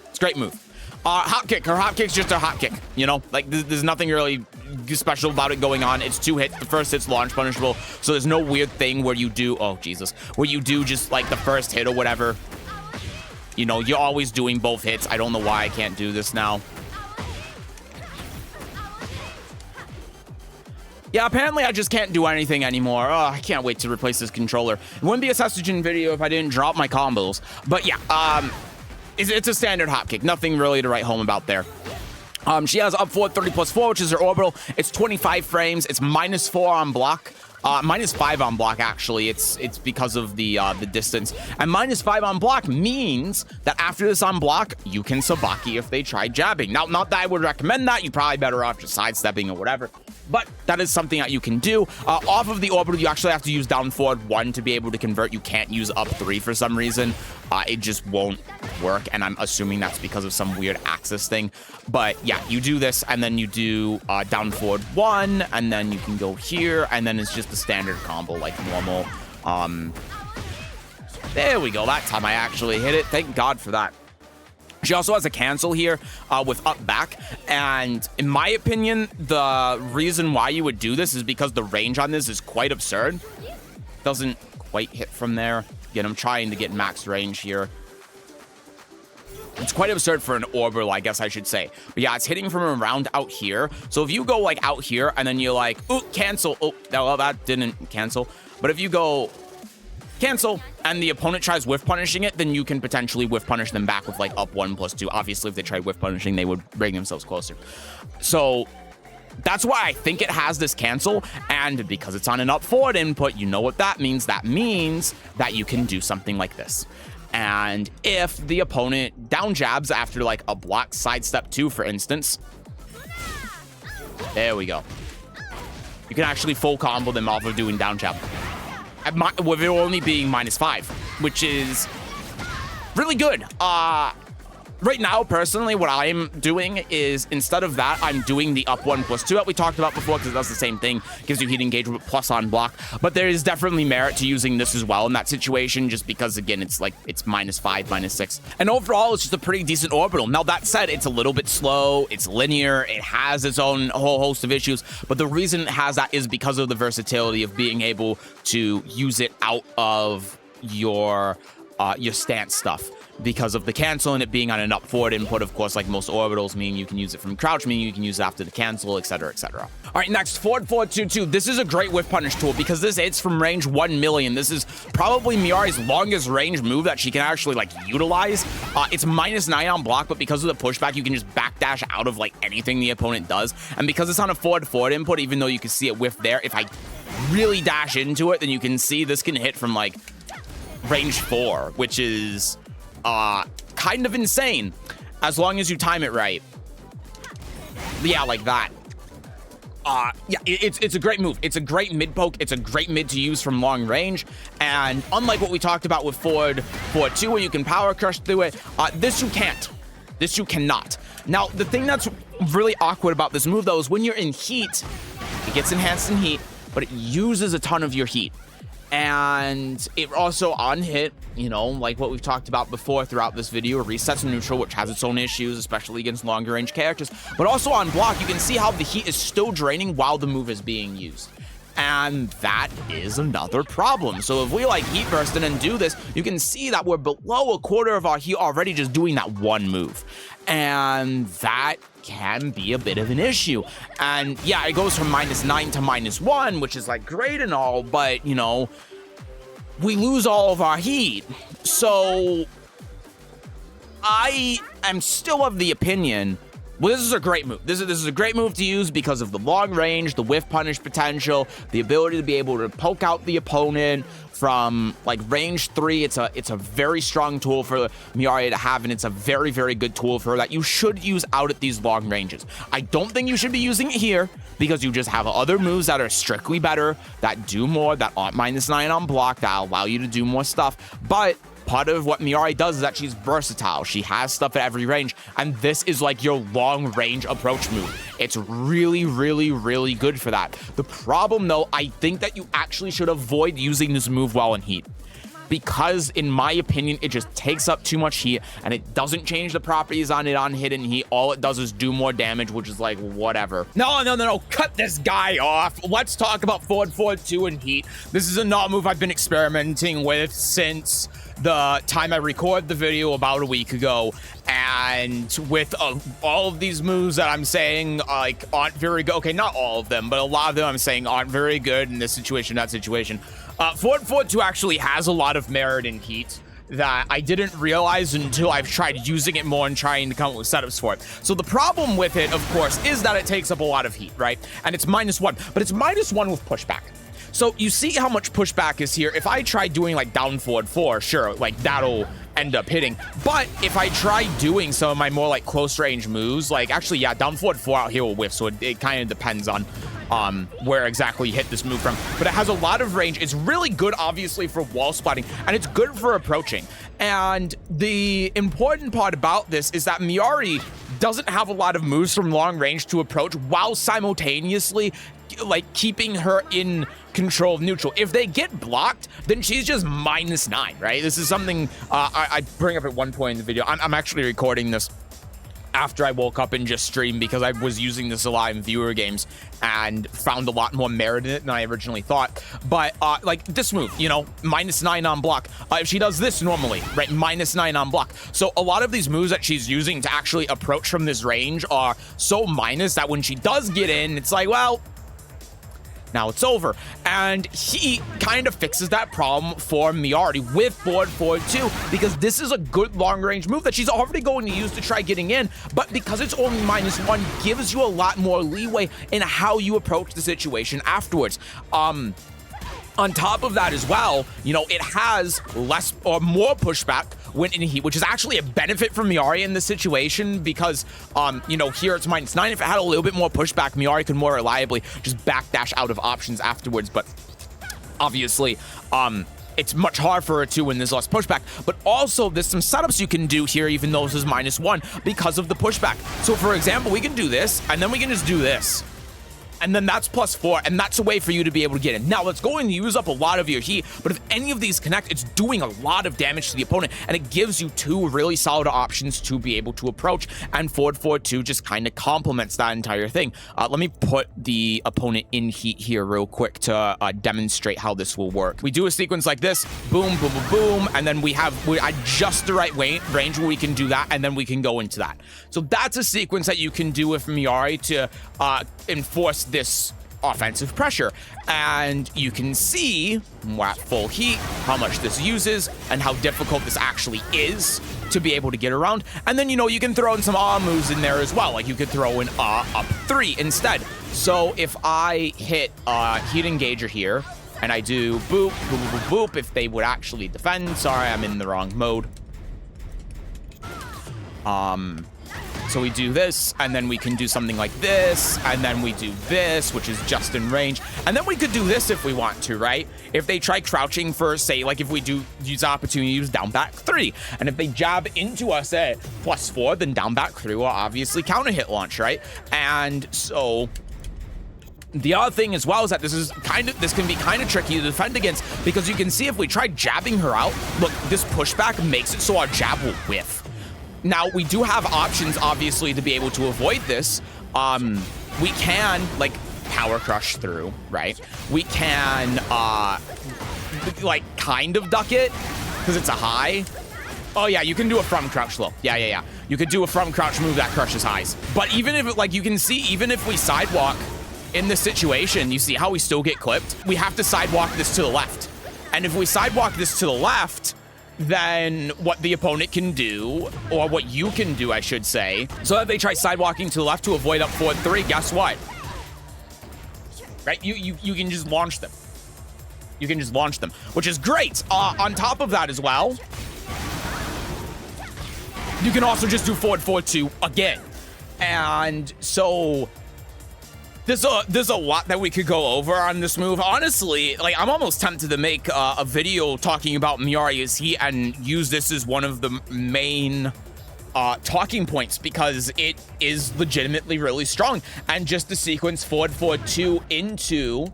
It's a great move. Hot kick. Her hot kick's just a hot kick, you know? Like, there's nothing really special about it going on. It's 2 hits. The first hit's launch punishable, so there's no weird thing where you do... Oh, Jesus. Where you do just, like, the first hit or whatever. You know, you're always doing both hits. I don't know why I can't do this now. Yeah, apparently I just can't do anything anymore. Oh, I can't wait to replace this controller. It wouldn't be a Sesujin video if I didn't drop my combos. But yeah, it's a standard hop kick. Nothing really to write home about there. She has up forward 30 plus 4, which is her orbital. It's 25 frames. It's -4 on block. -5 on block, actually. It's because of the distance. And -5 on block means that after this on block, you can sabaki if they try jabbing. Now, not that I would recommend that. You're probably better off just sidestepping or whatever. But that is something that you can do. Off of the orbital, you actually have to use down forward 1 to be able to convert. You can't use up 3 for some reason. It just won't work, and I'm assuming that's because of some weird axis thing. But yeah, you do this, and then you do down forward 1, and then you can go here, and then it's just the standard combo like normal. There we go. That time I actually hit it. Thank God for that. She also has a cancel here with up back. And in my opinion, the reason why you would do this is because the range on this is quite absurd. Doesn't quite hit from there. Again, I'm trying to get max range here. It's quite absurd for an orbital, I guess I should say. But yeah, it's hitting from around out here. So if you go like out here and then you're like, ooh, cancel. Oh, well, that didn't cancel. But if you go... cancel, and the opponent tries whiff punishing it, then you can potentially whiff punish them back with like up 1 plus 2. Obviously, if they tried whiff punishing, they would bring themselves closer. So that's why I think it has this cancel, and because it's on an up forward input, you know what that means. That means that you can do something like this. And if the opponent down jabs after like a block sidestep 2, for instance, there we go. You can actually full combo them off of doing down jab. With it only being -5, which is really good. Right now, personally, what I'm doing is, instead of that, I'm doing the up 1 plus 2 that we talked about before, because it does the same thing. Gives you heat engagement plus on block. But there is definitely merit to using this as well in that situation, just because, again, it's like, it's -5, -6. And overall, it's just a pretty decent orbital. Now, that said, it's a little bit slow. It's linear. It has its own whole host of issues. But the reason it has that is because of the versatility of being able to use it out of your stance stuff. because of the cancel and it being on an up forward input, of course, like most orbitals, meaning you can use it from crouch, meaning you can use it after the cancel, etc., etc. All right, next, forward 422. This is a great whiff punish tool because this hits from range 1 million. This is probably Miari's longest range move that she can actually like utilize. It's -9 on block, but because of the pushback, you can just backdash out of like anything the opponent does. And because it's on a forward input, even though you can see it whiff there, if I really dash into it, then you can see this can hit from like range 4, which is kind of insane as long as you time it right. Yeah, like that. Yeah, it's a great move. It's a great mid poke. It's a great mid to use from long range. And unlike what we talked about with forward 2, where you can power crush through it, this you can't. This you cannot. Now, the thing that's really awkward about this move, though, is when you're in heat, it gets enhanced in heat, but it uses a ton of your heat. And it also on hit, you know, like what we've talked about before throughout this video, resets neutral, which has its own issues, especially against longer range characters. But also on block, you can see how the heat is still draining while the move is being used. And that is another problem. So if we like heat burst and then do this, you can see that we're below a quarter of our heat already just doing that one move. And that can be a bit of an issue. And yeah, it goes from -9 to -1, which is like great and all, but you know, we lose all of our heat. So I am still of the opinion, well, this is a great move. This is a great move to use because of the long range, the whiff punish potential, the ability to be able to poke out the opponent from like range 3. It's a very strong tool for Miary to have, and it's a very, very good tool for her that you should use out at these long ranges. I don't think you should be using it here because you just have other moves that are strictly better, that do more, that aren't -9 on block, that allow you to do more stuff. But part of what Miary does is that she's versatile. She has stuff at every range, and this is like your long range approach move. It's really, really, really good for that. The problem though, I think that you actually should avoid using this move while in heat, because in my opinion, it just takes up too much heat and it doesn't change the properties on it on hidden heat. All it does is do more damage, which is like whatever. No, cut this guy off. Let's talk about forward 2 in heat. This is a not move I've been experimenting with since the time I recorded the video about a week ago, and with all of these moves that I'm saying like aren't very good. Okay, not all of them, but a lot of them I'm saying aren't very good in this situation, that situation. Forward 2 actually has a lot of merit in heat that I didn't realize until I've tried using it more and trying to come up with setups for it. So the problem with it, of course, is that it takes up a lot of heat, right? And it's -1, but it's -1 with pushback. So you see how much pushback is here. If I try doing like down forward 4, sure, like that'll end up hitting. But if I try doing some of my more like close range moves, like actually, yeah, down forward 4 out here will whiff. So it kind of depends on where exactly you hit this move from. But it has a lot of range. It's really good, obviously, for wall splatting, and it's good for approaching. And the important part about this is that Miary doesn't have a lot of moves from long range to approach while simultaneously like keeping her in control of neutral. If they get blocked, then she's just -9, right? This is something I bring up at one point in the video. I'm actually recording this after I woke up and just streamed because I was using this a lot in viewer games and found a lot more merit in it than I originally thought. But like this move, you know, -9 on block. If she does this normally, right, -9 on block. So a lot of these moves that she's using to actually approach from this range are so minus that when she does get in, it's like, well, now it's over. And he kind of fixes that problem for Miary with forward 2, because this is a good long range move that she's already going to use to try getting in, but because it's only -1, gives you a lot more leeway in how you approach the situation afterwards. On top of that as well, you know, it has less or more pushback when in heat, which is actually a benefit for Miary in this situation because, you know, here it's -9. If it had a little bit more pushback, Miary could more reliably just backdash out of options afterwards. But obviously, it's much harder for her to when there's less pushback. But also, there's some setups you can do here, even though this is -1, because of the pushback. So, for example, we can do this, and then we can just do this. and then that's +4, and that's a way for you to be able to get in. Now, it's going to use up a lot of your heat, but if any of these connect, it's doing a lot of damage to the opponent, and it gives you 2 really solid options to be able to approach, and forward 4-2 just kind of complements that entire thing. Let me put the opponent in heat here real quick to demonstrate how this will work. We do a sequence like this, boom, boom, boom, boom, and then we're at just the right range where we can do that, and then we can go into that. So that's a sequence that you can do with Miary to enforce this offensive pressure, and you can see at full heat how much this uses and how difficult this actually is to be able to get around. And then, you know, you can throw in some moves in there as well, like you could throw in up 3 instead. So if I hit heat engager here and I do boop, boop, boop, boop, boop, if they would actually defend. Sorry, I'm in the wrong mode. So we do this, and then we can do something like this, and then we do this, which is just in range. And then we could do this if we want to, right? If they try crouching for, say, like if we do use opportunity, use down back 3. And if they jab into us at +4, then down back 3 will obviously counter hit launch, right? And so the other thing as well is that this can be kind of tricky to defend against, because you can see if we try jabbing her out, look, this pushback makes it so our jab will whiff. Now, we do have options, obviously, to be able to avoid this. We can, like, power crush through, right? We can, like, kind of duck it, because it's a high. Oh, yeah, you can do a from crouch low. Yeah. You could do a from crouch move that crushes highs. But even if, like, you can see, even if we sidewalk in this situation, you see how we still get clipped? We have to sidewalk this to the left. And if we sidewalk this to the left, then what the opponent can do, or what you can do, I should say, so that they try sidewalking to the left to avoid up forward 3, guess what? Right? You can just launch them. You can just launch them, which is great. On top of that as well, you can also just do forward 4-2 again. And so there's a lot that we could go over on this move. Honestly, like, I'm almost tempted to make a video talking about Miary's heat and use this as one of the main talking points, because it is legitimately really strong. And just the sequence forward 4-2 into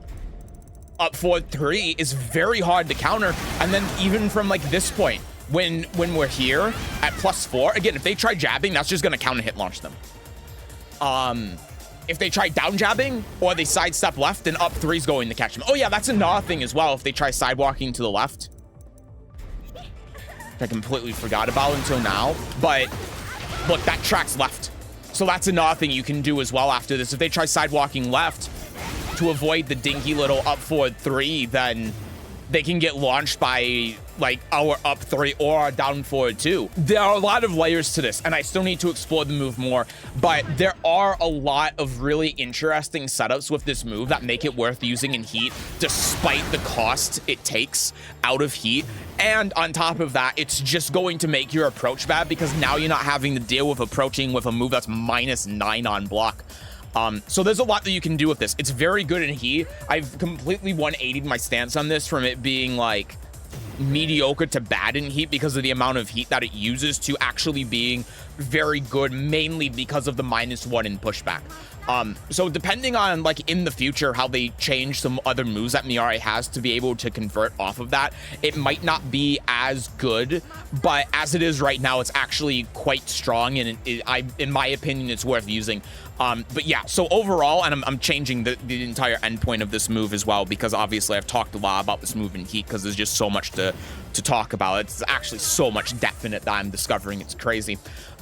up forward 3 is very hard to counter. And then even from like this point, when we're here at +4, again, if they try jabbing, that's just gonna counter hit launch them. If they try down jabbing or they sidestep left, then up 3 is going to catch them. Oh yeah, that's another thing as well. If they try sidewalking to the left, which I completely forgot about until now, but look, that tracks left. So that's another thing you can do as well after this. If they try sidewalking left to avoid the dinky little up forward 3, then they can get launched by like our up 3 or our down forward 2. There are a lot of layers to this, and I still need to explore the move more, but there are a lot of really interesting setups with this move that make it worth using in heat, despite the cost it takes out of heat. And on top of that, it's just going to make your approach bad, because now you're not having to deal with approaching with a move that's -9 on block. So there's a lot that you can do with this. It's very good in heat. I've completely 180'd my stance on this from it being like mediocre to bad in heat because of the amount of heat that it uses to actually being very good, mainly because of the -1 in pushback. So depending on like in the future how they change some other moves that Miary has to be able to convert off of that, it might not be as good, but as it is right now, it's actually quite strong, and in my opinion, it's worth using. But yeah, so overall, and I'm changing the entire endpoint of this move as well, because obviously I've talked a lot about this move in heat because there's just so much to talk about. It's actually so much depth in it that I'm discovering. It's crazy.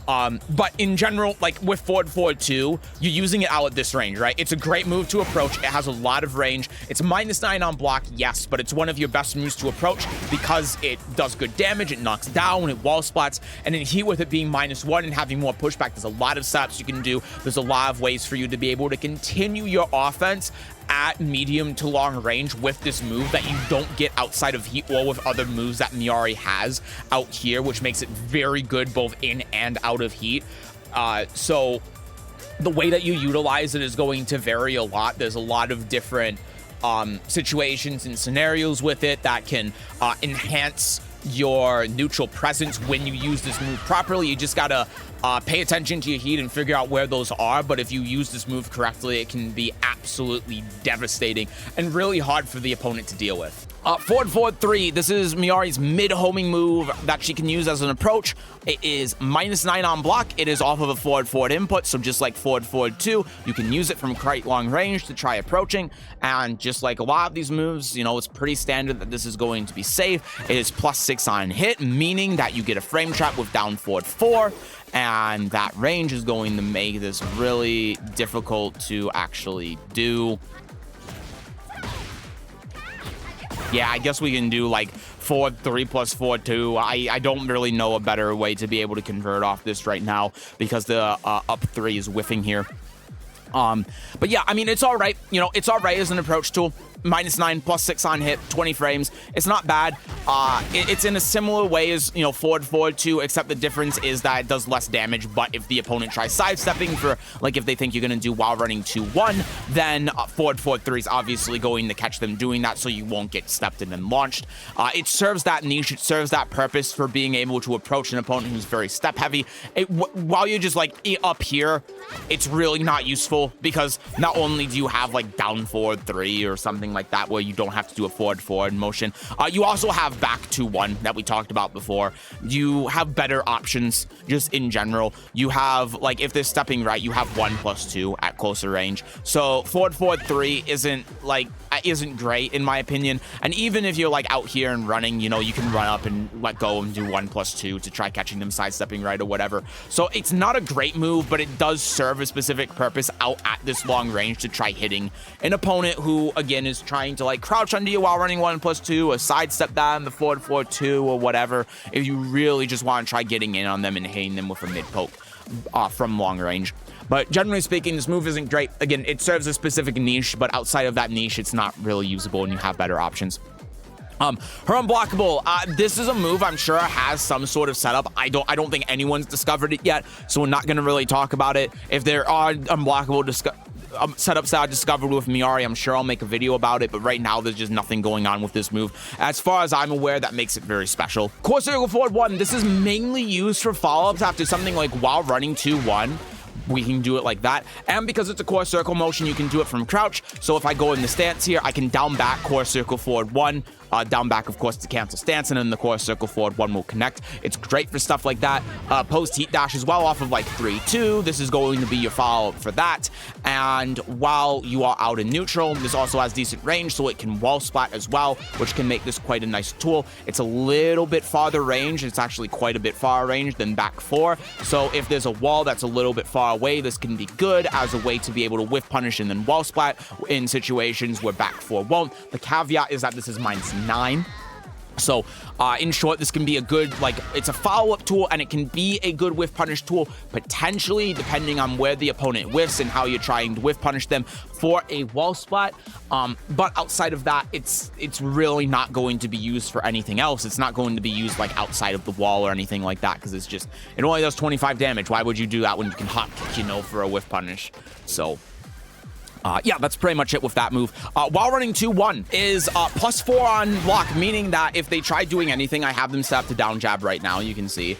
But in general, like with forward 4-2, you're using it out at this range, right? It's a great move to approach. It has a lot of range. It's -9 on block, yes, but it's one of your best moves to approach because it does good damage. It knocks down, it wall splats, and in heat with it being -1 and having more pushback, there's a lot of setups you can do. There's a lot of ways for you to be able to continue your offense at medium to long range with this move that you don't get outside of heat or with other moves that Miary has out here, which makes it very good both in and out of heat. So the way that you utilize it is going to vary a lot. There's a lot of different situations and scenarios with it that can enhance your neutral presence when you use this move properly. You just gotta pay attention to your heat and figure out where those are. But if you use this move correctly, it can be absolutely devastating and really hard for the opponent to deal with. Forward forward 3. This is Miary's mid-homing move that she can use as an approach. It is -9 on block. It is off of a forward forward input, so just like forward forward 2, you can use it from quite long range to try approaching. And just like a lot of these moves, you know, it's pretty standard that this is going to be safe. It is +6 on hit, meaning that you get a frame trap with down forward 4. And that range is going to make this really difficult to actually do. Yeah, I guess we can do like forward 3 plus forward 2. I don't really know a better way to be able to convert off this right now because the up 3 is whiffing here. But yeah, I mean, it's all right. You know, it's all right as an approach tool. -9, +6 on hit, 20 frames. It's not bad. It's in a similar way as, you know, forward forward 2, except the difference is that it does less damage. But if the opponent tries sidestepping for, like, if they think you're going to do while running 2-1, then forward forward 3 is obviously going to catch them doing that, so you won't get stepped in and launched. It serves that niche. It serves that purpose for being able to approach an opponent who's very step heavy. While you're just like up here, it's really not useful because not only do you have like down forward 3 or something like that where you don't have to do a forward forward motion, you also have back 2-1 that we talked about before. You have better options just in general. You have, like, if they're stepping right, you have 1+2 at closer range. So forward forward 3 isn't great in my opinion. And even if you're like out here and running, you know, you can run up and let go and do 1+2 to try catching them sidestepping right or whatever. So it's not a great move, but it does serve a specific purpose out at this long range to try hitting an opponent who, again, is trying to like crouch under you while running 1+2 or sidestep down the forward forward 2 or whatever. If you really just want to try getting in on them and hitting them with a mid poke from long range. But generally speaking, this move isn't great. Again, it serves a specific niche, but outside of that niche, it's not really usable and you have better options. Her unblockable, this is a move I'm sure has some sort of setup. I don't think anyone's discovered it yet, so we're not going to really talk about it. If there are unblockable setups that I discovered with Miary, I'm sure I'll make a video about it, but right now there's just nothing going on with this move. As far as I'm aware, that makes it very special. Core circle forward 1, this is mainly used for follow-ups after something like while running 2-1. We can do it like that, and because it's a core circle motion, you can do it from crouch. So if I go in the stance here, I can down back core circle forward 1, down back, of course, to cancel stance, and then the core circle forward 1 will connect. It's great for stuff like that. Post heat dash as well off of like 3-2. This is going to be your follow-up for that. And while you are out in neutral, this also has decent range, so it can wall splat as well, which can make this quite a nice tool. It's a little bit farther range. It's actually quite a bit far range than back 4. So if there's a wall that's a little bit far away, this can be good as a way to be able to whiff punish and then wall splat in situations where back 4 won't. The caveat is that this is -9. So in short, this can be a good, like, it's a follow-up tool, and it can be a good whiff punish tool, potentially, depending on where the opponent whiffs and how you're trying to whiff punish them for a wall splat. But outside of that, it's really not going to be used for anything else. It's not going to be used like outside of the wall or anything like that, because it only does 25 damage. Why would you do that when you can hot kick, you know, for a whiff punish? So yeah, that's pretty much it with that move. While running 2-1 is +4 on block, meaning that if they try doing anything, I have them set up to down jab right now, you can see.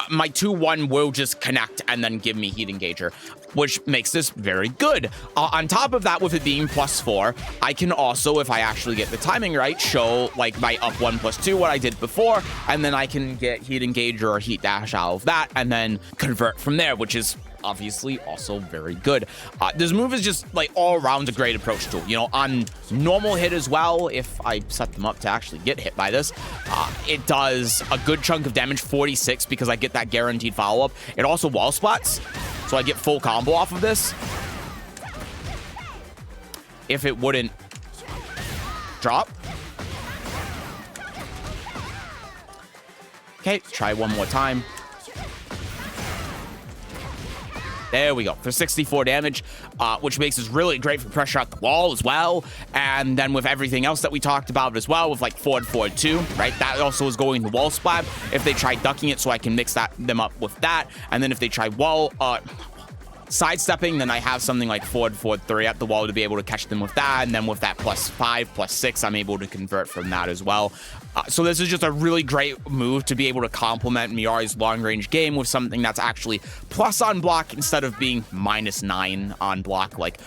My 2-1 will just connect and then give me heat engager, which makes this very good. On top of that, with it being +4, I can also, if I actually get the timing right, show like my up 1+2, what I did before, and then I can get heat engager or heat dash out of that, and then convert from there, which is obviously also very good. This move is just like all around a great approach tool. You know, on normal hit as well, if I set them up to actually get hit by this, it does a good chunk of damage, 46, because I get that guaranteed follow-up. It also wall splats, so I get full combo off of this. If it wouldn't drop. Okay, try one more time. There we go, for 64 damage, which makes this really great for pressure out the wall as well. And then with everything else that we talked about as well, with like forward 2, right? That also is going to wall splat. If they try ducking it, so I can mix them up with that. And then if they try wall, sidestepping, then I have something like forward 3 at the wall to be able to catch them with that. And then with that +5, +6, I'm able to convert from that as well. So this is just a really great move to be able to complement Miary's long-range game with something that's actually plus on block instead of being -9 on block, like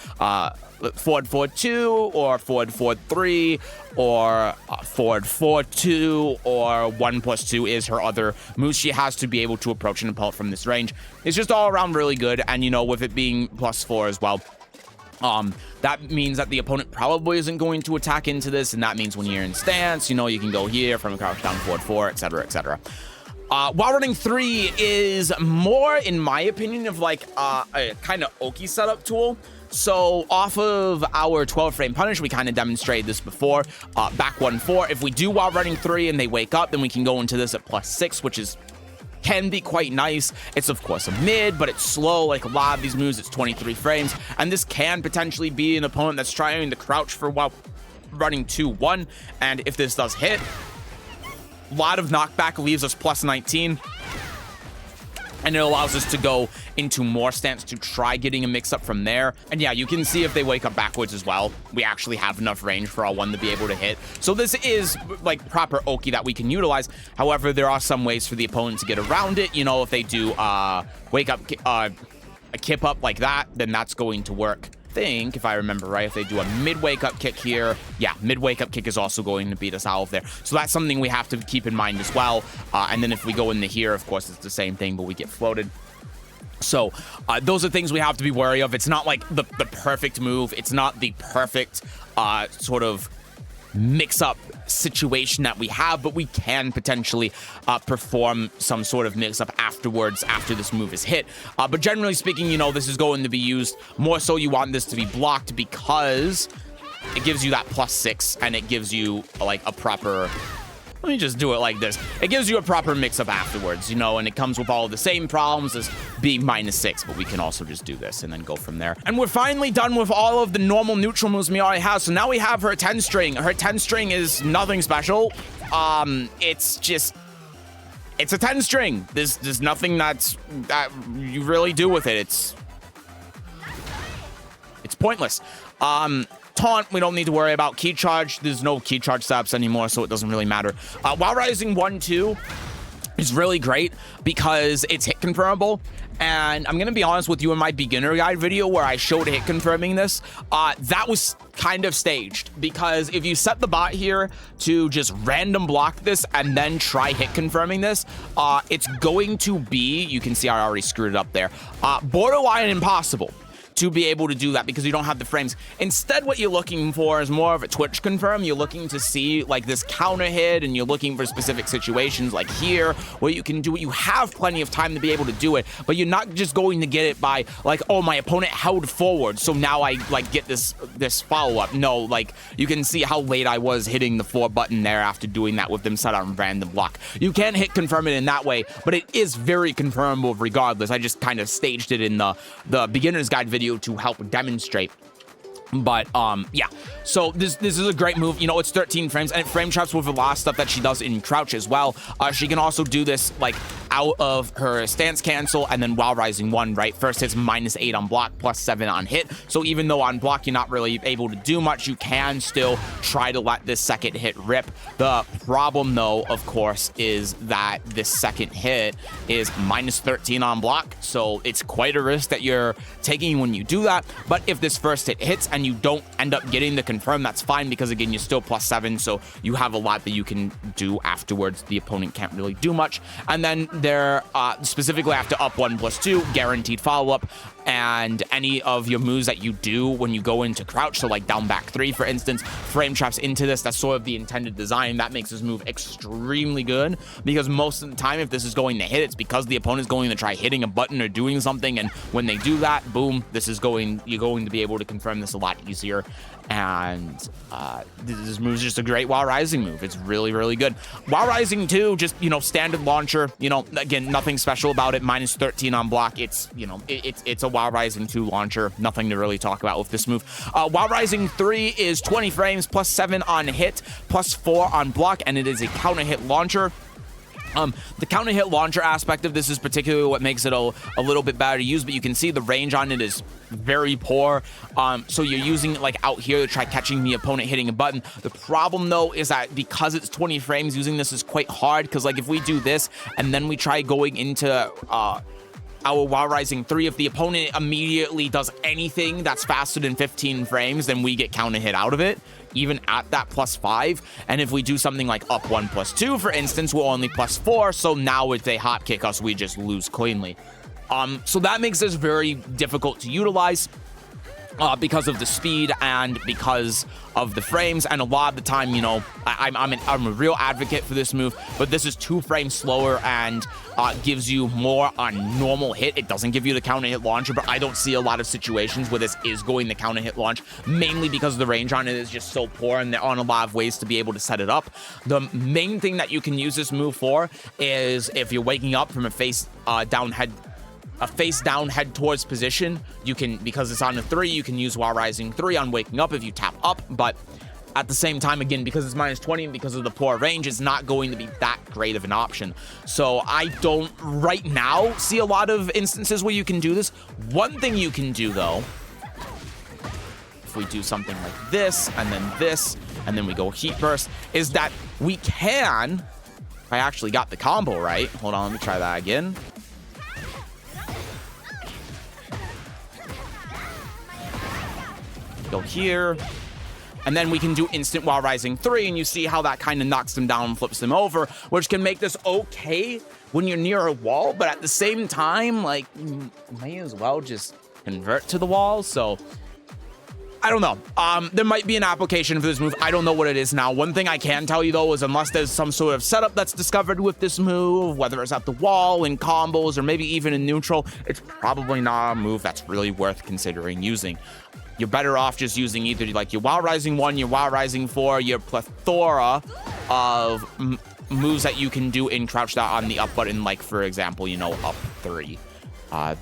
forward 2 or forward 3 or forward 4-2 or 1+2 is her other move she has to be able to approach an opponent from this range. It's just all around really good, and you know, with it being +4 as well, that means that the opponent probably isn't going to attack into this, and that means when you're in stance, you know, you can go here from a crouch down forward 4, etc., etc. While running 3 is more, in my opinion, of like a kind of Oki setup tool. So off of our 12 frame punish, we kind of demonstrated this before. Back 1-4, if we do while running 3 and they wake up, then we can go into this at +6, which can be quite nice. It's of course a mid, but it's slow. Like a lot of these moves, it's 23 frames, and this can potentially be an opponent that's trying to crouch for while running 2-1, and if this does hit, a lot of knockback leaves us +19, and it allows us to go into more stance to try getting a mix-up from there. And yeah, you can see if they wake up backwards as well, we actually have enough range for our 1 to be able to hit. So this is like proper Oki that we can utilize. However, there are some ways for the opponent to get around it. You know, if they do wake up, a kip up like that, then that's going to work. Think, if I remember right, if they do a mid wake up kick here, yeah, mid wake up kick is also going to beat us out of there. So that's something we have to keep in mind as well. And then if we go into here, of course, it's the same thing, but we get floated. So those are things we have to be wary of. It's not like the perfect move. It's not the perfect sort of mix-up situation that we have, but we can potentially perform some sort of mix-up afterwards after this move is hit. But generally speaking, you know, this is going to be used more so you want this to be blocked because it gives you that +6 and it gives you like a proper... Let me just do it like this. It gives you a proper mix-up afterwards, you know, and it comes with all the same problems as being -6, but we can also just do this and then go from there. And we're finally done with all of the normal neutral moves Miary has, so now we have her 10-string. Her 10-string is nothing special. It's a 10-string. There's nothing that you really do with it. It's pointless. Taunt, we don't need to worry about. Key charge, there's no key charge setups anymore, so it doesn't really matter. While rising 1-2 is really great because it's hit confirmable. And I'm going to be honest with you, in my beginner guide video where I showed hit confirming this, that was kind of staged, because if you set the bot here to just random block this and then try hit confirming this, it's going to be, you can see I already screwed it up there, borderline impossible to be able to do that because you don't have the frames. Instead, what you're looking for is more of a Twitch confirm. You're looking to see like this counter hit, and you're looking for specific situations like here where you can do it. You have plenty of time to be able to do it, but you're not just going to get it by like, oh, my opponent held forward, so now I like get this follow-up. No, like you can see how late I was hitting the 4 button there after doing that with them set on random block. You can hit confirm it in that way, but it is very confirmable regardless. I just kind of staged it in the beginner's guide video to help demonstrate. But yeah, so this is a great move. You know, it's 13 frames, and it frame traps with a lot of stuff that she does in crouch as well. She can also do this like out of her stance cancel, and then while rising 1, right? First hits -8 on block, +7 on hit. So even though on block you're not really able to do much, you can still try to let this second hit rip. The problem though, of course, is that this second hit is -13 on block, so it's quite a risk that you're taking when you do that. But if this first hit hits and you don't end up getting the confirm, that's fine, because again, you're still +7, so you have a lot that you can do afterwards. The opponent can't really do much. And then there specifically after up 1+2, guaranteed follow-up, and any of your moves that you do when you go into crouch, so like down back 3 for instance, frame traps into this. That's sort of the intended design. That makes this move extremely good, because most of the time if this is going to hit, it's because the opponent is going to try hitting a button or doing something, and when they do that, boom, you're going to be able to confirm this a lot easier. And this move is just a great while rising move. It's really, really good. While rising 2, just, you know, standard launcher, you know, again, nothing special about it. -13 on block. It's, you know, it's a while rising 2 launcher. Nothing to really talk about with this move. While rising 3 is 20 frames, +7 on hit, +4 on block, and it is a counter hit launcher. The counter hit launcher aspect of this is particularly what makes it a little bit better to use, but you can see the range on it is very poor. So you're using it like out here to try catching the opponent hitting a button. The problem though is that because it's 20 frames, using this is quite hard, because like if we do this and then we try going into our Wild Rising 3, if the opponent immediately does anything that's faster than 15 frames, then we get counter hit out of it, even at that +5. And if we do something like up 1 +2, for instance, we're only +4. So now if they hot kick us, we just lose cleanly. So that makes this very difficult to utilize. Because of the speed and because of the frames, and a lot of the time, you know, I'm a real advocate for this move, but this is 2 frames slower and gives you more on normal hit. It doesn't give you the counter hit launcher, but I don't see a lot of situations where this is going to counter hit launch, mainly because the range on it is just so poor, and there aren't a lot of ways to be able to set it up. The main thing that you can use this move for is if you're waking up from a face down head towards position, you can, because it's on a 3, you can use Wild Rising 3 on waking up if you tap up, but at the same time, again, because it's -20 and because of the poor range, it's not going to be that great of an option. So I don't right now see a lot of instances where you can do this. One thing you can do though, if we do something like this, and then we go Heat Burst, is that we can, I actually got the combo right. Hold on, let me try that again. Go here, and then we can do instant Wild Rising 3, and you see how that kind of knocks them down and flips them over, which can make this okay when you're near a wall, but at the same time, like, you may as well just convert to the wall. So I don't know. There might be an application for this move. I don't know what it is now. One thing I can tell you though is unless there's some sort of setup that's discovered with this move, whether it's at the wall, in combos, or maybe even in neutral, it's probably not a move that's really worth considering using. You're better off just using either like your Wild Rising 1, your Wild Rising 4, your plethora of moves that you can do in crouch down on the up button, like for example, you know, up 3.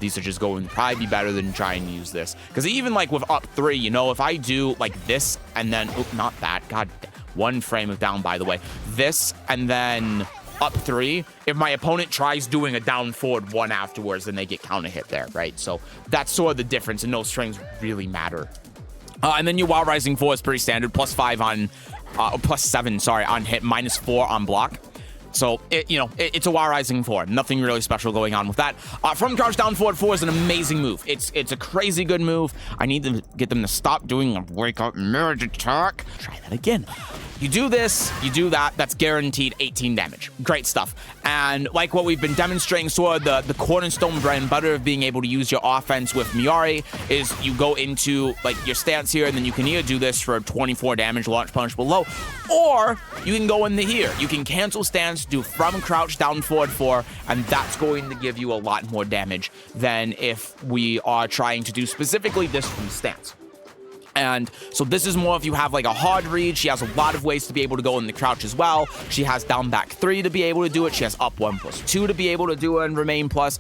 These are just going to probably be better than trying to use this. Because even like with up 3, you know, if I do like this and then, oh, not that, god, 1 frame of down, by the way, this and then up 3, if my opponent tries doing a down forward 1 afterwards, then they get counter hit there, right? So that's sort of the difference, and those strings really matter. And then your Wild Rising 4 is pretty standard, +5 on, +7, sorry, on hit, -4 on block. So, it's a Wild Rising 4. Nothing really special going on with that. From crouch down forward 4 is an amazing move. It's a crazy good move. I need to get them to stop doing a wake up marriage attack. Try that again. You do this, you do that, that's guaranteed 18 damage. Great stuff. And like what we've been demonstrating, sort of the cornerstone bread and butter of being able to use your offense with Miary is you go into like your stance here, and then you can either do this for 24 damage, launch punch below, or you can go into here. You can cancel stance, do from crouch down forward 4, and that's going to give you a lot more damage than if we are trying to do specifically this from stance. And so this is more if you have like a hard read. She has a lot of ways to be able to go in the crouch as well. She has down back 3 to be able to do it. She has up 1 +2 to be able to do it and remain plus.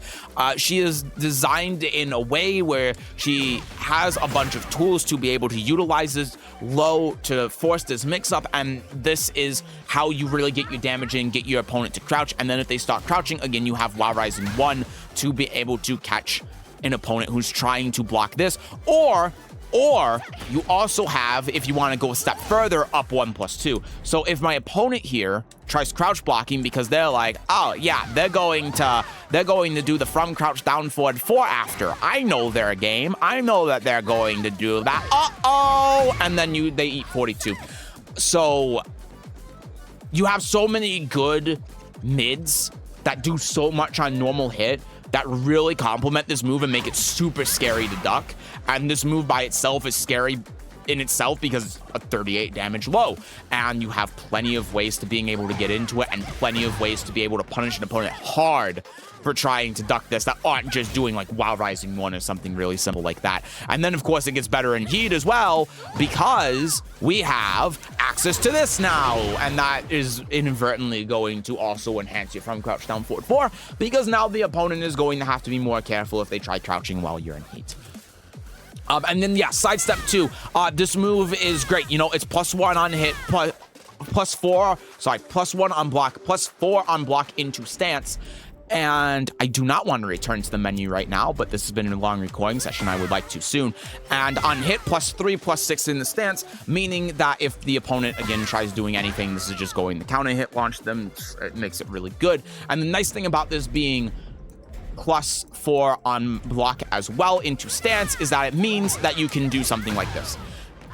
She is designed in a way where she has a bunch of tools to be able to utilize this low to force this mix up. And this is how you really get your damage in, get your opponent to crouch. And then if they start crouching, again, you have Wild Rising 1 to be able to catch an opponent who's trying to block this. Or you also have, if you want to go a step further, up 1 +2. So if my opponent here tries crouch blocking because they're like, oh yeah, they're going to do the from crouch down forward 4 after. I know their game. I know that they're going to do that. Uh-oh! And then they eat 42. So you have so many good mids that do so much on normal hit that really complement this move and make it super scary to duck. And this move by itself is scary in itself because it's a 38 damage low, and you have plenty of ways to being able to get into it and plenty of ways to be able to punish an opponent hard for trying to duck this that aren't just doing like Wild Rising 1 or something really simple like that. And then of course it gets better in heat as well because we have access to this now, and that is inadvertently going to also enhance your from crouch down forward 4 because now the opponent is going to have to be more careful if they try crouching while you're in heat. And then, yeah, sidestep 2. This move is great. You know, it's +1 on hit, +1 on block, +4 on block into stance. And I do not want to return to the menu right now, but this has been a long recording session. I would like to soon. And on hit, +3, +6 in the stance, meaning that if the opponent, again, tries doing anything, this is just going to counter hit, launch them. It makes it really good. And the nice thing about this being +4 on block as well into stance is that it means that you can do something like this.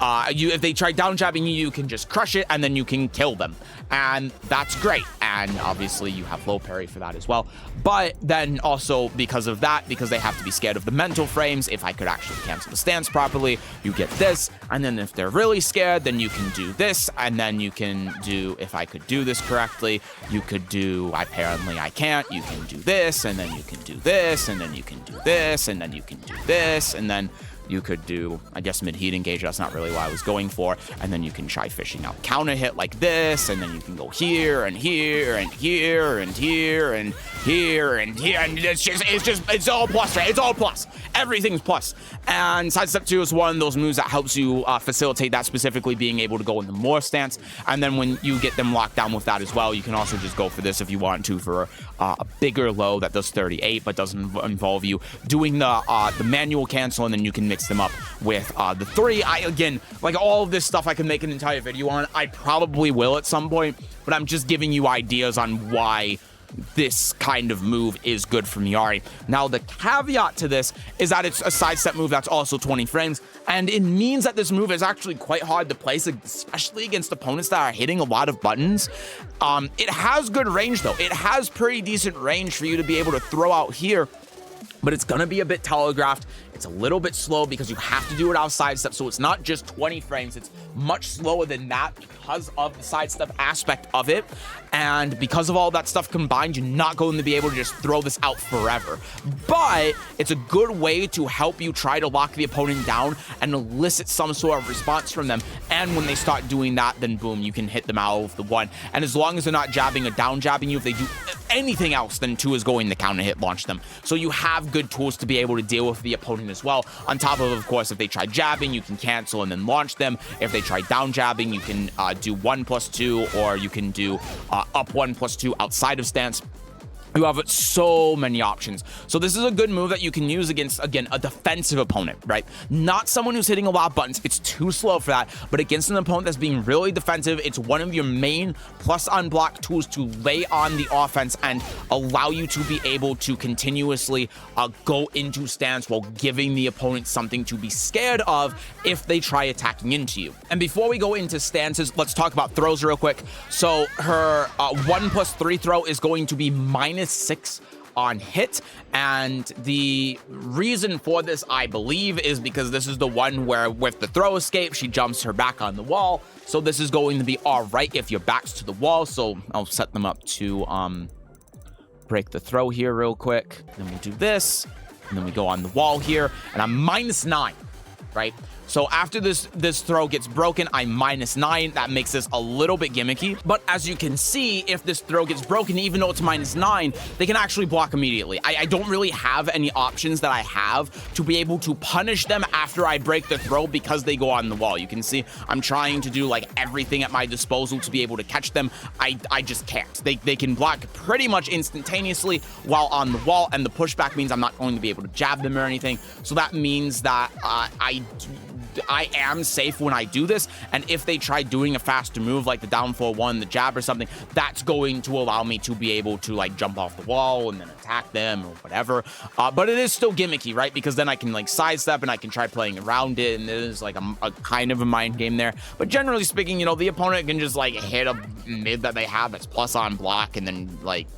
If they try down jabbing you, you can just crush it and then you can kill them. And that's great. And obviously you have low parry for that as well. But then also because of that, because they have to be scared of the mental frames, if I could actually cancel the stance properly, you get this. And then if they're really scared, then you can do this. And then you can do, if I could do this correctly, you could do, apparently I can't, you can do this, and then you can do this, and then you can do this, and then you can do this, and then you could do, I guess, mid-heat engage. That's not really what I was going for. And then you can try fishing out counter hit like this. And then you can go here and here and here and here and here and here. And it's all plus, right? It's all plus. Everything's plus. And sidestep 2 is one of those moves that helps you facilitate that, specifically being able to go in the more stance. And then when you get them locked down with that as well, you can also just go for this if you want to for a bigger low that does 38, but doesn't involve you doing the manual cancel, and then you can mix them up with the 3. Again, like all of this stuff I can make an entire video on. I probably will at some point, but I'm just giving you ideas on why this kind of move is good for Miary. Now, the caveat to this is that it's a sidestep move that's also 20 frames, and it means that this move is actually quite hard to place, especially against opponents that are hitting a lot of buttons. It has good range, though. It has pretty decent range for you to be able to throw out here, but it's gonna be a bit telegraphed. It's a little bit slow because you have to do it out sidestep, so it's not just 20 frames. It's much slower than that because of the sidestep aspect of it. And because of all that stuff combined, you're not going to be able to just throw this out forever. But it's a good way to help you try to lock the opponent down and elicit some sort of response from them. And when they start doing that, then boom, you can hit them out of the 1. And as long as they're not jabbing or down jabbing you, if they do anything else, then 2 is going to counter hit launch them. So you have good tools to be able to deal with the opponent as well. On top of course, if they try jabbing, you can cancel and then launch them. If they try down jabbing, you can do 1+2, or you can do up 1+2 outside of stance. You have so many options. So this is a good move that you can use against, again, a defensive opponent, right? Not someone who's hitting a lot of buttons. It's too slow for that. But against an opponent that's being really defensive, it's one of your main plus on block tools to lay on the offense and allow you to be able to continuously go into stance while giving the opponent something to be scared of if they try attacking into you. And before we go into stances, let's talk about throws real quick. So her 1+3 throw is going to be -6 on hit, and the reason for this, I believe, is because this is the one where with the throw escape she jumps her back on the wall, so this is going to be all right if your back's to the wall. So I'll set them up to break the throw here real quick, then we'll do this, and then we go on the wall here, and I'm -9, right? So after this throw gets broken, I'm -9. That makes this a little bit gimmicky. But as you can see, if this throw gets broken, even though it's -9, they can actually block immediately. I don't really have any options that I have to be able to punish them after I break the throw because they go on the wall. You can see I'm trying to do like everything at my disposal to be able to catch them. I just can't. They can block pretty much instantaneously while on the wall, and the pushback means I'm not going to be able to jab them or anything. So that means that I am safe when I do this, and if they try doing a faster move like the down 4-1, the jab or something, that's going to allow me to be able to like jump off the wall and then attack them or whatever. But it is still gimmicky, right? Because then I can like sidestep and I can try playing around it, and there's like a kind of a mind game there. But generally speaking, you know, the opponent can just like hit a mid that they have that's plus on block and then like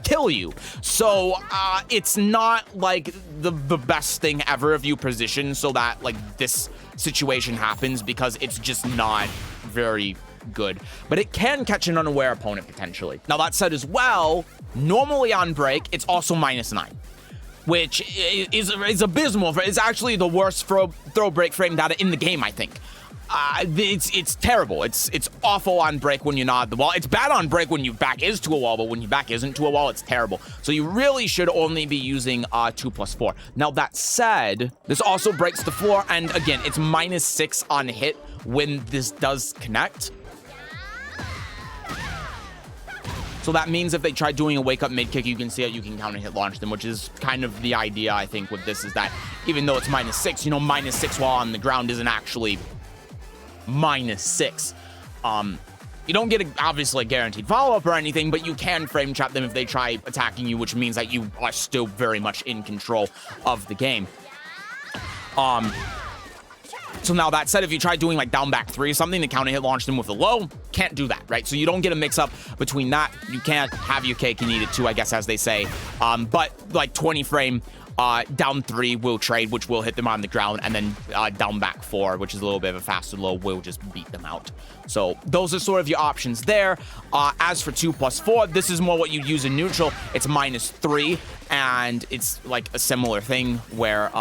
kill you. So it's not like the best thing ever if you position so that like this situation happens, because it's just not very good. But it can catch an unaware opponent potentially. Now that said as well, normally on break it's also -9, which is abysmal. It's actually the worst throw break frame data in the game, I think. It's terrible. It's awful on break when you're not at the wall. It's bad on break when your back is to a wall, but when your back isn't to a wall, it's terrible. So you really should only be using 2+4. Now that said, this also breaks the floor, and again, it's -6 on hit when this does connect. So that means if they try doing a wake up mid kick, you can see that you can counter hit launch them, which is kind of the idea, I think, with this, is that even though it's -6, you know, -6 while on the ground isn't actually -6. You don't get obviously a guaranteed follow-up or anything, but you can frame trap them if they try attacking you, which means that you are still very much in control of the game. So now that said, if you try doing like down back 3 or something to counter hit launch them with a low, can't do that, right? So you don't get a mix up between that. You can't have your cake and eat it too, I guess, as they say. But like 20 frame down 3 will trade, which will hit them on the ground, and then down back 4, which is a little bit of a faster low, will just beat them out. So those are sort of your options there. As for 2+4, this is more what you use in neutral. It's -3, and it's like a similar thing where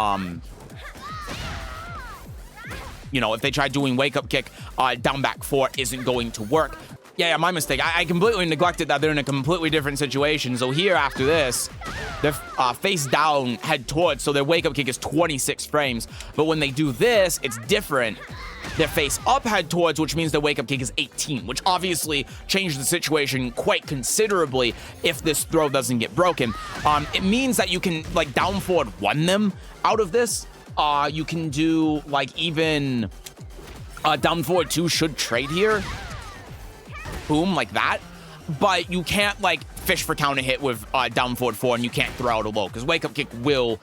you know, if they try doing wake up kick, down back 4 isn't going to work. Yeah, my mistake. I completely neglected that they're in a completely different situation. So here, after this, they're face down, head towards, so their wake up kick is 26 frames. But when they do this, it's different. They're face up, head towards, which means their wake up kick is 18, which obviously changed the situation quite considerably if this throw doesn't get broken. It means that you can, like, down forward 1 them out of this. You can do, like, even down forward 2 should trade here. Boom, like that. But you can't, like, fish for counter hit with down forward 4, and you can't throw out a low, because wake up kick will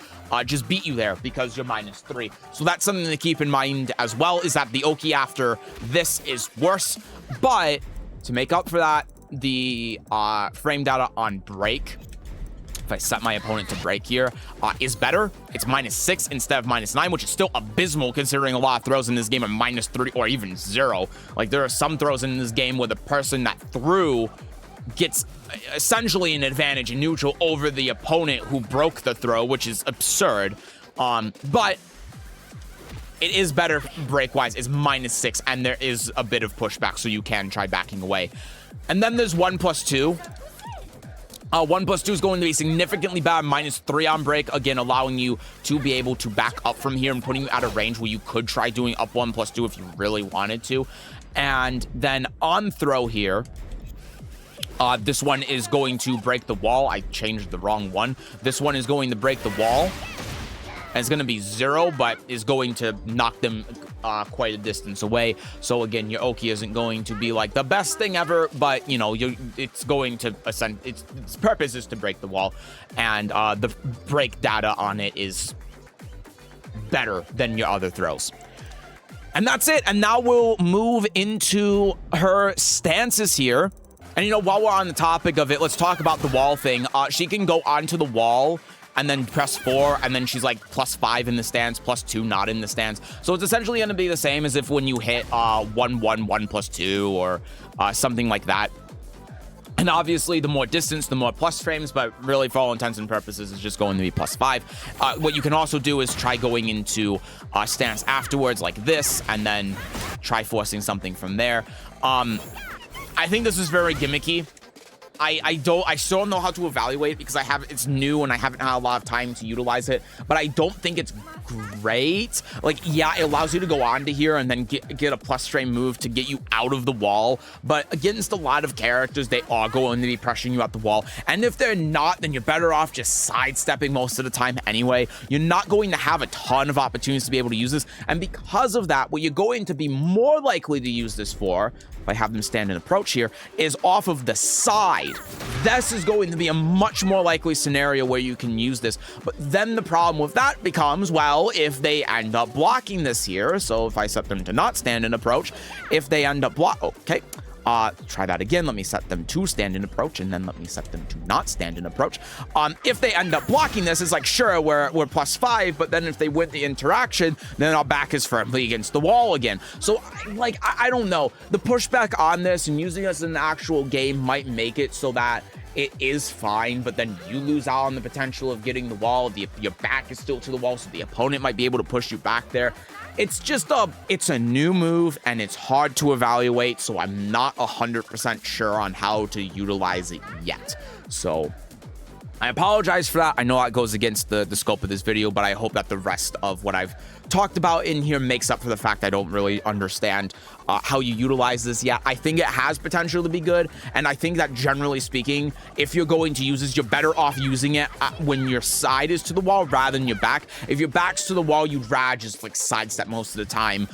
just beat you there because you're -3. So that's something to keep in mind as well, is that the Oki after this is worse. But to make up for that, the frame data on break, if I set my opponent to break here, is better. It's -6 instead of -9, which is still abysmal considering a lot of throws in this game are -3 or even 0. Like, there are some throws in this game where the person that threw gets essentially an advantage in neutral over the opponent who broke the throw, which is absurd. But it is better break-wise. It's -6, and there is a bit of pushback, so you can try backing away. And then there's 1+2. 1+2 is going to be significantly bad, -3 on break, again, allowing you to be able to back up from here and putting you out of range where you could try doing up 1+2 if you really wanted to. And then on throw here, this one is going to break the wall. I changed the wrong one. This one is going to break the wall, and it's going to be 0, but is going to knock them quite a distance away. So again, your Oki isn't going to be like the best thing ever, but you know, it's going to ascend. Its purpose is to break the wall, and the break data on it is better than your other throws. And that's it. And now we'll move into her stances here. And you know, while we're on the topic of it, let's talk about the wall thing. She can go onto the wall and then press 4, and then she's like +5 in the stance, +2 not in the stance. So it's essentially going to be the same as if when you hit 1-1, 1+2, or something like that. And obviously, the more distance, the more plus frames, but really, for all intents and purposes, it's just going to be +5. What you can also do is try going into stance afterwards, like this, and then try forcing something from there. I think this is very gimmicky. I still don't know how to evaluate it because it's new and I haven't had a lot of time to utilize it, but I don't think it's great. Like, yeah, it allows you to go onto here and then get a plus frame move to get you out of the wall, but against a lot of characters, they are going to be pressuring you out the wall, and if they're not, then you're better off just sidestepping most of the time anyway. You're not going to have a ton of opportunities to be able to use this, and because of that, what you're going to be more likely to use this for, if I have them stand and approach here, is off of the side. This is going to be a much more likely scenario where you can use this. But then the problem with that becomes, well, if they end up blocking this here, so if I set them to not stand and approach, if they end up okay. Try that again. Let me set them to stand and approach, and then let me set them to not stand and approach. If they end up blocking this, it's like, sure, we're +5, but then if they win the interaction, then our back is firmly against the wall again. So, like, I don't know. The pushback on this and using this in the actual game might make it so that it is fine, but then you lose out on the potential of getting the wall. Your back is still to the wall, so the opponent might be able to push you back there. It's just it's a new move, and it's hard to evaluate, so I'm not 100% sure on how to utilize it yet. So I apologize for that. I know that goes against the scope of this video, but I hope that the rest of what I've talked about in here makes up for the fact I don't really understand how you utilize this yet. I think it has potential to be good, and I think that generally speaking, if you're going to use this, you're better off using it when your side is to the wall rather than your back. If your back's to the wall, you'd rather just like sidestep most of the time.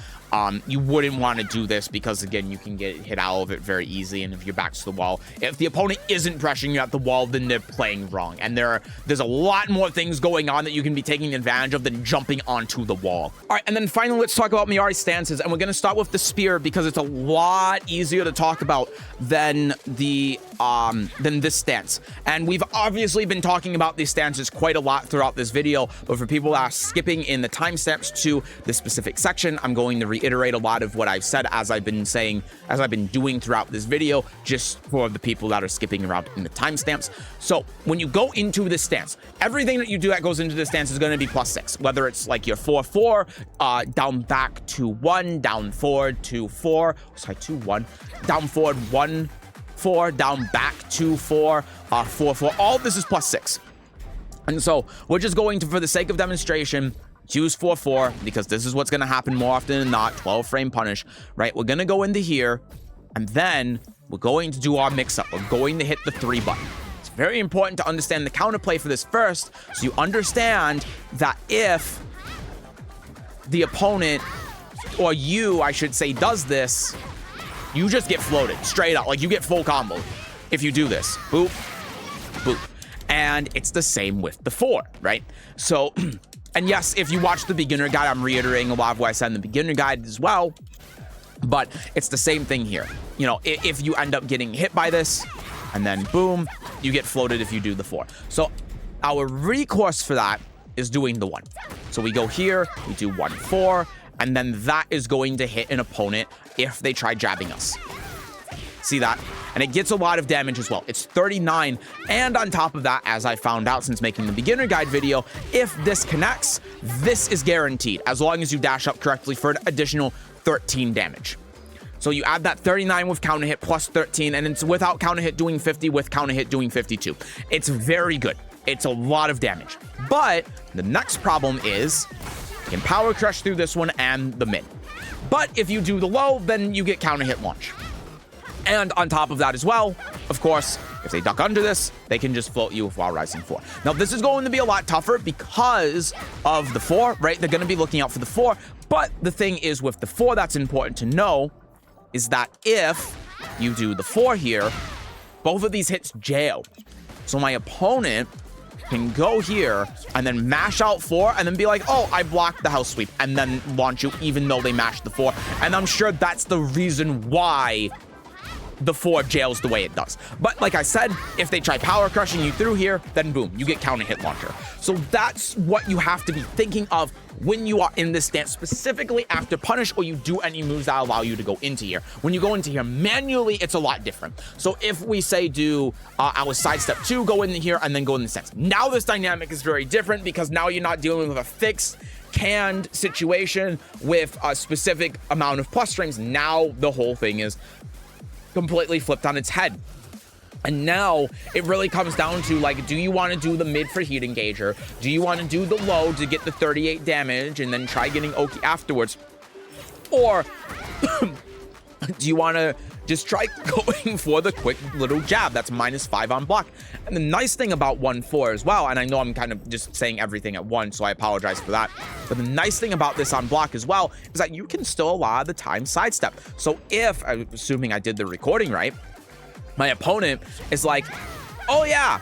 You wouldn't want to do this because, again, you can get hit out of it very easy. And if your back's to the wall, if the opponent isn't pressuring you at the wall, then they're playing wrong. And there's a lot more things going on that you can be taking advantage of than jumping onto the wall. All right, and then finally, let's talk about Miari's stances. And we're going to start with the spear because it's a lot easier to talk about than this stance. And we've obviously been talking about these stances quite a lot throughout this video. But for people that are skipping in the timestamps to this specific section, I'm going to reiterate a lot of what I've said as I've been doing throughout this video, just for the people that are skipping around in the timestamps. So when you go into this stance, everything that you do that goes into this stance is going to be +6, whether it's like your 4-4, down back to 1, down forward to 4, sorry, 2-1, down forward 1-4, down back to 4, 4-4. All of this is +6. And so we're just going to, for the sake of demonstration, choose 4-4 because this is what's going to happen more often than not. 12 frame punish, right? We're going to go into here, and then we're going to do our mix-up. We're going to hit the 3 button. It's very important to understand the counterplay for this first, so you understand that if the opponent, or you, I should say, does this, you just get floated straight up. Like, you get full combo if you do this. Boop, boop. And it's the same with the 4, right? So... And yes, if you watch the beginner guide, I'm reiterating a lot of what I said in the beginner guide as well, but it's the same thing here. You know, if you end up getting hit by this, and then boom, you get floated if you do the 4. So our recourse for that is doing the 1. So we go here, we do 1-4, and then that is going to hit an opponent if they try jabbing us. See that? And it gets a lot of damage as well. It's 39, and on top of that, as I found out since making the beginner guide video, if this connects, this is guaranteed, as long as you dash up correctly for an additional 13 damage. So you add that 39 with counter hit plus 13, and it's without counter hit doing 50, with counter hit doing 52. It's very good. It's a lot of damage. But the next problem is you can power crush through this one and the mid. But if you do the low, then you get counter hit launch. And on top of that as well, of course, if they duck under this, they can just float you while rising 4. Now, this is going to be a lot tougher because of the 4, right? They're going to be looking out for the 4. But the thing is, with the 4, that's important to know, is that if you do the 4 here, both of these hits jail. So my opponent can go here and then mash out 4 and then be like, oh, I blocked the house sweep, and then launch you even though they mashed the 4. And I'm sure that's the reason why the 4 jails the way it does. But like I said, if they try power crushing you through here, then boom, you get counter hit launcher. So that's what you have to be thinking of when you are in this stance, specifically after punish, or you do any moves that allow you to go into here. When you go into here manually, it's a lot different. So if we say do our sidestep 2, go in here and then go in the stance. Now this dynamic is very different because now you're not dealing with a fixed canned situation with a specific amount of plus strings. Now the whole thing is completely flipped on its head. And now it really comes down to, like, do you want to do the mid for heat engager? Do you want to do the low to get the 38 damage and then try getting Oki afterwards? Or do you want to just try going for the quick little jab that's -5 on block? And the nice thing about 1-4 as well, and I know I'm kind of just saying everything at once, so I apologize for that, but the nice thing about this on block as well is that you can still a lot of the time sidestep. So if, assuming I did the recording right, my opponent is like, oh yeah,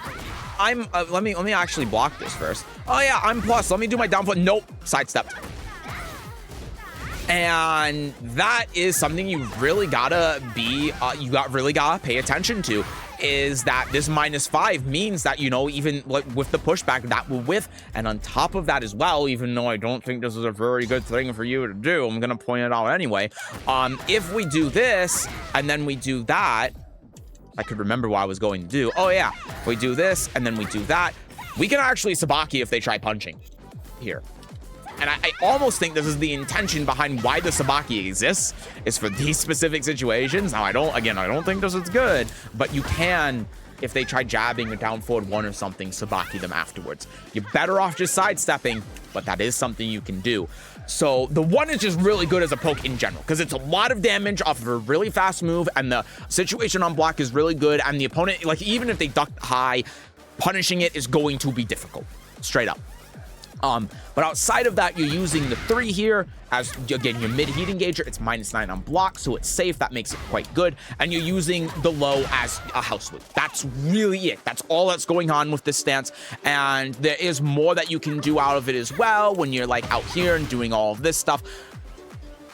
I'm let me actually block this first. Oh yeah, I'm plus, let me do my down foot. Nope, sidestep. And that is something you really gotta be, really gotta pay attention to, is that this -5 means that, you know, even like with the pushback, that will whiff. And on top of that as well, even though I don't think this is a very good thing for you to do, I'm gonna point it out anyway. If we do this and then we do that, I could remember what I was going to do. Oh yeah, we do this and then we do that, we can actually sabaki if they try punching here. And I almost think this is the intention behind why the sabaki exists, is for these specific situations. Now, I don't think this is good, but you can if they try jabbing or down forward 1 or something, sabaki them afterwards. You're better off just sidestepping, but that is something you can do. So the 1 is just really good as a poke in general, because it's a lot of damage off of a really fast move, and the situation on block is really good, and the opponent, like, even if they duck high, punishing it is going to be difficult, straight up. But outside of that, you're using the 3 here as, again, your mid heat engager. It's -9 on block, so it's safe. That makes it quite good. And you're using the low as a house loop. That's really it. That's all that's going on with this stance. And there is more that you can do out of it as well when you're like out here and doing all of this stuff.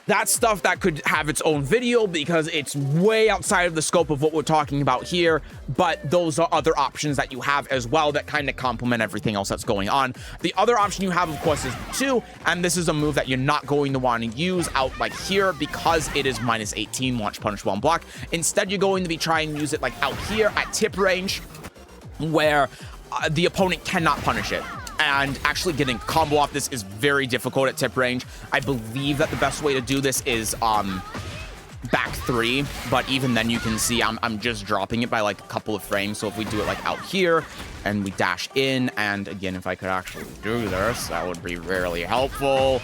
That's stuff that could have its own video because it's way outside of the scope of what we're talking about here, but those are other options that you have as well that kind of complement everything else that's going on. The other option you have, of course, is 2, and this is a move that you're not going to want to use out like here because it is -18 launch punish while on block. Instead, you're going to be trying to use it like out here at tip range where the opponent cannot punish it. And actually getting combo off this is very difficult at tip range. I believe that the best way to do this is back 3, but even then you can see I'm just dropping it by like a couple of frames. So if we do it like out here and we dash in, and again, if I could actually do this, that would be really helpful.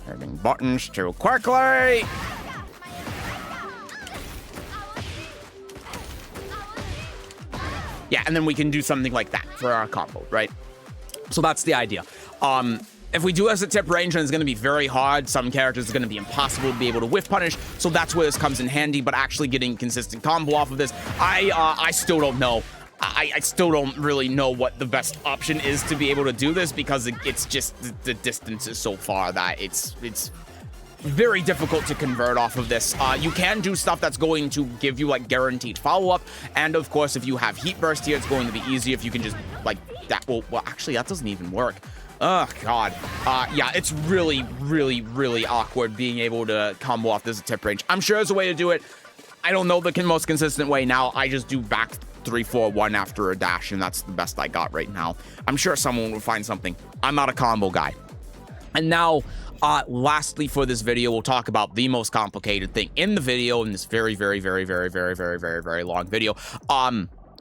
Hitting buttons too quickly. Yeah, and then we can do something like that for our combo, right? So that's the idea. If we do this at tip range, then it's going to be very hard. Some characters are going to be impossible to be able to whiff punish, so that's where this comes in handy. But actually getting consistent combo off of this, I still don't know. I still don't really know what the best option is to be able to do this because it's just the distance is so far that it's very difficult to convert off of this. You can do stuff that's going to give you like guaranteed follow-up, and of course if you have heat burst here, it's going to be easy if you can just like that. Well actually that doesn't even work. Oh god. Yeah, it's really awkward being able to combo off this at tip range. I'm sure there's a way to do it. I don't know the most consistent way now. I just do back 3-4-1 after a dash, and that's the best I got right now. I'm sure someone will find something. I'm not a combo guy. And now lastly for this video, we'll talk about the most complicated thing in the video, in this very long video,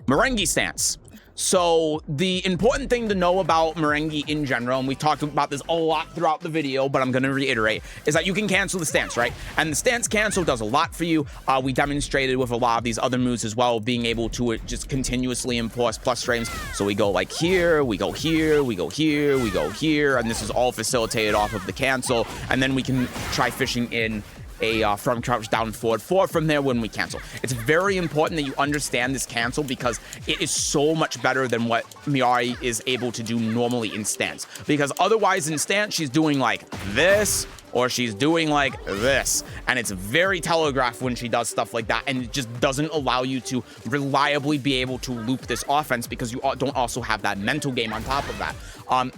merengue stance. So the important thing to know about merengue in general, and we've talked about this a lot throughout the video, but I'm going to reiterate, is that you can cancel the stance, right? And the stance cancel does a lot for you. We demonstrated with a lot of these other moves as well, being able to just continuously enforce plus frames. So we go like here, we go here, we go here, we go here, and this is all facilitated off of the cancel. And then we can try fishing in a from crouch down forward 4 from there when we cancel. It's very important that you understand this cancel because it is so much better than what Miary is able to do normally in stance. Because otherwise in stance, she's doing like this, or she's doing like this, and it's very telegraphed when she does stuff like that, and it just doesn't allow you to reliably be able to loop this offense because you don't also have that mental game on top of that.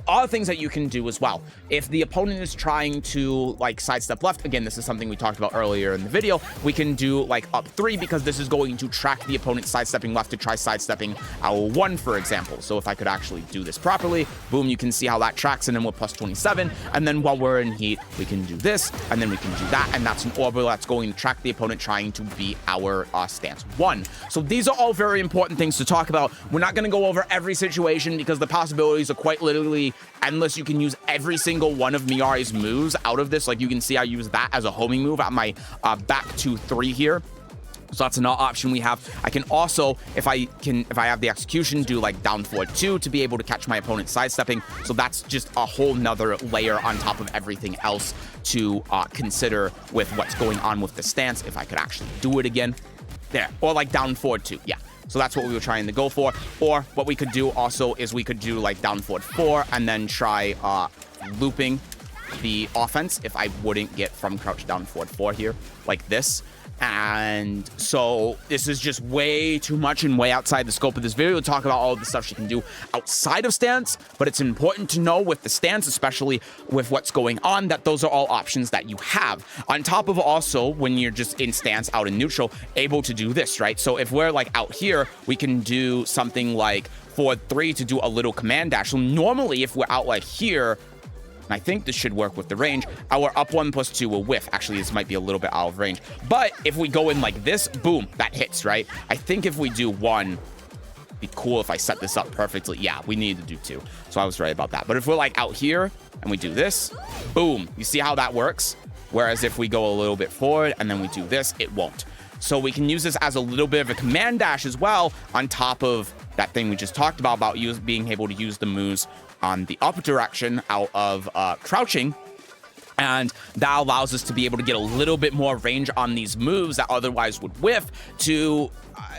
Other things that you can do as well, if the opponent is trying to like sidestep left, again, this is something we talked about earlier in the video, we can do like up 3 because this is going to track the opponent sidestepping left to try sidestepping our 1, for example. So if I could actually do this properly, boom, you can see how that tracks, and then we're plus 27, and then while we're in heat, we can do this, and then we can do that, and that's an orbital that's going to track the opponent trying to beat our stance 1. So these are all very important things to talk about. We're not going to go over every situation because the possibilities are quite literally endless. You can use every single one of Miary's moves out of this. Like you can see I use that as a homing move at my back 2-3 here. So that's another option we have. I can also, if I have the execution, do like down forward 2 to be able to catch my opponent sidestepping. So that's just a whole nother layer on top of everything else to consider with what's going on with the stance. If I could actually do it again. There. Or like down forward 2. Yeah. So that's what we were trying to go for. Or what we could do also is we could do like down forward 4 and then try looping the offense if I wouldn't get from crouch down forward 4 here, like this. And so this is just way too much and way outside the scope of this video to talk about all of the stuff she can do outside of stance, but it's important to know with the stance, especially with what's going on, that those are all options that you have. On top of also, when you're just in stance out in neutral, able to do this, right? So if we're like out here, we can do something like forward 3 to do a little command dash. So normally if we're out like here, and I think this should work with the range, our up 1+2 will whiff. Actually, this might be a little bit out of range. But if we go in like this, boom, that hits, right? I think if we do 1, it'd be cool if I set this up perfectly. Yeah, we need to do 2. So I was right about that. But if we're like out here and we do this, boom, you see how that works? Whereas if we go a little bit forward and then we do this, it won't. So we can use this as a little bit of a command dash as well, on top of that thing we just talked about being able to use the moves on the up direction out of crouching. And that allows us to be able to get a little bit more range on these moves that otherwise would whiff to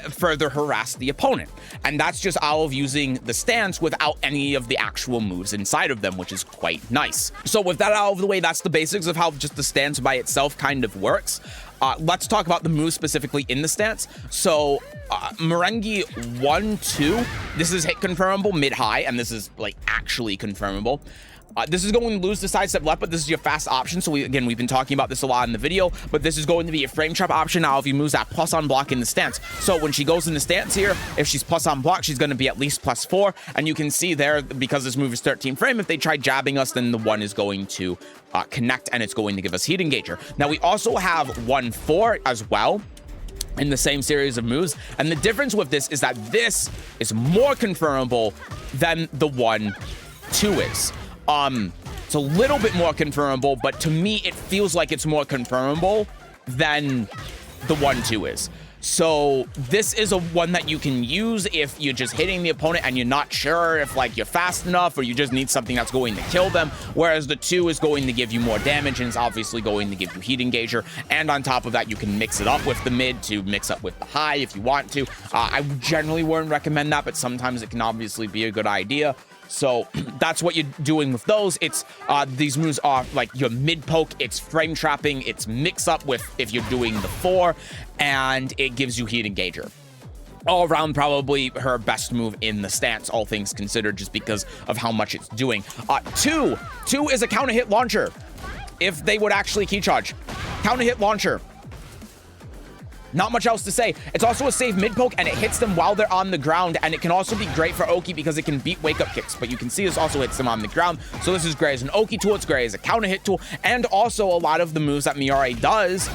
further harass the opponent. And that's just all of using the stance without any of the actual moves inside of them, which is quite nice. So with that out of the way, that's the basics of how just the stance by itself kind of works. Let's talk about the moves specifically in the stance. So Merengue 1-2, this is hit confirmable mid-high, and this is like actually confirmable. This is going to lose the sidestep left, but this is your fast option. So we've been talking about this a lot in the video, but this is going to be a frame trap option now if you moves that plus on block in the stance. So when she goes in the stance here, if she's plus on block, she's going to be at least +4. And you can see there, because this move is 13 frame, if they try jabbing us, then the 1 is going to connect and it's going to give us heat engager. Now we also have 1-4 as well in the same series of moves. And the difference with this is that this is more confirmable than the 1-2 is. It's a little bit more confirmable, but to me, it feels like it's more confirmable than the 1-2 is. So this is a one that you can use if you're just hitting the opponent and you're not sure if like you're fast enough, or you just need something that's going to kill them. Whereas the 2 is going to give you more damage and it's obviously going to give you heat engager. And on top of that, you can mix it up with the mid to mix up with the high if you want to. I generally wouldn't recommend that, but sometimes it can obviously be a good idea. So that's what you're doing with those. It's these moves are like your mid poke, it's frame trapping, it's mix up with if you're doing the 4, and it gives you heat engager. All around, probably her best move in the stance, all things considered, just because of how much it's doing. 2 is a counter hit launcher. If they would actually key charge, counter hit launcher. Not much else to say. It's also a save mid poke, and it hits them while they're on the ground, and it can also be great for Oki because it can beat wake up kicks, but you can see this also hits them on the ground. So this is great as an Oki tool, it's great as a counter hit tool, and also a lot of the moves that Miary does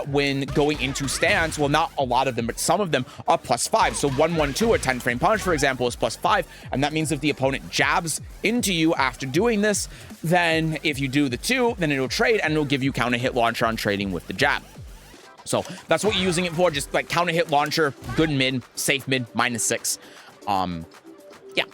when going into stance, well, not a lot of them, but some of them are +5. So 1-1-2 or 10 frame punch, for example, is +5, and that means if the opponent jabs into you after doing this, then if you do the 2, then it'll trade and it'll give you counter hit launcher on trading with the jab. So that's what you're using it for, just like counter hit launcher, good mid, safe mid, -6. Yeah.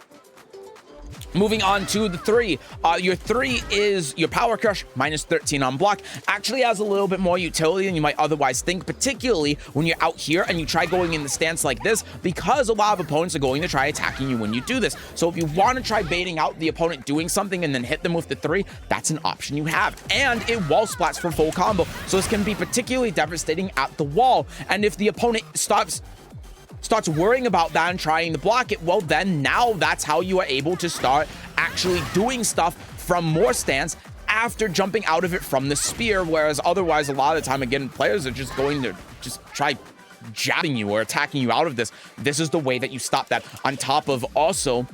Moving on to the 3. Your 3 is your Power Crush, -13 on block. Actually has a little bit more utility than you might otherwise think, particularly when you're out here and you try going in the stance like this, because a lot of opponents are going to try attacking you when you do this. So if you want to try baiting out the opponent doing something and then hit them with the 3, that's an option you have. And it wall splats for full combo, so this can be particularly devastating at the wall. And if the opponent starts worrying about that and trying to block it, well, then now that's how you are able to start actually doing stuff from more stance after jumping out of it from the spear. Whereas otherwise, a lot of the time, again, players are just going to just try jabbing you or attacking you out of this. This is the way that you stop that, on top of also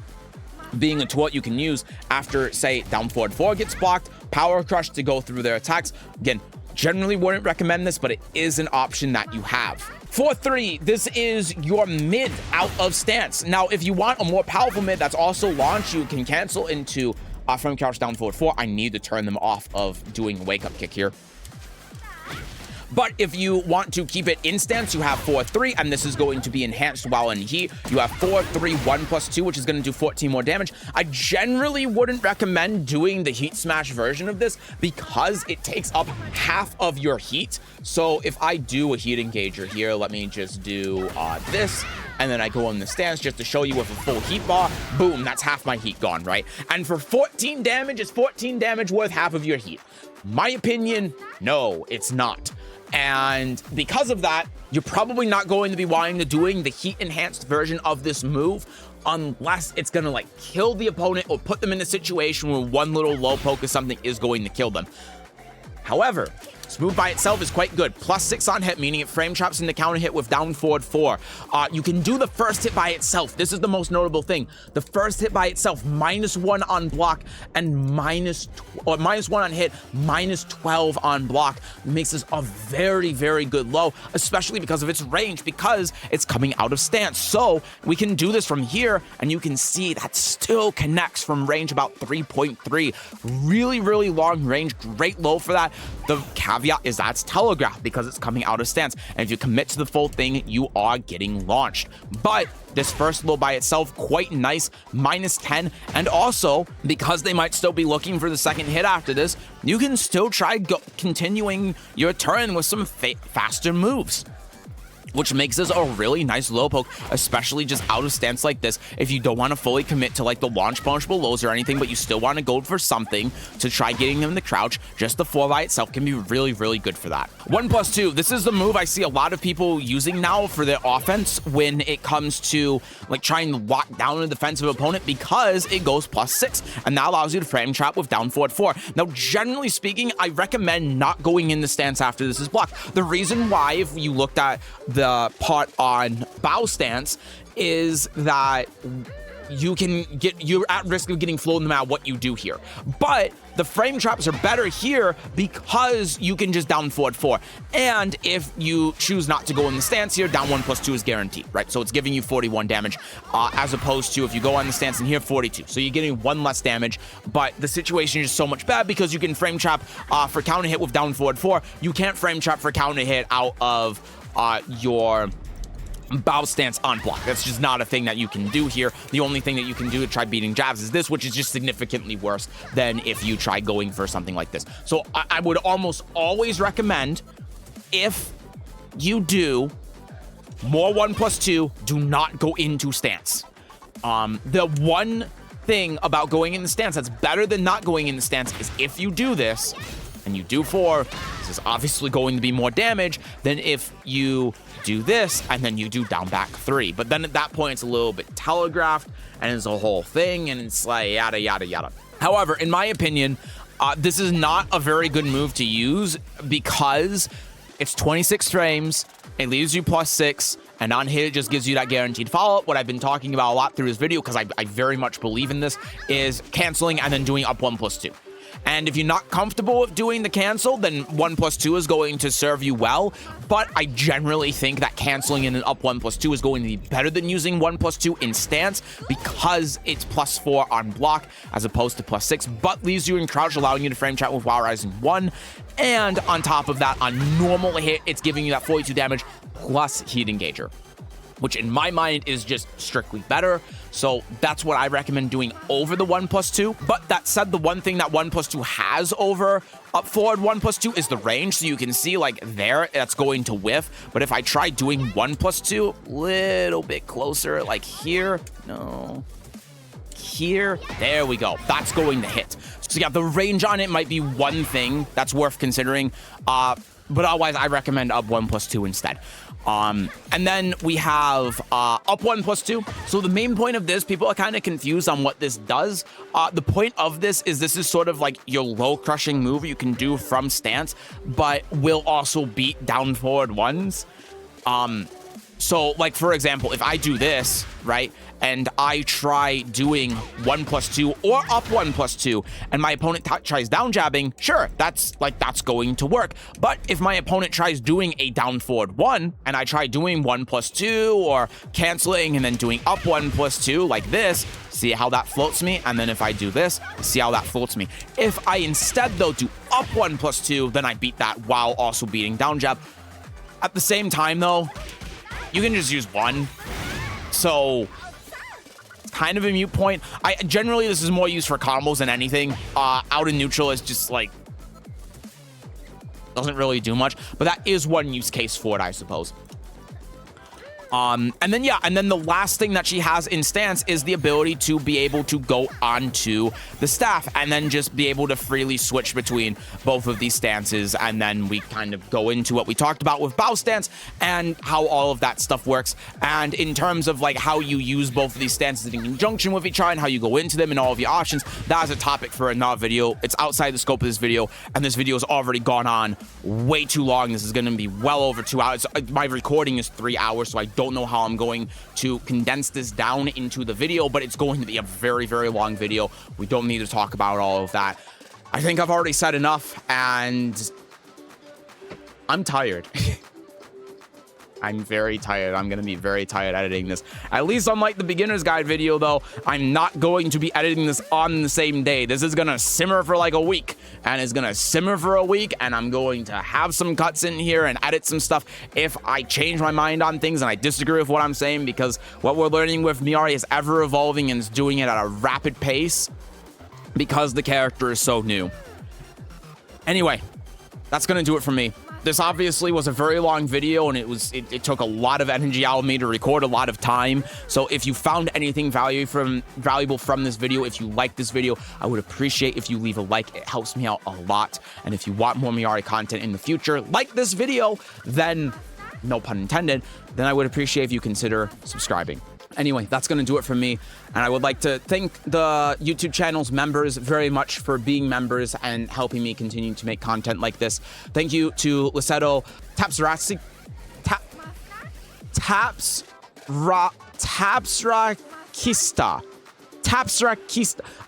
being a tool you can use after, say, down forward 4 gets blocked, Power Crush to go through their attacks. Again, generally wouldn't recommend this, but it is an option that you have. For 3, this is your mid out of stance. Now, if you want a more powerful mid that's also launched, you can cancel into frame crouch down forward 4. I need to turn them off of doing wake up kick here. But if you want to keep it in stance, you have 4-3, and this is going to be enhanced while in heat. You have 4-3-1+2, which is going to do 14 more damage. I generally wouldn't recommend doing the heat smash version of this because it takes up half of your heat. So if I do a heat engager here, let me just do this, and then I go in the stance just to show you with a full heat bar. Boom, that's half my heat gone, right? And for 14 damage, is 14 damage worth half of your heat? My opinion, no, it's not. And because of that, you're probably not going to be wanting to doing the heat enhanced version of this move unless it's gonna like kill the opponent or put them in a situation where one little low poke or something is going to kill them. However, it's This move by itself is quite good. +6 on hit, meaning it frame traps into counter hit with down forward 4. You can do the first hit by itself. This is the most notable thing. The first hit by itself, -1 on block and -1 on hit, -12 on block. Makes this a very, very good low, especially because of its range, because it's coming out of stance. So we can do this from here, and you can see that still connects from range about 3.3. Really, really long range. Great low for that. The caveat is that's telegraphed because it's coming out of stance. And if you commit to the full thing, you are getting launched. But this first low by itself, quite nice, -10. And also, because they might still be looking for the second hit after this, you can still try continuing your turn with some faster moves, which makes this a really nice low poke, especially just out of stance like this. If you don't want to fully commit to like the launch punishable lows or anything, but you still want to go for something to try getting them in the crouch, just the 4 by itself can be really, really good for that. 1+2, this is the move I see a lot of people using now for their offense when it comes to like trying to lock down a defensive opponent, because it goes +6, and that allows you to frame trap with down forward 4. Now, generally speaking, I recommend not going in the stance after this is blocked. The reason why, if you looked at the part on bow stance, is that you're at risk of getting flowed no matter what you do here. But the frame traps are better here because you can just down forward 4. And if you choose not to go in the stance here, down 1+2 is guaranteed, right? So it's giving you 41 damage, as opposed to if you go on the stance in here, 42. So you're getting 1 less damage, but the situation is just so much better because you can frame trap for counter hit with down forward 4. You can't frame trap for counter hit out of your bow stance on block. That's just not a thing that you can do here. The only thing that you can do to try beating jabs is this, which is just significantly worse than if you try going for something like this. So I would almost always recommend, if you do more 1+2, do not go into stance. The one thing about going in the stance that's better than not going in the stance is if you do this and you do 4, this is obviously going to be more damage than if you do this and then you do down back 3. But then at that point, it's a little bit telegraphed and it's a whole thing, and it's like yada, yada, yada. However, in my opinion, this is not a very good move to use because it's 26 frames, it leaves you +6, and on hit, it just gives you that guaranteed follow-up. What I've been talking about a lot through this video, because I very much believe in this, is canceling and then doing up 1+2. And if you're not comfortable with doing the cancel, then 1+2 is going to serve you well. But I generally think that canceling in an up 1+2 is going to be better than using 1+2 in stance, because it's +4 on block as opposed to +6, but leaves you in crouch, allowing you to frame trap with Wild Rising 1. And on top of that, on normal hit, it's giving you that 42 damage plus heat engager, which in my mind is just strictly better. So that's what I recommend doing over the 1+2. But that said, the one thing that 1+2 has over up forward 1+2 is the range. So you can see like there, that's going to whiff. But if I try doing 1+2, little bit closer, like here, no, here, there we go. That's going to hit. So yeah, the range on it might be one thing that's worth considering. But otherwise, I recommend up 1+2 instead. And then we have up 1+2. So the main point of this, people are kind of confused on what this does. The point of this is sort of like your low crushing move you can do from stance, but will also beat down forward 1s. So like, for example, if I do this, right, and I try doing 1+2 or up 1+2, and my opponent tries down jabbing, sure, that's going to work. But if my opponent tries doing a down forward 1, and I try doing 1+2 or canceling and then doing up 1+2 like this, see how that floats me? And then if I do this, see how that floats me? If I instead, though, do up 1+2, then I beat that while also beating down jab. At the same time, though, you can just use 1. So it's kind of a moot point. Generally, this is more used for combos than anything. Out in neutral is just like, doesn't really do much, but that is one use case for it, I suppose. And then the last thing that she has in stance is the ability to be able to go onto the staff and then just be able to freely switch between both of these stances. And then we kind of go into what we talked about with bow stance and how all of that stuff works. And in terms of like how you use both of these stances in conjunction with each other and how you go into them and all of your options, that is a topic for another video. It's outside the scope of this video, and this video has already gone on way too long. This is going to be well over 2 hours. My recording is 3 hours, so I don't know how I'm going to condense this down into the video, but it's going to be a very, very long video. We don't need to talk about all of that. I think I've already said enough, and I'm tired. I'm very tired. I'm going to be very tired editing this. At least unlike the beginner's guide video, though, I'm not going to be editing this on the same day. This is going to simmer for like a week, and it's going to simmer for a week, and I'm going to have some cuts in here and edit some stuff if I change my mind on things and I disagree with what I'm saying, because what we're learning with Miary is ever evolving and is doing it at a rapid pace because the character is so new. Anyway, that's going to do it for me. This obviously was a very long video, and it took a lot of energy out of me to record, a lot of time. So if you found anything valuable from this video, if you like this video, I would appreciate if you leave a like. It helps me out a lot. And if you want more Miary content in the future, like this video, then, no pun intended, then I would appreciate if you consider subscribing. Anyway, that's going to do it for me, and I would like to thank the YouTube channel's members very much for being members and helping me continue to make content like this. Thank you to Lisetto Tapsrakista.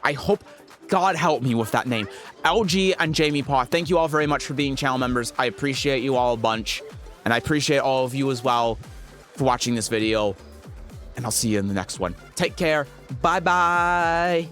I hope, God help me with that name. LG and Jamie Paw, thank you all very much for being channel members. I appreciate you all a bunch, and I appreciate all of you as well for watching this video. And I'll see you in the next one. Take care. Bye-bye.